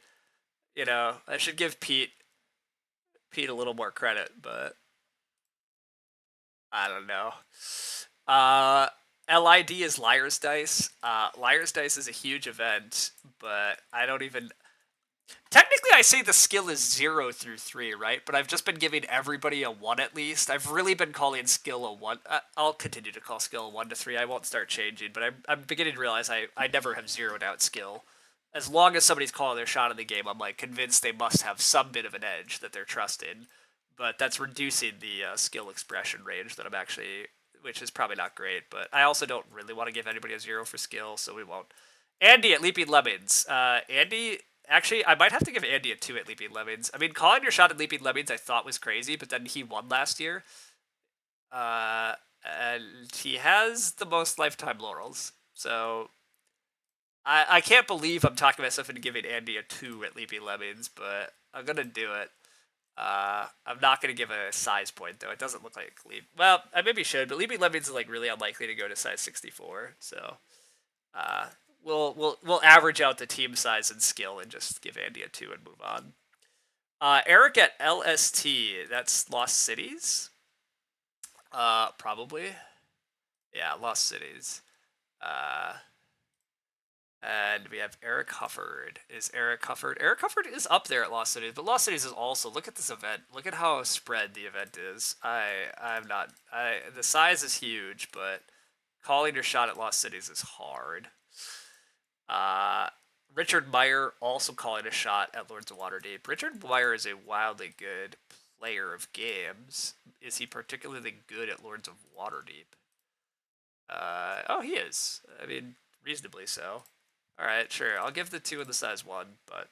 Speaker 1: I should give Pete a little more credit, but I don't know. Uh, LID is Liar's Dice. Liar's Dice is a huge event, but I don't even. Technically, I say the skill is 0 through 3, right? But I've just been giving everybody a 1 at least. I've really been calling skill a 1. I'll continue to call skill a 1 to 3. I won't start changing, but I'm beginning to realize I never have zeroed out skill. As long as somebody's calling their shot in the game, I'm like convinced they must have some bit of an edge that they're trusted. But that's reducing the skill expression range that I'm actually, which is probably not great. But I also don't really want to give anybody a 0 for skill, so we won't. Andy at Leaping Lemons. Andy, actually, I might have to give Andy a 2 at Leaping Lemons. I mean, calling your shot at Leaping Lemons I thought was crazy, but then he won last year. And he has the most lifetime laurels. So I can't believe I'm talking myself into giving Andy a 2 at Leaping Lemons, but I'm going to do it. I'm not going to give a size point, though. It doesn't look like Leap. Well, I maybe should, but Leaping Lemons is like really unlikely to go to size 64, so we'll average out the team size and skill and just give Andy a 2 and move on. Eric at LST, that's Lost Cities? Probably. Yeah, Lost Cities. And we have Eric Hufford. Is Eric Hufford? Eric Hufford is up there at Lost Cities, but Lost Cities is also, look at this event. Look at how spread the event is. I'm not, the size is huge, but calling your shot at Lost Cities is hard. Richard Meyer also calling a shot at Lords of Waterdeep. Richard Meyer is a wildly good player of games. Is he particularly good at Lords of Waterdeep? Oh, he is. I mean, reasonably so. Alright, sure. I'll give the 2 and the size 1, but...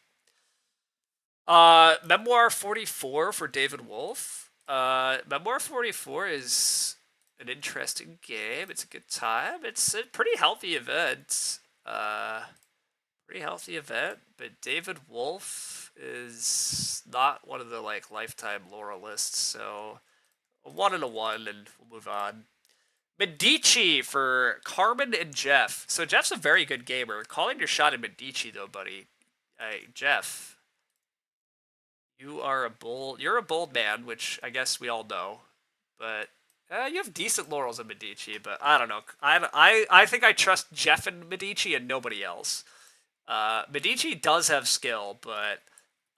Speaker 1: Memoir 44 for David Wolf. Memoir 44 is an interesting game. It's a good time. It's a pretty healthy event. But David Wolf is not one of the, like, lifetime laurelists, so a 1 and a 1, and we'll move on. Medici for Carmen and Jeff. So Jeff's a very good gamer. Calling your shot at Medici, though, buddy. Hey, Jeff, you're a bold man, which I guess we all know. But you have decent laurels in Medici, but I don't know. I think I trust Jeff and Medici and nobody else. Medici does have skill, but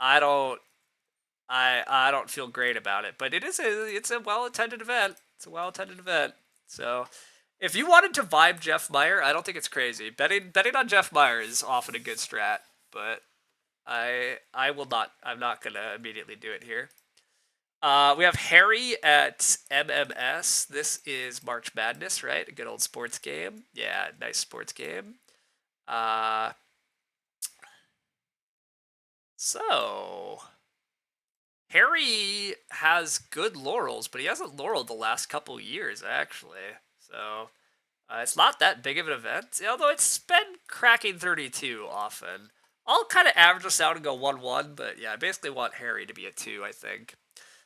Speaker 1: I don't feel great about it. But it's a well-attended event. It's a well-attended event. So, if you wanted to vibe Jeff Meyer, I don't think it's crazy. Betting on Jeff Meyer is often a good strat, but I will not. I'm not gonna immediately do it here. We have Harry at MMS. This is March Madness, right? A good old sports game. Yeah, nice sports game. So Harry has good laurels, but he hasn't laureled the last couple years, actually. So it's not that big of an event, although it's been cracking 32 often. I'll kind of average this out and go 1-1, but yeah, I basically want Harry to be a 2, I think.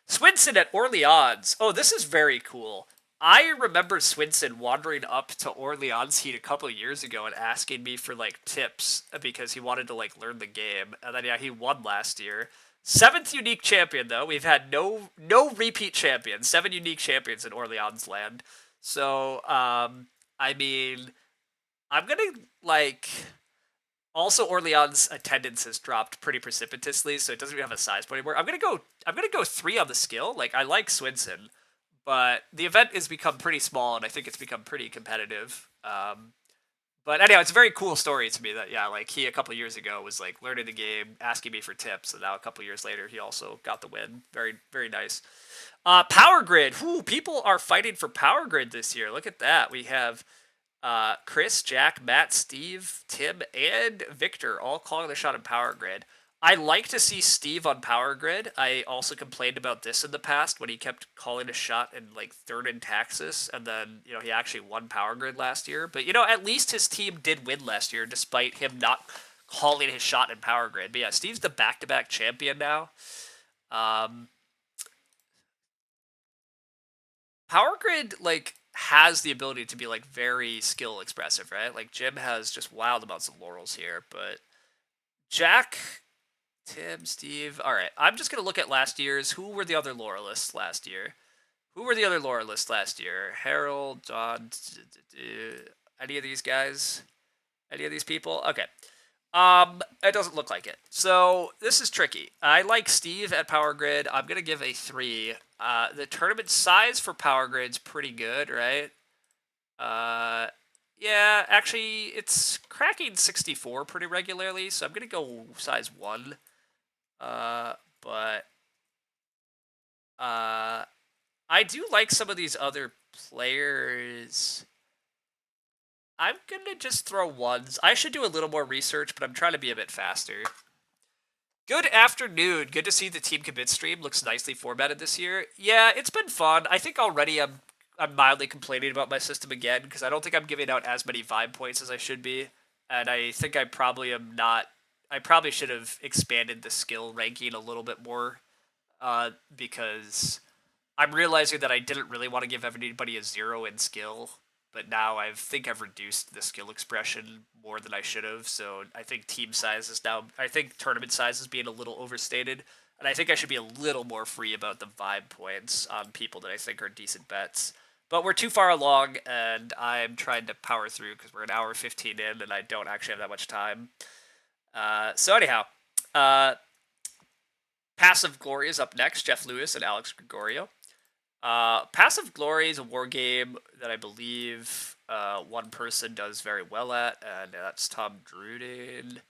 Speaker 1: Swinson at Orleans. Oh, this is very cool. I remember Swinson wandering up to Orleans Heat a couple of years ago and asking me for, like, tips because he wanted to, like, learn the game. And then, yeah, he won last year. 7th unique champion, though. We've had no repeat champions. 7 unique champions in Orleans land. So, I mean, I'm gonna, like... Also, Orleans' attendance has dropped pretty precipitously, so it doesn't even have a size point anymore. I'm gonna go 3 on the skill. Like, I like Swinson, but the event has become pretty small, and I think it's become pretty competitive. But anyhow, it's a very cool story to me that, yeah, like, he a couple years ago was, like, learning the game, asking me for tips, and now a couple years later, he also got the win. Very, very nice. Power Grid. Whew, people are fighting for Power Grid this year. Look at that. We have Chris, Jack, Matt, Steve, Tim, and Victor all calling the shot on Power Grid. I like to see Steve on Power Grid. I also complained about this in the past when he kept calling a shot in, like, 3rd in Taxis, and then, you know, he actually won Power Grid last year. But, you know, at least his team did win last year, despite him not calling his shot in Power Grid. But yeah, Steve's the back-to-back champion now. Power Grid, like, has the ability to be, like, very skill expressive, right? Like, Jim has just wild amounts of laurels here, but Jack... Tim, Steve. All right, I'm just going to look at last year's. Who were the other laurelists last year? Who were the other lore lists last year? Harold, John, any of these guys? Any of these people? Okay. It doesn't look like it. So this is tricky. I like Steve at Power Grid. I'm gonna give a 3. The tournament size for Power Grid's pretty good, right? Uh, yeah, actually, it's cracking 64 pretty regularly, so I'm gonna go size 1. But I do like some of these other players. I'm gonna just throw 1s. I should do a little more research, but I'm trying to be a bit faster. Good afternoon. Good to see the Team Commit stream. Looks nicely formatted this year. Yeah, it's been fun. I think already I'm mildly complaining about my system again because I don't think I'm giving out as many vibe points as I should be, and I think I probably am not. I probably should have expanded the skill ranking a little bit more, because I'm realizing that I didn't really want to give everybody a 0 in skill, but now I think I've reduced the skill expression more than I should have. So I think team size is now. I think tournament size is being a little overstated, and I think I should be a little more free about the vibe points on people that I think are decent bets. But we're too far along, and I'm trying to power through because we're an hour 15 in, and I don't actually have that much time. So anyhow, Passive Glory is up next. Jeff Lewis and Alex Gregorio. Passive Glory is a war game that I believe one person does very well at, and that's Tom Druden,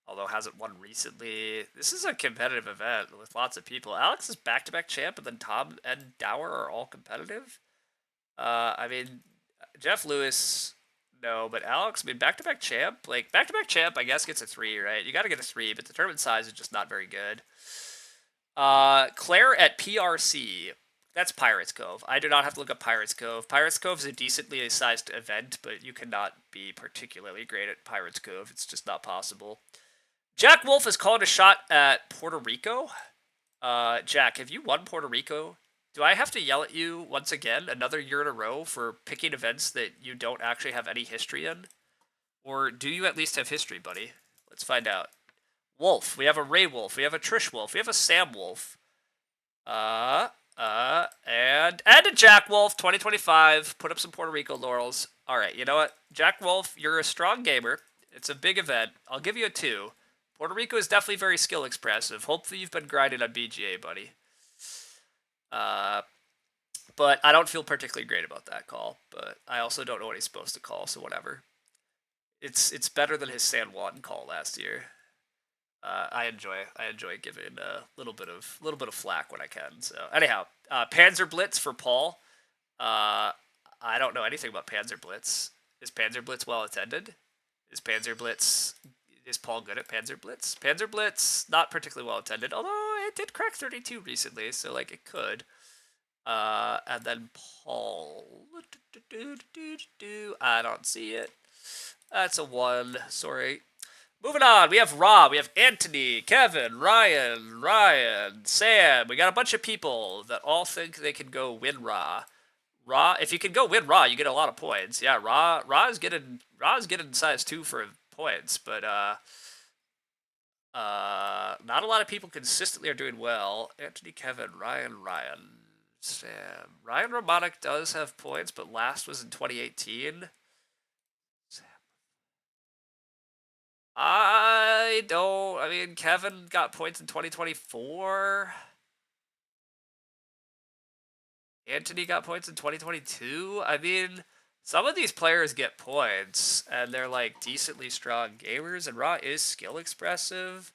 Speaker 1: although hasn't won recently. This is a competitive event with lots of people. Alex is back-to-back champ, and then Tom and Dower are all competitive. I mean, Jeff Lewis, no, but Alex, I mean, back-to-back champ, like, back-to-back champ, I guess, gets a 3, right? You gotta get a 3, but the tournament size is just not very good. Claire at PRC. That's Pirates Cove. I do not have to look up Pirates Cove. Pirates Cove is a decently sized event, but you cannot be particularly great at Pirates Cove. It's just not possible. Jack Wolf is calling a shot at Puerto Rico. Jack, have you won Puerto Rico? Do I have to yell at you once again, another year in a row, for picking events that you don't actually have any history in? Or do you at least have history, buddy? Let's find out. Wolf. We have a Ray Wolf. We have a Trish Wolf. We have a Sam Wolf. And a Jack Wolf, 2025. Put up some Puerto Rico laurels. All right, you know what? Jack Wolf, you're a strong gamer. It's a big event. I'll give you a 2. Puerto Rico is definitely very skill expressive. Hopefully you've been grinding on BGA, buddy. But I don't feel particularly great about that call. But I also don't know what he's supposed to call, so whatever. It's better than his San Juan call last year. I enjoy giving a little bit of flack when I can. So anyhow, Panzer Blitz for Paul. I don't know anything about Panzer Blitz. Is Panzer Blitz well attended? Is Paul good at Panzer Blitz? Panzer Blitz not particularly well attended, although it did crack 32 recently, so like it could. And then Paul. I don't see it. That's a 1. Sorry. Moving on, we have Rob, we have Anthony, Kevin, Ryan, Sam. We got a bunch of people that all think they can go win Raw. If you can go win Raw, you get a lot of points. Yeah, Raw is getting size 2 for points, but not a lot of people consistently are doing well. Anthony, Kevin, Ryan, Sam. Ryan Romanek does have points, but last was in 2018. I mean, Kevin got points in 2024. Anthony got points in 2022. I mean, some of these players get points, and they're like decently strong gamers, and Raw is skill expressive.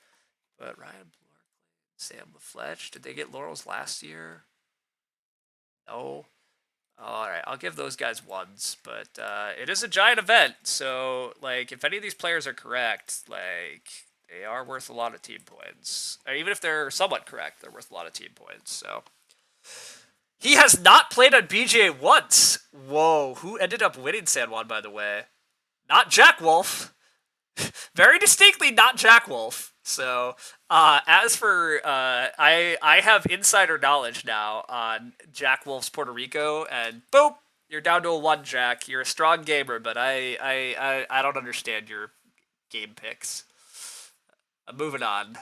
Speaker 1: But Ryan Blorkley, Sam LaFletch, did they get laurels last year? No. All right, I'll give those guys 1s, but it is a giant event, so like if any of these players are correct, like they are worth a lot of team points. Or even if they're somewhat correct, they're worth a lot of team points. So he has not played on BGA once. Whoa, who ended up winning San Juan, by the way? Not Jack Wolf. Very distinctly not Jack Wolf. So, as for, I have insider knowledge now on Jack Wolf's Puerto Rico, and boop, you're down to a 1, Jack. You're a strong gamer, but I don't understand your game picks. Moving on.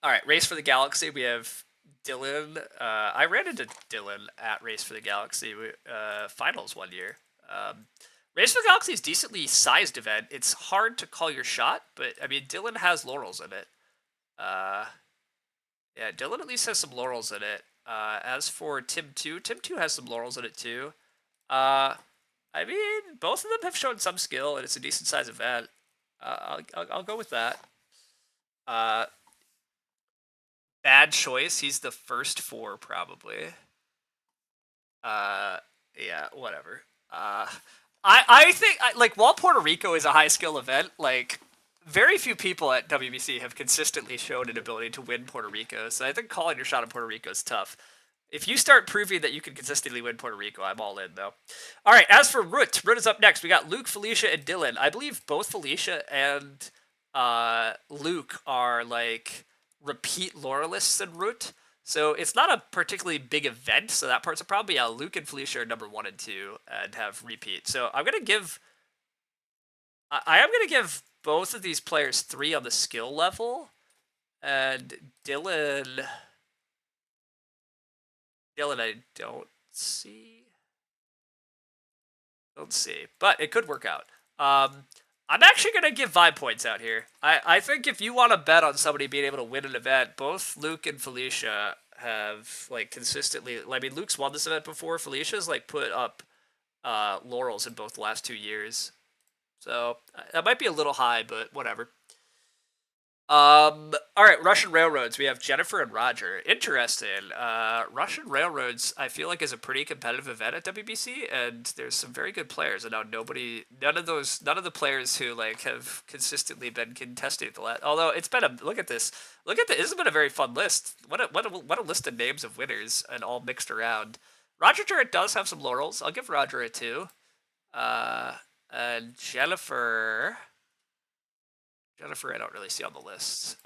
Speaker 1: All right, Race for the Galaxy. We have Dylan. I ran into Dylan at Race for the Galaxy finals one year. Race for the Galaxy is decently sized event. It's hard to call your shot, but I mean Dylan has laurels in it. Yeah, Dylan at least has some laurels in it. As for Tim 2, Tim 2 has some laurels in it too. I mean, both of them have shown some skill, and it's a decent size event. I'll go with that. Bad choice. He's the first four, probably. Yeah, whatever. I think like while Puerto Rico is a high skill event, like very few people at WBC have consistently shown an ability to win Puerto Rico. So I think calling your shot at Puerto Rico is tough. If you start proving that you can consistently win Puerto Rico, I'm all in though. All right, as for Root is up next. We got Luke, Felicia, and Dylan. I believe both Felicia and Luke are like repeat laurelists in Root. So it's not a particularly big event, so that part's a problem. Yeah, Luke and Felicia are number 1 and 2 and have repeat. So I am gonna give both of these players 3 on the skill level, and Dylan I don't see, but it could work out. I'm actually going to give vibe points out here. I think if you want to bet on somebody being able to win an event, both Luke and Felicia have, like, consistently... I mean, Luke's won this event before. Felicia's, like, put up laurels in both the last 2 years. So, that might be a little high, but whatever. All right, Russian Railroads. We have Jennifer and Roger. Interesting. Russian Railroads, I feel like, is a pretty competitive event at WBC, and there's some very good players. And now none of the players who like have consistently been contesting the last. Although it's been look at this. This has been a very fun list. What a list of names of winners and all mixed around. Roger Jarrett does have some laurels. I'll give Roger a 2. And Jennifer, I don't really see on the list.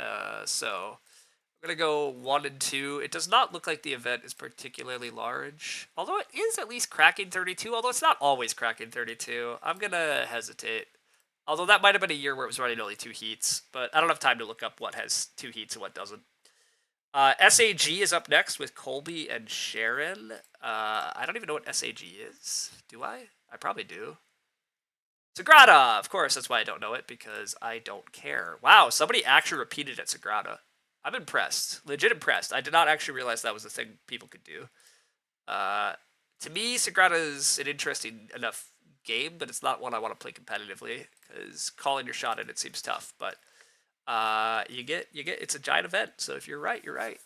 Speaker 1: So I'm going to go 1 and 2. It does not look like the event is particularly large, although it is at least cracking 32, although it's not always cracking 32. I'm going to hesitate. Although that might have been a year where it was running only 2 heats, but I don't have time to look up what has 2 heats and what doesn't. SAG is up next with Colby and Sharon. I don't even know what SAG is. Do I? I probably do. Sagrada! Of course, that's why I don't know it, because I don't care. Wow, somebody actually repeated at Sagrada. I'm impressed. Legit impressed. I did not actually realize that was a thing people could do. To me, Sagrada is an interesting enough game, but it's not one I want to play competitively, because calling your shot at it seems tough. But it's a giant event, so if you're right, you're right.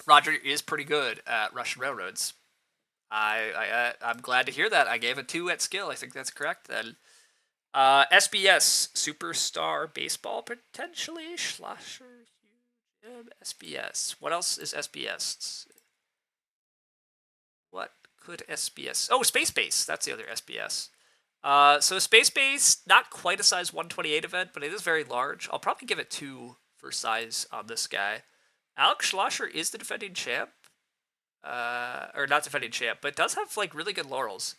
Speaker 1: Roger is pretty good at Russian Railroads. I'm glad to hear that. I gave a 2 at skill. I think that's correct then. SBS, Superstar Baseball, potentially. Schlasher, SBS. What else is SBS? What could SBS... Oh, Space Base. That's the other SBS. So Space Base, not quite a size 128 event, but it is very large. I'll probably give it 2 for size on this guy. Alex Schlosser is the defending champ. Or not defending champ, but does have like really good laurels.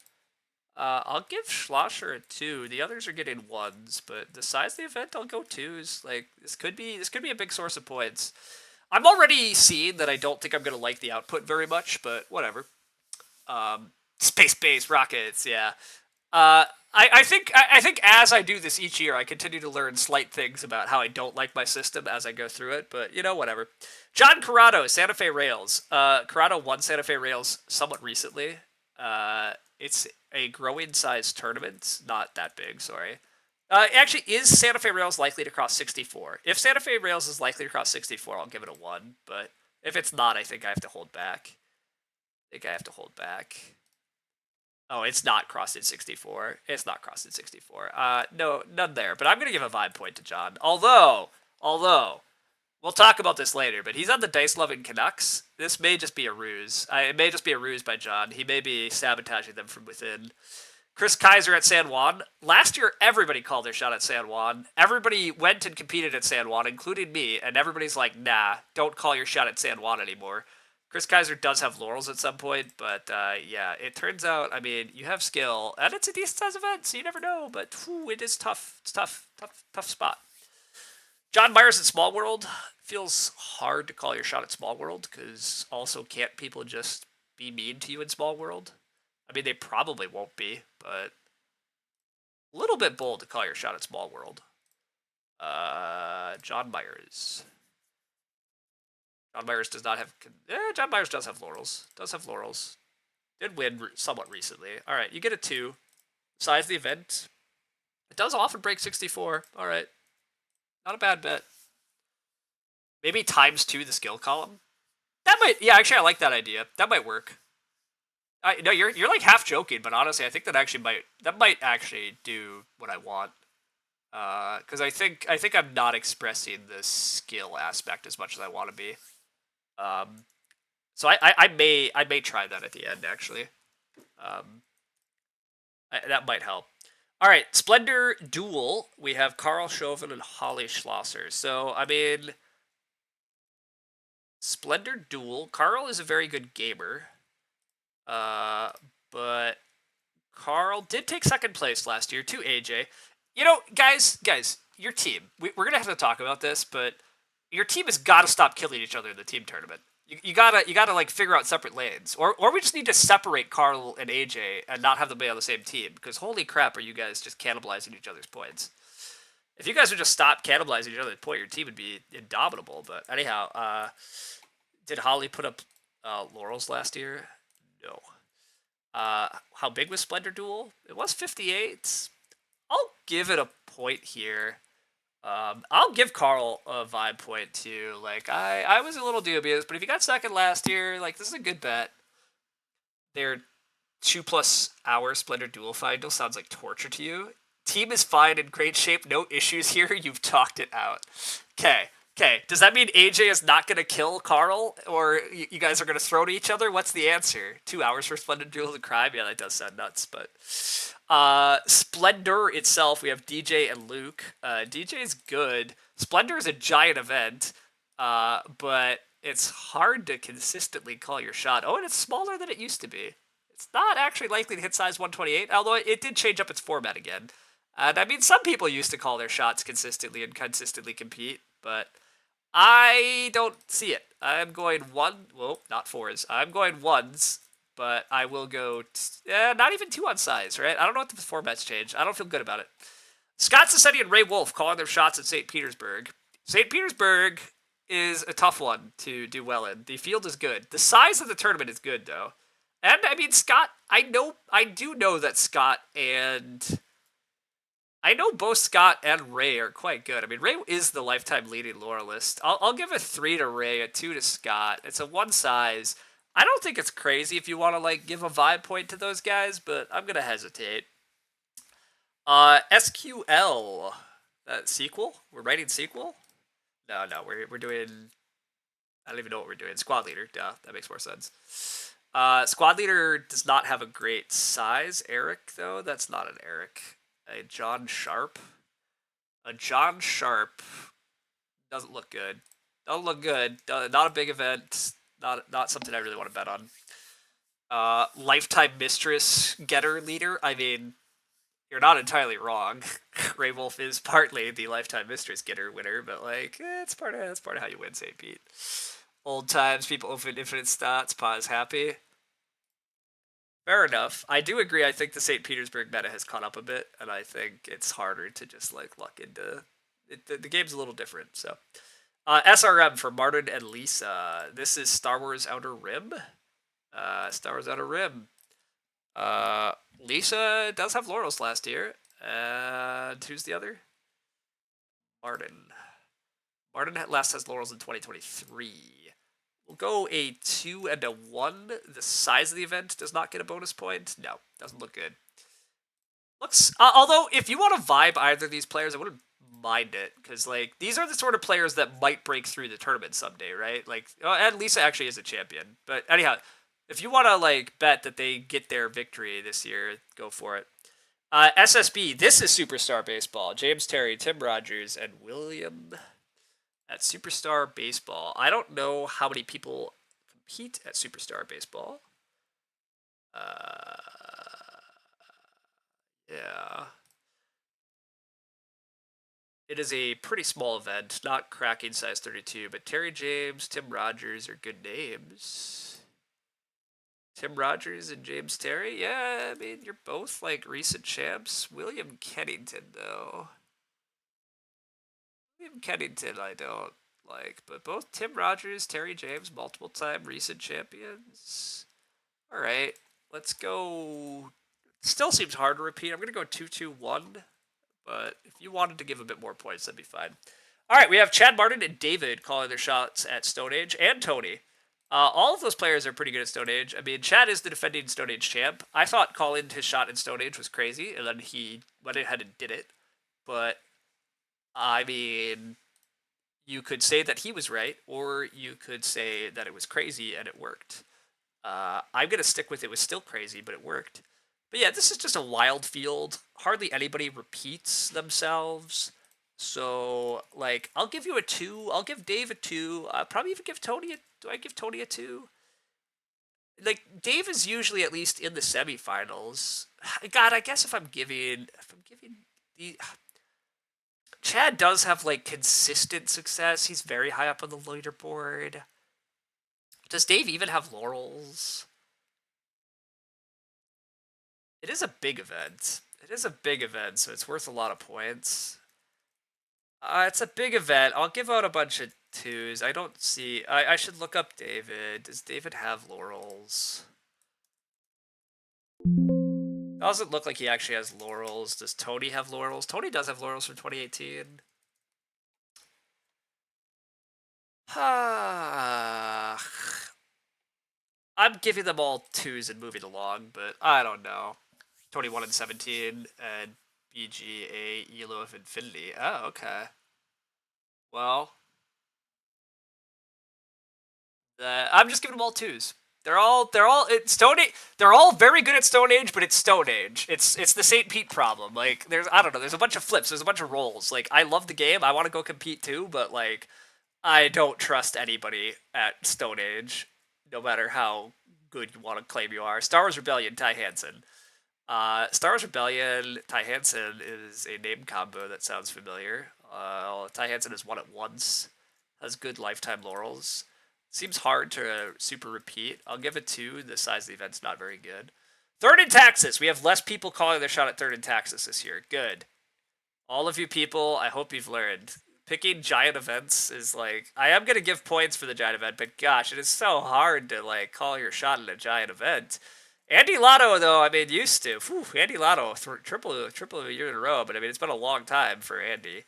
Speaker 1: I'll give Schlosser a 2. The others are getting 1s, but the size of the event, I'll go 2s. Like this could be a big source of points. I'm already seeing that I don't think I'm gonna like the output very much, but whatever. Space Base Rockets, yeah. I think as I do this each year, I continue to learn slight things about how I don't like my system as I go through it, but whatever. John Corrado, Santa Fe Rails. Corrado won Santa Fe Rails somewhat recently. It's a growing size tournament, not that big, sorry. Actually, is Santa Fe Rails likely to cross 64? If Santa Fe Rails is likely to cross 64, I'll give it a 1, but if it's not, I think I have to hold back. Oh, it's not crossing 64. It's not crossing 64. No, none there. But I'm going to give a vibe point to John. Although, we'll talk about this later, but he's on the dice-loving Canucks. This may just be a ruse. It may just be a ruse by John. He may be sabotaging them from within. Chris Kaiser at San Juan. Last year, everybody called their shot at San Juan. Everybody went and competed at San Juan, including me, and everybody's like, nah, don't call your shot at San Juan anymore. Chris Kaiser does have laurels at some point, but yeah, it turns out, I mean, you have skill, and it's a decent size event, so you never know, but it is tough. It's tough spot. John Myers at Small World feels hard to call your shot at Small World because also can't people just be mean to you in Small World? I mean, they probably won't be, but a little bit bold to call your shot at Small World. John Myers. John Myers does not have. John Myers does have laurels. Does have laurels. Did win somewhat recently. All right, you get a 2. Size of the event. It does often break 64. All right, not a bad bet. Maybe ×2 the skill column. That might. Yeah, actually, I like that idea. That might work. No, you're like half joking, but honestly, I think that might actually do what I want. Because I think I'm not expressing the skill aspect as much as I want to be. So I may try that at the end actually. That might help. All right, Splendor Duel. We have Carl Chauvin and Holly Schlosser. So I mean, Splendor Duel. Carl is a very good gamer. But Carl did take second place last year to AJ. You know, guys, your team. We're gonna have to talk about this, but your team has got to stop killing each other in the team tournament. You gotta like figure out separate lanes, or we just need to separate Carl and AJ and not have them be on the same team. Because holy crap, are you guys just cannibalizing each other's points? If you guys would just stop cannibalizing each other's point, your team would be indomitable. But anyhow, did Holly put up laurels last year? No. How big was Splendor Duel? It was 58. I'll give it a point here. I'll give Carl a vibe point too. Like I was a little dubious, but if you got second last year, like this is a good bet. Their 2+ hour Splendor Duel final sounds like torture to you. Team is fine, in great shape, no issues here. You've talked it out. Okay. Does that mean AJ is not going to kill Carl, or you guys are going to throw to each other? What's the answer? 2 hours for Splendor Duel to crime? Yeah, that does sound nuts, but Splendor itself, we have DJ and Luke. DJ is good. Splendor is a giant event, but it's hard to consistently call your shot. Oh, and it's smaller than it used to be. It's not actually likely to hit size 128, although it did change up its format again. And I mean, some people used to call their shots consistently and consistently compete, but I don't see it. I'm going not 4s. I'm going 1s, but I will go not even 2 on size, right? I don't know what the formats change. I don't feel good about it. Scott Sassetti and Ray Wolf calling their shots at St. Petersburg. St. Petersburg is a tough one to do well in. The field is good. The size of the tournament is good, though. And, I mean, Scott, I do know that Scott and... I know both Scott and Ray are quite good. I mean, Ray is the lifetime leading laurelist. I'll give a 3 to Ray, a 2 to Scott. It's a 1 size. I don't think it's crazy if you want to like give a vibe point to those guys, but I'm gonna hesitate. SQL, sequel. We're writing sequel. No, we're doing. I don't even know what we're doing. Squad leader. Duh, that makes more sense. Squad leader does not have a great size. Eric though, that's not an Eric. A John Sharp. A John Sharp doesn't look good. Doesn't look good. Not a big event. Not something I really want to bet on. Lifetime Mistress Getter leader. I mean, you're not entirely wrong. Ray Wolf is partly the Lifetime Mistress Getter winner, but like that's part of how you win St. Pete. Old times, people open infinite stats. Pa is happy. Fair enough. I do agree. I think the St. Petersburg meta has caught up a bit, and I think it's harder to just like luck into it. The game's a little different. So, SRM for Martin and Lisa. This is Star Wars Outer Rim. Star Wars Outer Rim. Lisa does have laurels last year. And who's the other? Martin. Martin last has laurels in 2023. We'll go a 2 and a 1. The size of the event does not get a bonus point. No, doesn't look good. Looks, although if you want to vibe either of these players, I wouldn't mind it, because like these are the sort of players that might break through the tournament someday, right? Like, and Lisa actually is a champion. But anyhow, if you want to like bet that they get their victory this year, go for it. SSB, this is Superstar Baseball. James Terry, Tim Rogers, and William at Superstar Baseball. I don't know how many people compete at Superstar Baseball. Yeah. It is a pretty small event, not cracking size 32, but Terry James, Tim Rogers are good names. Tim Rogers and James Terry? Yeah, I mean, you're both like recent champs. William Kennington, though. William Kennington, I don't like, but both Tim Rogers, Terry James, multiple time recent champions. All right, let's go. Still seems hard to repeat. I'm going to go 2-2-1, but if you wanted to give a bit more points, that'd be fine. All right, we have Chad Martin and David calling their shots at Stone Age, and Tony. All of those players are pretty good at Stone Age. I mean, Chad is the defending Stone Age champ. I thought calling his shot in Stone Age was crazy, and then he went ahead and did it. But, I mean, you could say that he was right, or you could say that it was crazy and it worked. I'm going to stick with it was still crazy, but it worked. But yeah, this is just a wild field. Hardly anybody repeats themselves. So, like, I'll give you a 2. I'll give Dave a 2. I'll probably even give Tony a... Do I give Tony a 2? Like, Dave is usually at least in the semifinals. God, I guess if I'm giving the... Chad does have, like, consistent success. He's very high up on the leaderboard. Does Dave even have laurels? It is a big event. It is a big event, so it's worth a lot of points. It's a big event. I'll give out a bunch of 2s. I don't see... I should look up David. Does David have laurels? Doesn't look like he actually has laurels. Does Tony have laurels? Tony does have laurels from 2018. I'm giving them all 2s and moving along, but I don't know. 21 and 17 and BGA Elo of Infinity. Oh, okay. Well, I'm just giving them all 2s. They're all it's Stone Age. They're all very good at Stone Age, but it's Stone Age. It's the St. Pete problem. Like I don't know. There's a bunch of flips. There's a bunch of rolls. Like I love the game. I want to go compete too, but like I don't trust anybody at Stone Age, no matter how good you want to claim you are. Star Wars Rebellion, Ty Hansen. Star Wars Rebellion, Ty Hansen is a name combo that sounds familiar. Ty Hansen has won it once, has good lifetime laurels. Seems hard to super repeat. I'll give it 2. The size of the event's not very good. Third in Texas. We have less people calling their shot at third in Texas this year. Good. All of you people, I hope you've learned. Picking giant events is like... I am going to give points for the giant event, but gosh, it is so hard to like call your shot at a giant event. Andy Lotto, though, I mean, used to. Whew, Andy Lotto, triple a year in a row, but I mean, it's been a long time for Andy.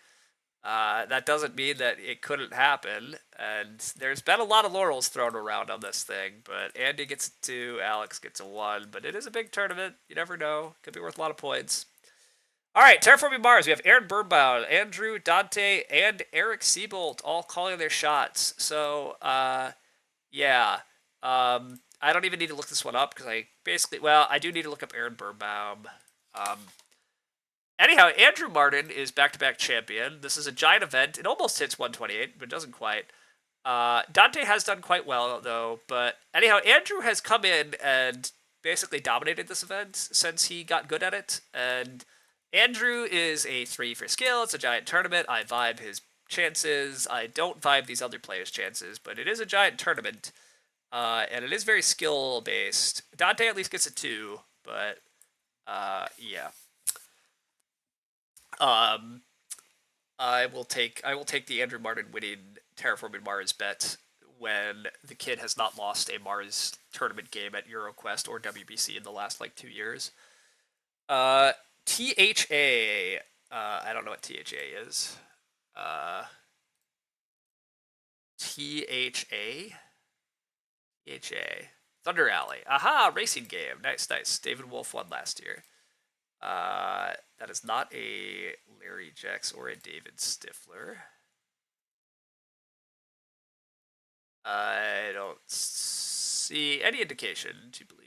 Speaker 1: That doesn't mean that it couldn't happen, and there's been a lot of laurels thrown around on this thing, but Andy gets a 2, Alex gets a 1, but it is a big tournament. You never know. Could be worth a lot of points. All right, Terraforming Mars. We have Aaron Birnbaum, Andrew, Dante, and Eric Siebold all calling their shots. So, yeah. I don't even need to look this one up because I basically... Well, I do need to look up Aaron Birnbaum. Anyhow, Andrew Martin is back-to-back champion. This is a giant event. It almost hits 128, but it doesn't quite. Dante has done quite well, though. But anyhow, Andrew has come in and basically dominated this event since he got good at it. And Andrew is a 3 for skill. It's a giant tournament. I vibe his chances. I don't vibe these other players' chances, but it is a giant tournament. And it is very skill-based. Dante at least gets a 2, but yeah. I will take the Andrew Martin winning Terraforming Mars bet when the kid has not lost a Mars tournament game at EuroQuest or WBC in the last like 2 years. THA. I don't know what THA is. THA. Thunder Alley. Aha, racing game. Nice. David Wolf won last year. That is not a Larry Jex or a David Stifler. I don't see any indication to believe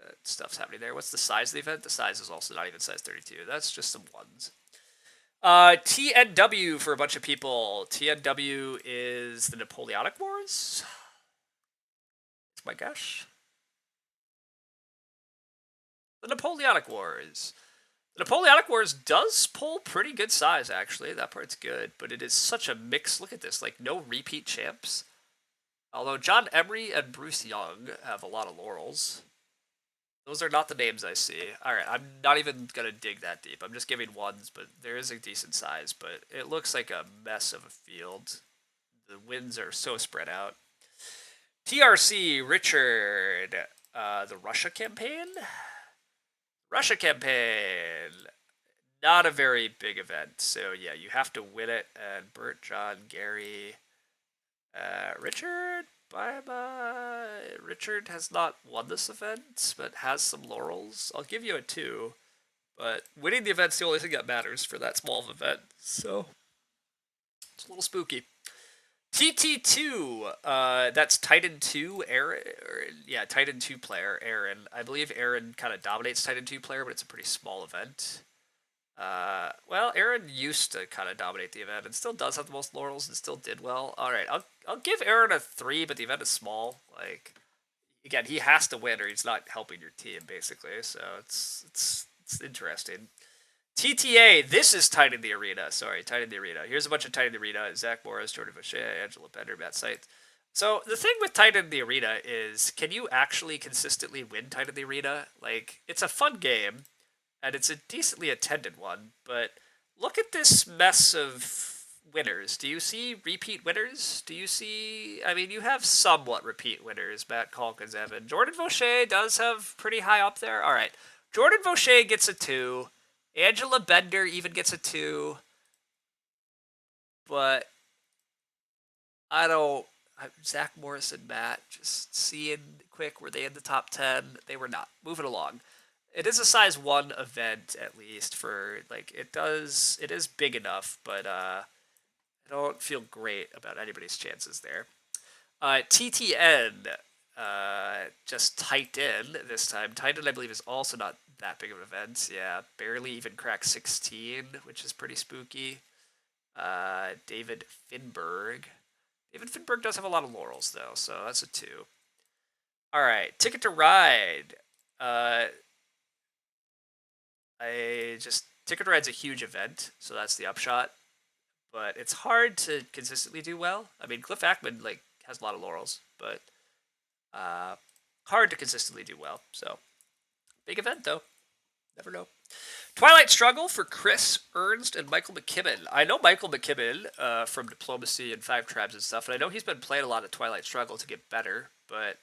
Speaker 1: that stuff's happening there. What's the size of the event? The size is also not even size 32. That's just some ones. TNW for a bunch of people. TNW is the Napoleonic Wars? That's my guess. The Napoleonic Wars. Napoleonic Wars does pull pretty good size, actually. That part's good, but it is such a mix. Look at this, like, no repeat champs. Although John Emery and Bruce Young have a lot of laurels. Those are not the names I see. Alright, I'm not even going to dig that deep. I'm just giving ones, but there is a decent size. But it looks like a mess of a field. The wins are so spread out. TRC, Richard. The Russia campaign? Russia campaign. Not a very big event. So, yeah, you have to win it. And Bert, John, Gary... Richard? Bye-bye. Richard has not won this event, but has some laurels. I'll give you a 2, but winning the event's the only thing that matters for that small of an event, so it's a little spooky. TT2, that's Titan 2, Aaron, yeah, Titan 2 player, Aaron. I believe Aaron kind of dominates Titan 2 player, but it's a pretty small event. Well, Aaron used to kind of dominate the event and still does have the most laurels and still did well. All right, I'll give Aaron a 3, but the event is small. Like, again, he has to win or he's not helping your team, basically. So it's interesting. TTA, this is Tight in the Arena. Sorry, Tight in the Arena. Here's a bunch of Tight in the Arena. Zach Morris, Jordan Vacher, Angela Bender, Matt Seitz. So the thing with Tight in the Arena is, can you actually consistently win Tight in the Arena? Like, it's a fun game. And it's a decently attended one, but look at this mess of winners. Do you see repeat winners? Do you see... I mean, you have somewhat repeat winners. Matt Calkins, Evan. Jordan Vacher does have pretty high up there. All right. Jordan Vacher gets a 2. Angela Bender even gets a 2. But I don't... Zach Morris and Matt, just seeing quick, were they in the top 10? They were not. Moving along. It is a size 1 event, at least, for, like, it is big enough, but, I don't feel great about anybody's chances there. TTN, just Titan this time. Titan, I believe, is also not that big of an event. Yeah, barely even cracked 16, which is pretty spooky. David Finberg. David Finberg does have a lot of laurels, though, so that's a 2. Alright, Ticket to Ride. Ticket to Ride's a huge event, so that's the upshot. But it's hard to consistently do well. I mean, Cliff Ackman, like, has a lot of laurels, but hard to consistently do well. So, big event, though. Never know. Twilight Struggle for Chris Ernst and Michael McKibben. I know Michael McKibben from Diplomacy and Five Tribes and stuff, and I know he's been playing a lot of Twilight Struggle to get better, but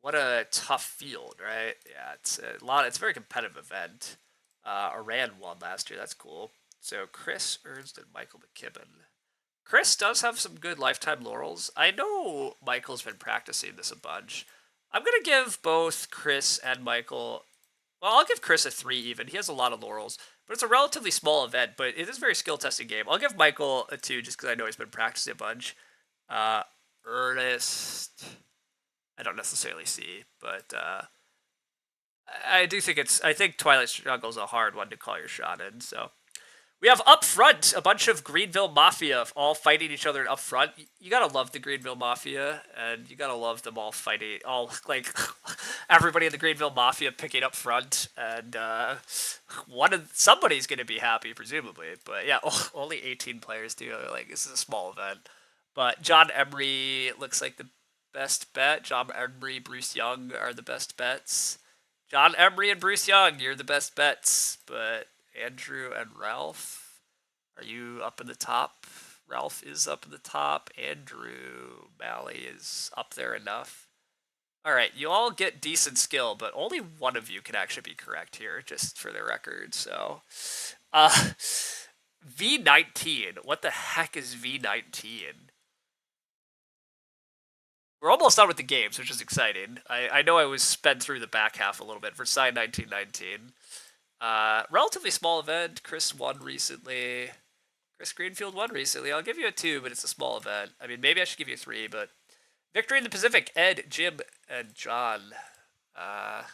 Speaker 1: what a tough field, right? Yeah, it's a lot. It's a very competitive event. Iran won last year. That's cool. So Chris Ernst and Michael McKibben. Chris does have some good lifetime laurels. I know Michael's been practicing this a bunch. I'm going to give both Chris and Michael... Well, I'll give Chris a 3 even. He has a lot of laurels. But it's a relatively small event, but it is a very skill-testing game. I'll give Michael a 2 just because I know he's been practicing a bunch. Ernest... I don't necessarily see, but... I do think I think Twilight Struggle is a hard one to call your shot in, so. We have up front a bunch of Greenville Mafia all fighting each other up front. You gotta love the Greenville Mafia, and you gotta love them all fighting, like, everybody in the Greenville Mafia picking up front, and somebody's gonna be happy, presumably. But yeah, only 18 players do. Like, this is a small event. But John Emery looks like the best bet. John Emery, Bruce Young are the best bets. John Emery and Bruce Young, you're the best bets, but Andrew and Ralph, are you up in the top? Ralph is up in the top. Andrew Malley is up there enough. All right, you all get decent skill, but only one of you can actually be correct here, just for the record. So, V19. What the heck is V19? We're almost done with the games, which is exciting. I know I was sped through the back half a little bit. Versailles 1919. Relatively small event. Chris won recently. Chris Greenfield won recently. I'll give you a 2, but it's a small event. I mean, maybe I should give you a 3, but... Victory in the Pacific, Ed, Jim, and John. I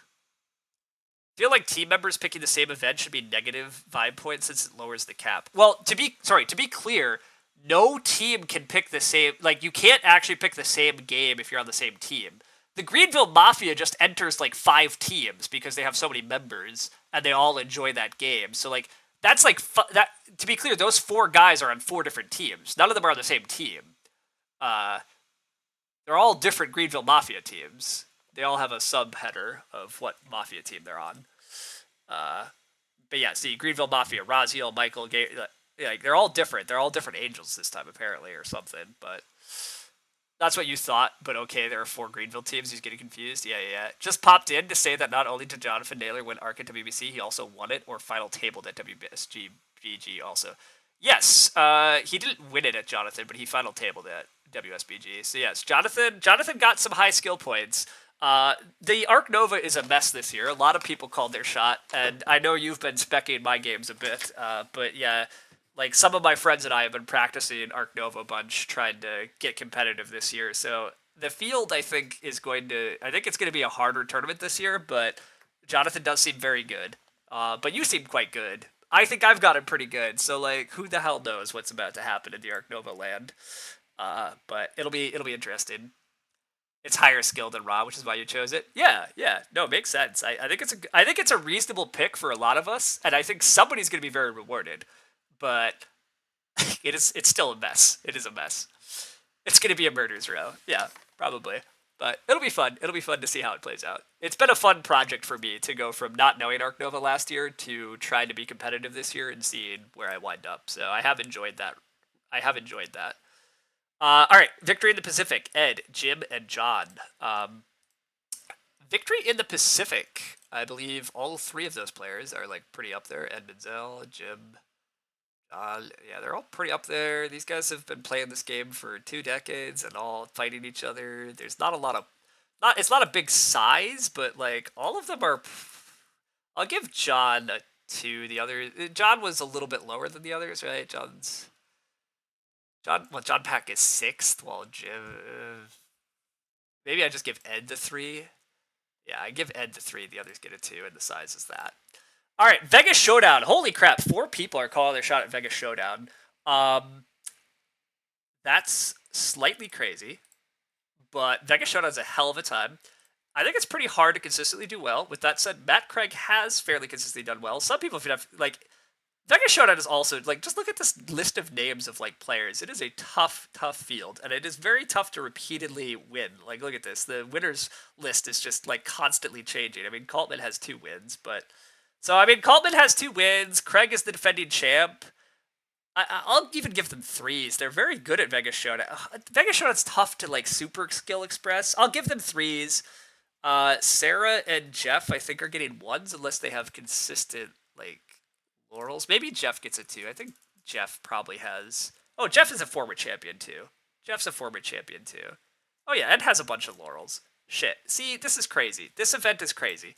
Speaker 1: feel like team members picking the same event should be negative vibe points since it lowers the cap. Well, to be clear... No team can pick the same... Like, you can't actually pick the same game if you're on the same team. The Greenville Mafia just enters, like, 5 teams because they have so many members. and they all enjoy that game. So like that's like that. To be clear, those 4 guys are on 4 different teams. None of them are on the same team. Uh, they're all different Greenville Mafia teams. They all have a subheader of what Mafia team they're on. Uh, but yeah, see, Greenville Mafia, Raziel, Michael, like they're all different. They're all different angels this time, apparently, or something. But that's what you thought. But okay, there are 4 Greenville teams. He's getting confused. Yeah. Just popped in to say that not only did Jonathan Naylor win ARC at WBC, he also won it or final tabled at WBSG BG also. Yes, he didn't win it at Jonathan, but he final tabled at WSBG. So yes, Jonathan got some high skill points. The Arc Nova is a mess this year. A lot of people called their shot, and I know you've been specking my games a bit, but yeah, like some of my friends and I have been practicing Arc Nova a bunch, trying to get competitive this year. So the field, I think it's going to be a harder tournament this year, but Jonathan does seem very good. But you seem quite good. I think I've got it pretty good. So like, who the hell knows what's about to happen in the Arc Nova land? But it'll be interesting. It's higher skill than Raw, which is why you chose it. Yeah. No, it makes sense. I think it's a reasonable pick for a lot of us, and I think somebody's going to be very rewarded. But it's still a mess. It is a mess. It's going to be a murders row. Yeah, probably. But it'll be fun. It'll be fun to see how it plays out. It's been a fun project for me to go from not knowing Arc Nova last year to trying to be competitive this year and seeing where I wind up. So I have enjoyed that. All right, Victory in the Pacific. Ed, Jim, and John. Victory in the Pacific. I believe all 3 of those players are like pretty up there. Ed Menzel, Jim, yeah, they're all pretty up there. These guys have been playing this game for 2 decades and all fighting each other. There's not a lot of, it's not a big size, but like all of them are. I'll give John a 2. The other, John was a little bit lower than the others, right? John Pack is 6th, while Jim. Maybe I just give Ed the 3. Yeah, I give Ed the 3. The others get a 2, and the size is that. All right, Vegas Showdown. Holy crap, 4 people are calling their shot at Vegas Showdown. That's slightly crazy, but Vegas Showdown's a hell of a time. I think it's pretty hard to consistently do well. With that said, Matt Craig has fairly consistently done well. Some people, if you have, like, Vegas Showdown is also, like, just look at this list of names of, like, players. It is a tough field, and it is very tough to repeatedly win. Like, look at this. The winners list is just, like, constantly changing. I mean, Coltman has 2 wins, but... So, I mean, Coltman has 2 wins. Craig is the defending champ. I'll even give them 3s. They're very good at Vegas Showdown. Vegas Showdown's tough to, like, super skill express. I'll give them 3s. Sarah and Jeff, I think, are getting 1s unless they have consistent, like, laurels. Maybe Jeff gets a 2. I think Jeff probably has... Oh, Jeff is a former champion, too. Oh, yeah, Ed has a bunch of laurels. Shit. See, this is crazy. This event is crazy.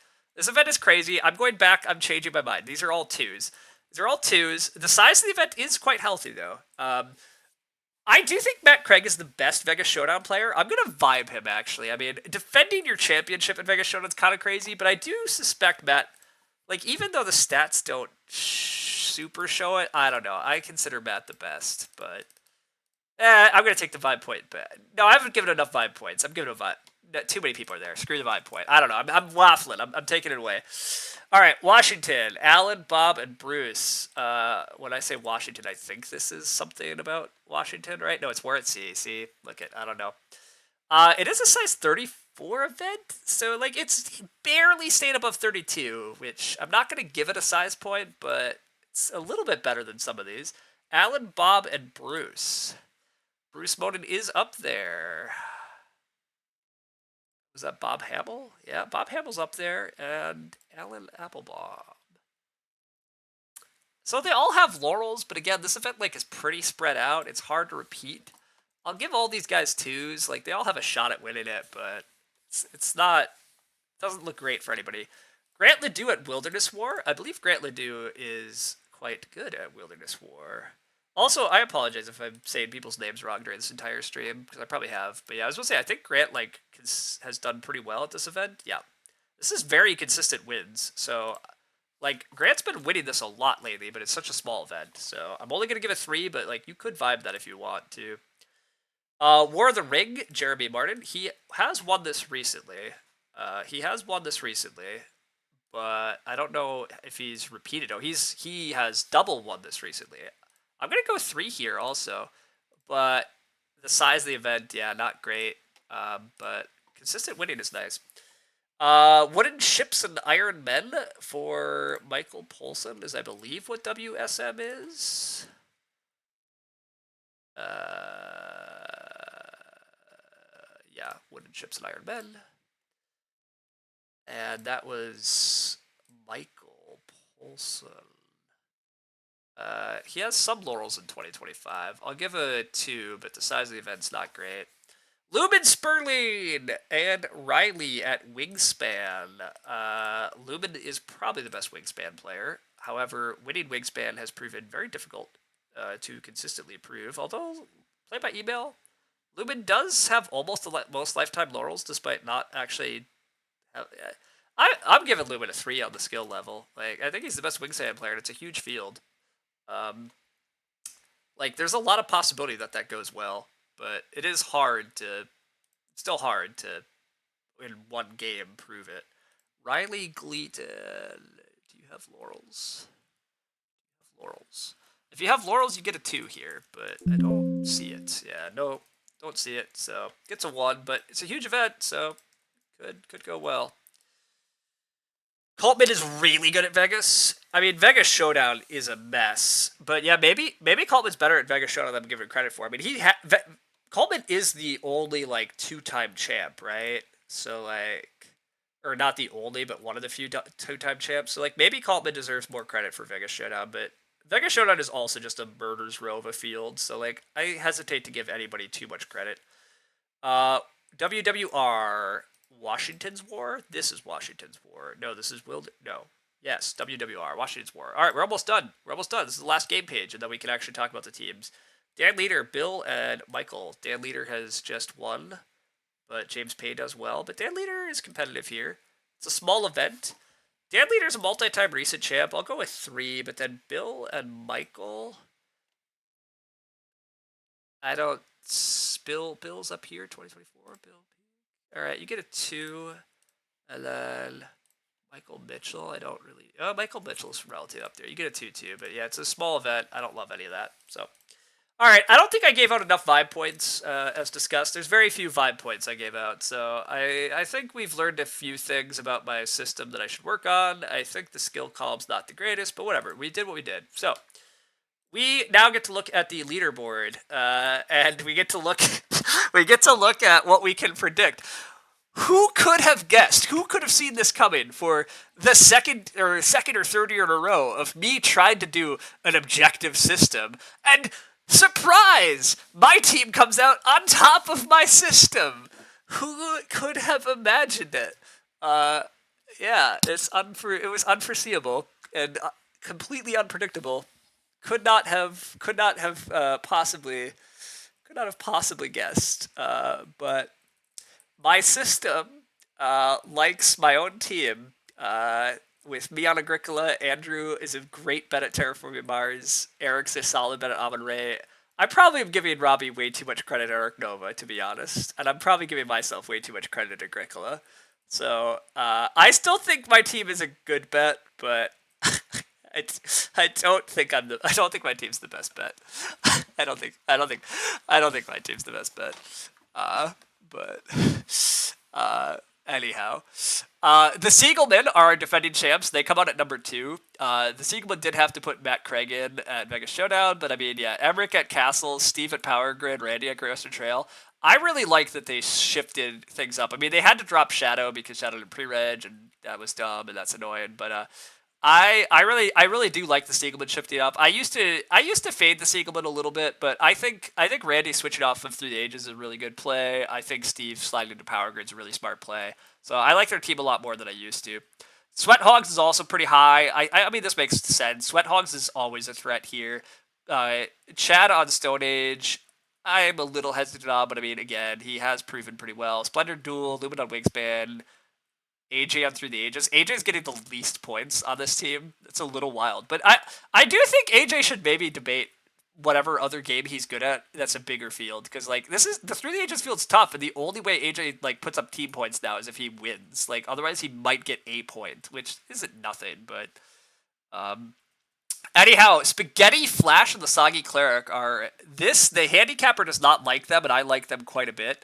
Speaker 1: I'm going back. I'm changing my mind. These are all 2s. The size of the event is quite healthy, though. I do think Matt Craig is the best Vegas Showdown player. I'm going to vibe him, actually. I mean, defending your championship in Vegas Showdown is kind of crazy, but I do suspect Matt... Like, even though the stats don't super show it, I don't know. I consider Matt the best, but... I'm going to take the vibe point. But no, I haven't given enough vibe points. I'm giving a vibe. Too many people are there. Screw the vibe point. I don't know. I'm waffling. I'm taking it away. All right, Washington. Alan, Bob, and Bruce. When I say Washington, I think this is something about Washington, right? No, it's Warren C. See? Look at, I don't know. It is a size 34 event, so like it's barely stayed above 32, which I'm not going to give it a size point, but it's a little bit better than some of these. Alan, Bob, and Bruce. Bruce Moden is up there. Was that Bob Hamill? Yeah, Bob Hamill's up there, and Alan Applebaum. So they all have laurels, but again, this event like is pretty spread out. It's hard to repeat. I'll give all these guys 2s. Like, they all have a shot at winning it, but it's not... doesn't look great for anybody. Grant Ledoux at Wilderness War. I believe Grant Ledoux is quite good at Wilderness War. Also, I apologize if I'm saying people's names wrong during this entire stream, because I probably have. But yeah, I was going to say, I think Grant, like, has done pretty well at this event. Yeah. This is very consistent wins. So, like, Grant's been winning this a lot lately, but it's such a small event. So, I'm only going to give it 3, but, like, you could vibe that if you want to. War of the Ring, Jeremy Martin. He has won this recently. but I don't know if he's repeated. Oh, he has double won this recently. I'm gonna go 3 here also, but the size of the event, yeah, not great. But consistent winning is nice. Wooden Ships and Iron Men for Michael Polson is, I believe, what WSM is. Yeah, Wooden Ships and Iron Men. And that was Michael Polson. He has some laurels in 2025. I'll give a 2, but the size of the event's not great. Lumen Sperling and Riley at Wingspan. Lumen is probably the best Wingspan player. However, winning Wingspan has proven very difficult to consistently prove. Although, play by email, Lumen does have almost the most lifetime laurels, despite not actually. I'm giving Lumen a 3 on the skill level. Like, I think he's the best Wingspan player, and it's a huge field. Like, there's a lot of possibility that goes well, but it is still hard to, in one game, prove it. Riley Gleaton, do you have laurels? Laurels. If you have laurels, you get a 2 here, but I don't see it. Yeah, no, don't see it. So gets a 1, but it's a huge event, so could go well. Coltman is really good at Vegas. I mean, Vegas Showdown is a mess, but yeah, maybe Coltman's better at Vegas Showdown than I'm giving credit for. I mean, Coltman is the only like 2-time champ, right? So like, or not the only, but one of the few 2-time champs. So like, maybe Coltman deserves more credit for Vegas Showdown, but Vegas Showdown is also just a murder's row of a field. So like, I hesitate to give anybody too much credit. WWR. Washington's War? This is Washington's War. No, this is No. Yes, WWR. Washington's War. All right, we're almost done. This is the last game page, and then we can actually talk about the teams. Dan Leader, Bill, and Michael. Dan Leader has just won, but James Payne does well. But Dan Leader is competitive here. It's a small event. Dan Leader's a multi-time recent champ. I'll go with 3, but then Bill and Michael. I don't. Bill's up here, 2024. Bill. All right, you get a 2, and then Michael Mitchell. I don't really. Oh, Michael Mitchell's relative up there. You get a 2 too, but yeah, it's a small event. I don't love any of that. So, all right, I don't think I gave out enough vibe points as discussed. There's very few vibe points I gave out, so I think we've learned a few things about my system that I should work on. I think the skill column's not the greatest, but whatever. We did what we did. So. We now get to look at the leaderboard, and we get to look at what we can predict. Who could have guessed? Who could have seen this coming for the second or third year in a row of me trying to do an objective system? And surprise! My team comes out on top of my system. Who could have imagined it? Yeah, it was unforeseeable and completely unpredictable. Could not have possibly guessed. But my system likes my own team. With me on Agricola, Andrew is a great bet at Terraforming Mars. Eric's a solid bet at Amon-Ra. I probably am giving Robbie way too much credit at Arc Nova, to be honest, and I'm probably giving myself way too much credit at Agricola. So I still think my team is a good bet, but. I don't think my team's the best bet. I don't think my team's the best bet. Anyhow, the Siegelmen are our defending champs. They come out at number 2. The Siegelmen did have to put Matt Craig in at Vegas Showdown, but I mean, yeah, Emmerich at Castle, Steve at Power Grid, Randy at Great Western Trail. I really like that they shifted things up. I mean, they had to drop Shadow because Shadow didn't pre-reg, and that was dumb, and that's annoying. But I really do like the Siegelman shifting up. I used to fade the Siegelman a little bit, but I think Randy switching off of Through the Ages is a really good play. I think Steve sliding into Power Grid's a really smart play. So I like their team a lot more than I used to. Sweat Hogs is also pretty high. I mean, this makes sense. Sweat Hogs is always a threat here. Chad on Stone Age, I'm a little hesitant on, but I mean, again, he has proven pretty well. Splendor Duel, Lumen on Wingspan, AJ on Through the Ages. AJ's getting the least points on this team. It's a little wild. But I do think AJ should maybe debate whatever other game he's good at that's a bigger field, because like this is the Through the Ages field's tough, and the only way AJ like puts up team points now is if he wins. Like otherwise he might get a point, which isn't nothing, but um anyhow, Spaghetti, Flash, and the Soggy Cleric are the handicapper does not like them, and I like them quite a bit.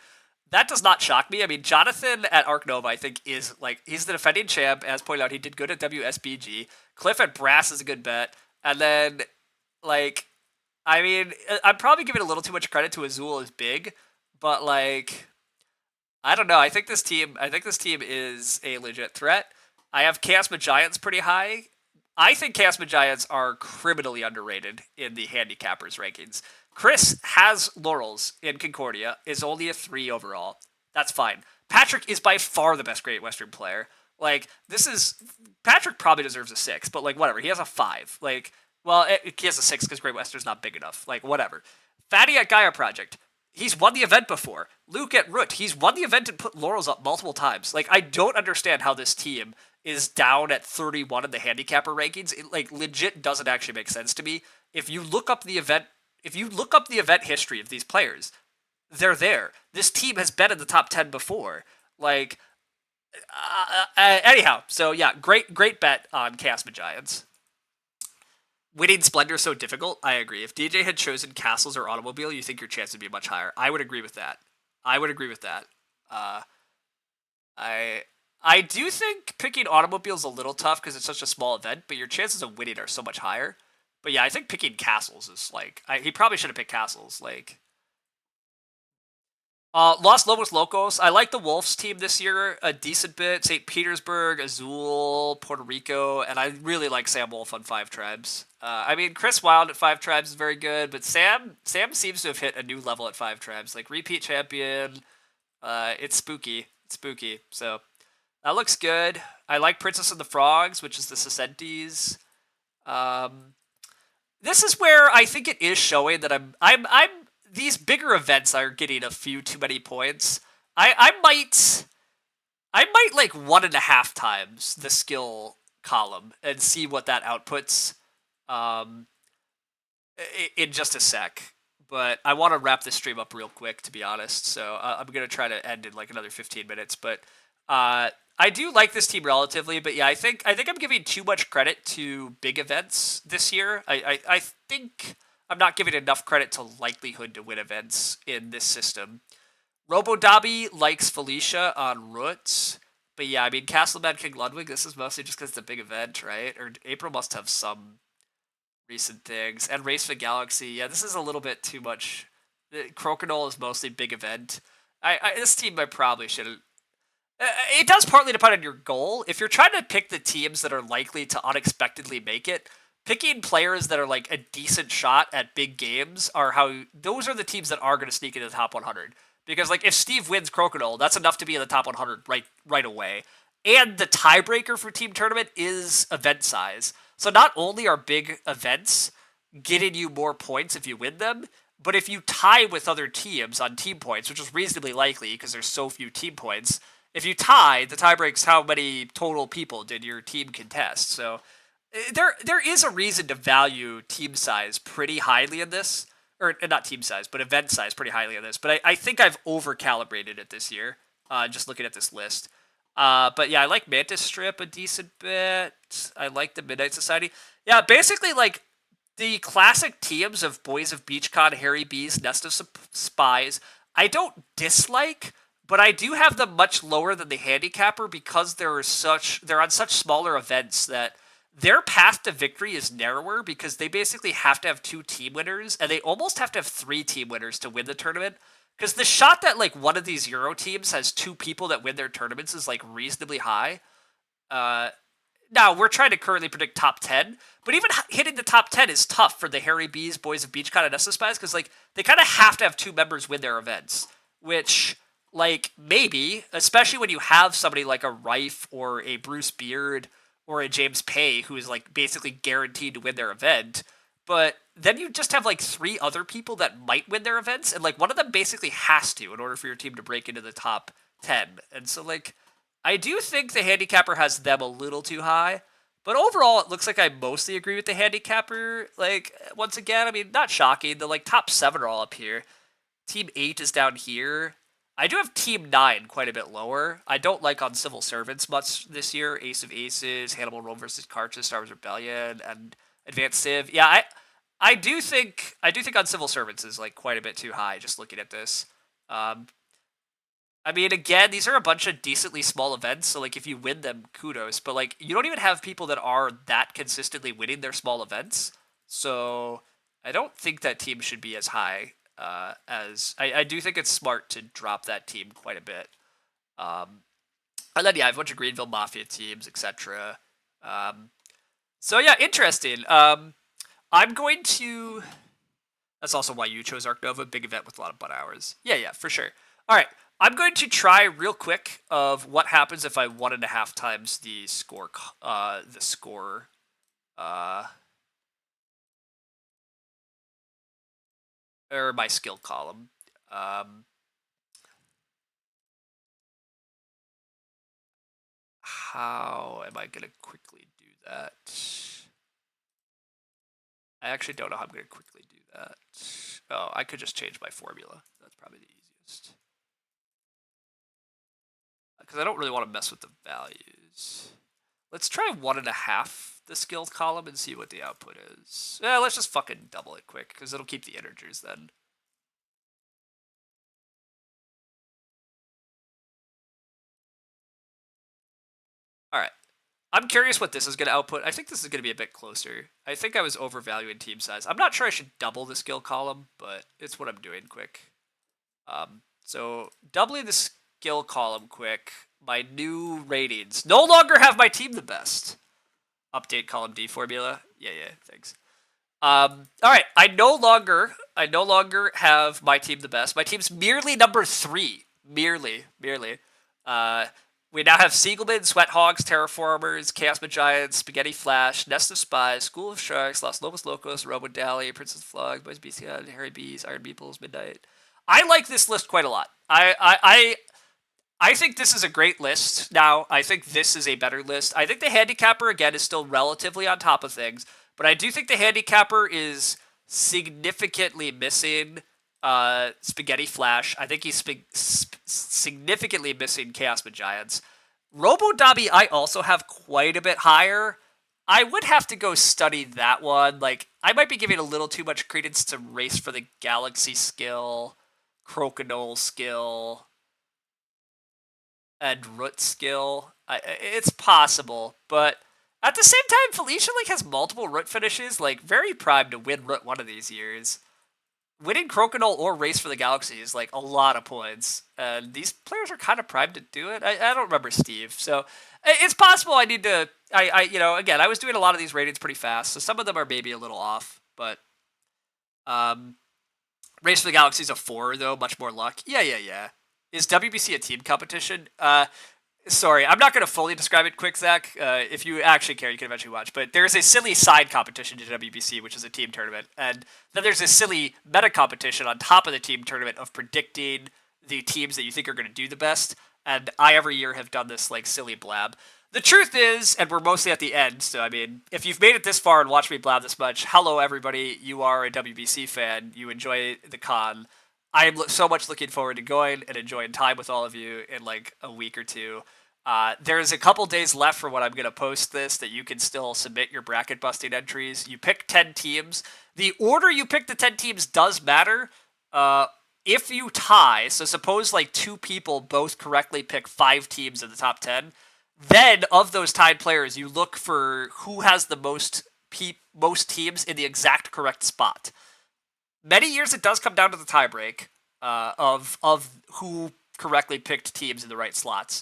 Speaker 1: That does not shock me. I mean, Jonathan at Arc Nova, I think, is like he's the defending champ. As pointed out, he did good at WSBG. Cliff at Brass is a good bet, and then like I mean, I'm probably giving a little too much credit to Azul as big, but like I don't know. I think this team is a legit threat. I have Chaosma Giants pretty high. I think Chaosma Giants are criminally underrated in the handicappers rankings. Chris has Laurels in Concordia, is only a 3 overall. That's fine. Patrick is by far the best Great Western player. Like, Patrick probably deserves a 6, but like, whatever. He has a 5. Like, well, he has a 6 because Great Western's not big enough. Like, whatever. Fatty at Gaia Project. He's won the event before. Luke at Root. He's won the event and put Laurels up multiple times. Like, I don't understand how this team is down at 31 in the handicapper rankings. It like legit doesn't actually make sense to me. If you look up the event history of these players, they're there. This team has been in the top 10 before. Like anyhow, so yeah, great bet on Chaosma Giants. Winning Splendor so difficult? I agree. If DJ had chosen Castles or Automobile, you think your chance would be much higher. I would agree with that. I do think picking Automobile is a little tough because it's such a small event, but your chances of winning are so much higher. But yeah, I think picking Castles is like he probably should have picked Castles. Like Los Lobos Locos. I like the Wolves team this year a decent bit. St. Petersburg, Azul, Puerto Rico, and I really like Sam Wolf on 5 Tribes. I mean, Chris Wild at 5 Tribes is very good, but Sam seems to have hit a new level at 5 Tribes. Like repeat champion. It's spooky. So that looks good. I like Princess and the Frogs, which is the Sicentes. This is where I think it is showing that I'm these bigger events are getting a few too many points. I might like 1.5 times the skill column and see what that outputs in just a sec. But I want to wrap this stream up real quick, to be honest. So I'm gonna try to end in like another 15 minutes. But I do like this team relatively. But yeah, I think I'm giving too much credit to big events this year. I think I'm not giving enough credit to likelihood to win events in this system. RoboDobby likes Felicia on Roots. But yeah, I mean, Castleman King Ludwig, this is mostly just because it's a big event, right? Or April must have some recent things. And Race for Galaxy, yeah, this is a little bit too much. Crocodile is mostly big event. This team I probably shouldn't. It does partly depend on your goal. If you're trying to pick the teams that are likely to unexpectedly make it, picking players that are like a decent shot at big games those are the teams that are going to sneak into the top 100. Because like if Steve wins Crocodile, that's enough to be in the top 100 right away. And the tiebreaker for team tournament is event size. So not only are big events getting you more points if you win them, but if you tie with other teams on team points, which is reasonably likely because there's so few team points, if you tie, the tiebreak's how many total people did your team contest. So there is a reason to value team size pretty highly in this. Or not team size, but event size pretty highly in this. But I think I've over-calibrated it this year, just looking at this list. But yeah, I like Mantis Strip a decent bit. I like the Midnight Society. Yeah, basically like the classic teams of Boys of BeachCon, Harry Bees, Nest of Spies, I don't dislike, but I do have them much lower than the handicapper because they're on such smaller events that their path to victory is narrower because they basically have to have 2 team winners, and they almost have to have 3 team winners to win the tournament. Because the shot that like one of these Euro teams has 2 people that win their tournaments is like reasonably high. Now we're trying to currently predict top 10, but even hitting the top 10 is tough for the Harry Bees, Boys of BeachCon, and Nest of Spies because like they kind of have to have 2 members win their events, which like maybe, especially when you have somebody like a Rife or a Bruce Beard or a James Pay who is like basically guaranteed to win their event. But then you just have like 3 other people that might win their events, and like one of them basically has to in order for your team to break into the top 10. And so like I do think the handicapper has them a little too high, But overall, it looks like I mostly agree with the handicapper. Like, once again, I mean, not shocking. The like top 7 are all up here. Team 8 is down here. I do have Team 9 quite a bit lower. I don't like on Civil Servants much this year. Ace of Aces, Hannibal Rome versus Karcha, Star Wars Rebellion, and Advanced Civ. Yeah, I do think on Civil Servants is like quite a bit too high. Just looking at this, I mean, again, these are a bunch of decently small events, so like if you win them, kudos. But like you don't even have people that are that consistently winning their small events, so I don't think that team should be as high as I do think it's smart to drop that team quite a bit. And then yeah, I have a bunch of Greenville Mafia teams, etc. So yeah, interesting. I'm going to. That's also why you chose Arc Nova, big event with a lot of butt hours. Yeah, for sure. All right, I'm going to try real quick of what happens if I 1.5 times the score. Or my skill column. How am I gonna quickly do that? I actually don't know how I'm gonna quickly do that. Oh, I could just change my formula. That's probably the easiest. Because I don't really want to mess with the values. Let's try 1.5 the skill column and see what the output is. Yeah, let's just fucking double it quick, because it'll keep the integers then. Alright. I'm curious what this is going to output. I think this is going to be a bit closer. I think I was overvaluing team size. I'm not sure I should double the skill column, but it's what I'm doing quick. So doubling the skill column quick. My new ratings no longer have my team the best. Update column D formula. Yeah, thanks. All right, I no longer have my team the best. My team's merely number 3. Merely. We now have Siegelman, Sweat Hogs, Terraformers, Chaos Giants, Spaghetti Flash, Nest of Spies, School of Sharks, Los Lobos Locos, Robo Dally, Princess Flog, Boys BC, Harry Bees, Iron Beeples, Midnight. I like this list quite a lot. I think this is a great list. Now, I think this is a better list. I think the handicapper, again, is still relatively on top of things, but I do think the handicapper is significantly missing Spaghetti Flash. I think he's significantly missing Chaos Giants. Robo Dobby, I also have quite a bit higher. I would have to go study that one. Like, I might be giving a little too much credence to Race for the Galaxy skill, Crokinole skill, and Root skill. It's possible, but at the same time, Felicia like has multiple Root finishes, like very primed to win Root one of these years. Winning Crokinole or Race for the Galaxy is like a lot of points, and these players are kind of primed to do it. I don't remember Steve, so it's possible I need to. Again, I was doing a lot of these ratings pretty fast, so some of them are maybe a little off, but Race for the Galaxy is a 4 though, much more luck. Yeah. Is WBC a team competition? Sorry, I'm not going to fully describe it quick, Zach. If you actually care, you can eventually watch. But there's a silly side competition to WBC, which is a team tournament. And then there's a silly meta competition on top of the team tournament of predicting the teams that you think are going to do the best. And I, every year, have done this like silly blab. The truth is, and we're mostly at the end, so I mean, if you've made it this far and watched me blab this much, hello everybody, you are a WBC fan, you enjoy the con. I am so much looking forward to going and enjoying time with all of you in like a week or two. There's a couple days left for when I'm going to post this that you can still submit your bracket busting entries. You pick 10 teams. The order you pick the 10 teams does matter. If you tie, so suppose like 2 people both correctly pick 5 teams in the top 10, then of those tied players, you look for who has the most teams in the exact correct spot. Many years it does come down to the tiebreak of who correctly picked teams in the right slots,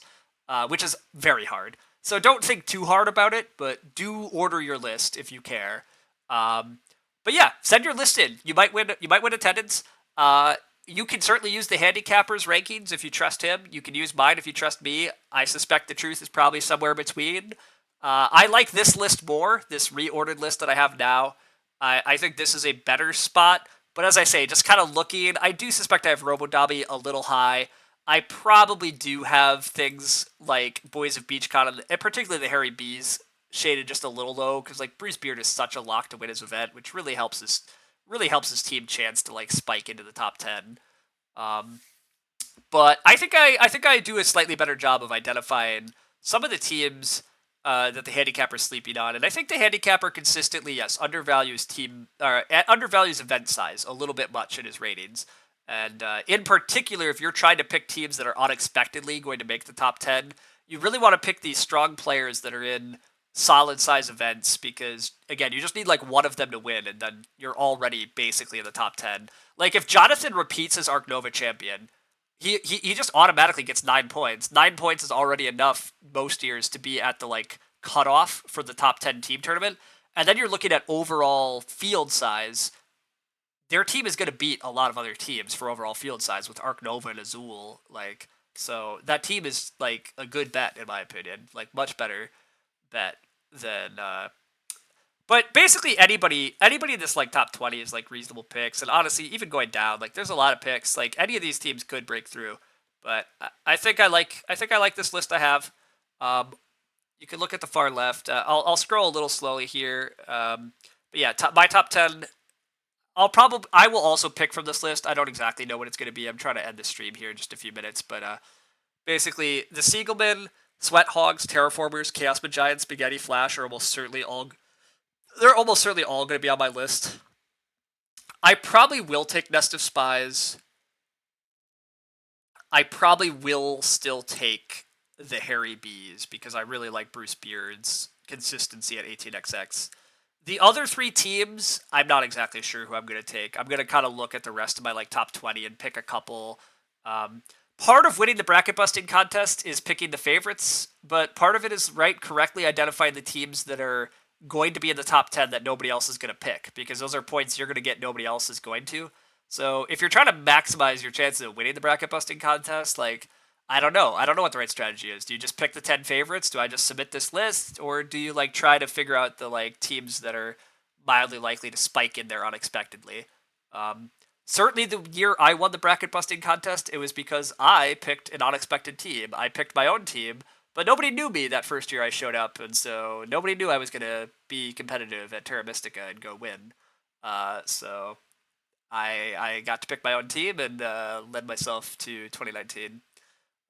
Speaker 1: which is very hard. So don't think too hard about it, but do order your list if you care. But yeah, send your list in. You might win attendance. You can certainly use the handicapper's rankings if you trust him. You can use mine if you trust me. I suspect the truth is probably somewhere between. I like this list more, this reordered list that I have now. I think this is a better spot. But as I say, just kind of looking, I do suspect I have Robo-Dobby a little high. I probably do have things like Boys of BeachCon, and particularly the Harry Bees shaded just a little low because like Bruce Beard is such a lock to win his event, which really helps his team chance to like spike into the top 10. Um, but I think I do a slightly better job of identifying some of the teams that the handicapper is sleeping on, and I think the handicapper consistently, yes, undervalues event size a little bit much in his ratings. And in particular, if you're trying to pick teams that are unexpectedly going to make the top 10, you really want to pick these strong players that are in solid size events because, again, you just need like one of them to win, and then you're already basically in the top 10. Like, if Jonathan repeats as Arc Nova champion, he just automatically gets 9 points. 9 points is already enough most years to be at the like cutoff for the top 10 team tournament. And then you're looking at overall field size. Their team is going to beat a lot of other teams for overall field size with Arc Nova and Azul. Like, so that team is like a good bet in my opinion. Like, much better bet than but basically anybody in this like top 20 is like reasonable picks, and honestly, even going down, like there's a lot of picks. Like any of these teams could break through, but I think I like this list I have. Um, you can look at the far left. I'll scroll a little slowly here. But yeah, my top 10. I will also pick from this list. I don't exactly know what it's going to be. I'm trying to end the stream here in just a few minutes, but basically the Siegelman, Sweat Hogs, Terraformers, Chaos Giants, Spaghetti Flash are almost certainly all going to be on my list. I probably will take Nest of Spies. I probably will still take the Harry Bees because I really like Bruce Beard's consistency at 18xx. The other three teams, I'm not exactly sure who I'm going to take. I'm going to kind of look at the rest of my like top 20 and pick a couple. Part of winning the bracket busting contest is picking the favorites, but part of it is correctly identifying the teams that are going to be in the top 10 that nobody else is going to pick, because those are points you're going to get nobody else is going to. So if you're trying to maximize your chances of winning the bracket busting contest, like, I don't know. I don't know what the right strategy is. Do you just pick the 10 favorites? Do I just submit this list? Or do you like try to figure out the like teams that are mildly likely to spike in there unexpectedly? Certainly the year I won the bracket busting contest, it was because I picked an unexpected team. I picked my own team, but nobody knew me that first year I showed up, and so nobody knew I was going to be competitive at Terra Mystica and go win. So I got to pick my own team and led myself to 2019.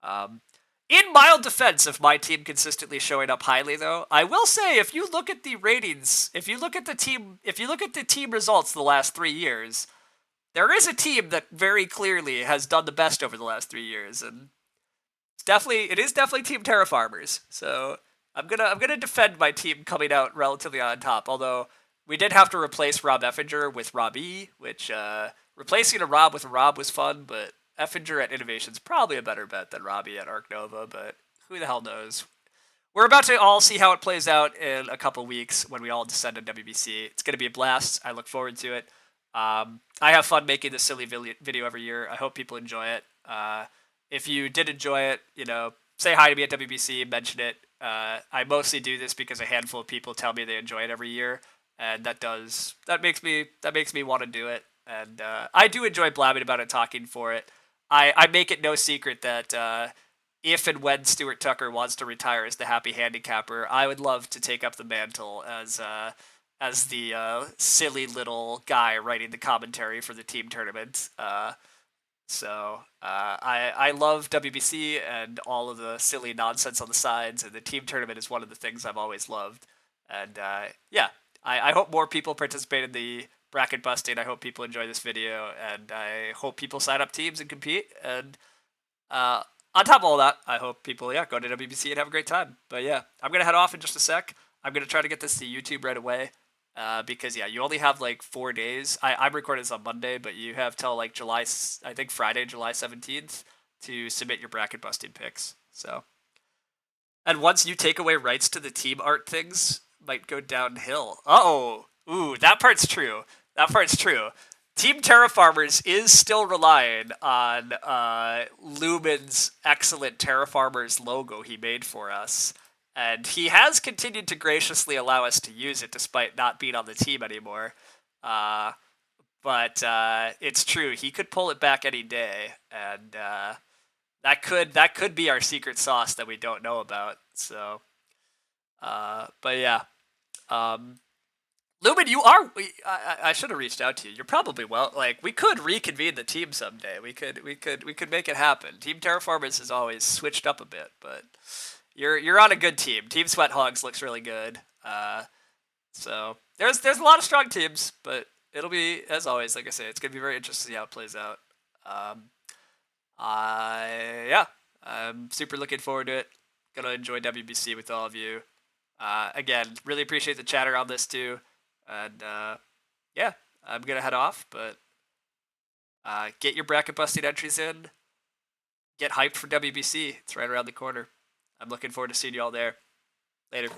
Speaker 1: Um, in mild defense of my team consistently showing up highly, though, I will say if you look at the ratings, if you look at the team results the last 3 years, there is a team that very clearly has done the best over the last 3 years, and it is definitely Team Terra Farmers. So I'm gonna defend my team coming out relatively on top. Although we did have to replace Rob Effinger with Rob E, which replacing a Rob with a Rob was fun, but Effinger at Innovation's probably a better bet than Robbie at Arc Nova. But who the hell knows? We're about to all see how it plays out in a couple weeks when we all descend on WBC. It's gonna be a blast. I look forward to it. I have fun making this silly video every year. I hope people enjoy it. If you did enjoy it, say hi to me at WBC, mention it. I mostly do this because a handful of people tell me they enjoy it every year, and that makes me want to do it. And I do enjoy blabbing about it, talking for it. I make it no secret that if and when Stuart Tucker wants to retire as the happy handicapper, I would love to take up the mantle as the silly little guy writing the commentary for the team tournament. I love WBC and all of the silly nonsense on the sides, and the team tournament is one of the things I've always loved. And yeah, I hope more people participate in the bracket busting. I hope people enjoy this video, and I hope people sign up teams and compete. And on top of all that, I hope people go to WBC and have a great time. But yeah, I'm gonna head off in just a sec. I'm gonna try to get this to YouTube right away. Because you only have like 4 days. I'm recording this on Monday, but you have till like Friday, July 17th to submit your bracket busting picks. So, and once you take away rights to the team art, things might go downhill. Ooh, that part's true. Team Terrafarmers is still relying on Lumen's excellent Terrafarmers logo he made for us. And he has continued to graciously allow us to use it despite not being on the team anymore. But it's true. He could pull it back any day. And that could be our secret sauce that we don't know about. So But yeah, um, Lumen, you are. I should have reached out to you. You're probably well. Like we could reconvene the team someday. We could make it happen. Team Terraformers has always switched up a bit, but you're on a good team. Team Sweat Hogs looks really good. So there's a lot of strong teams, but it'll be, as always, like I say, it's gonna be very interesting to see how it plays out. Um, yeah, I'm super looking forward to it. Gonna enjoy WBC with all of you. Again, really appreciate the chatter on this too, and yeah, I'm gonna head off, but get your bracket busting entries in. Get hyped for WBC. It's right around the corner. I'm looking forward to seeing you all there. Later.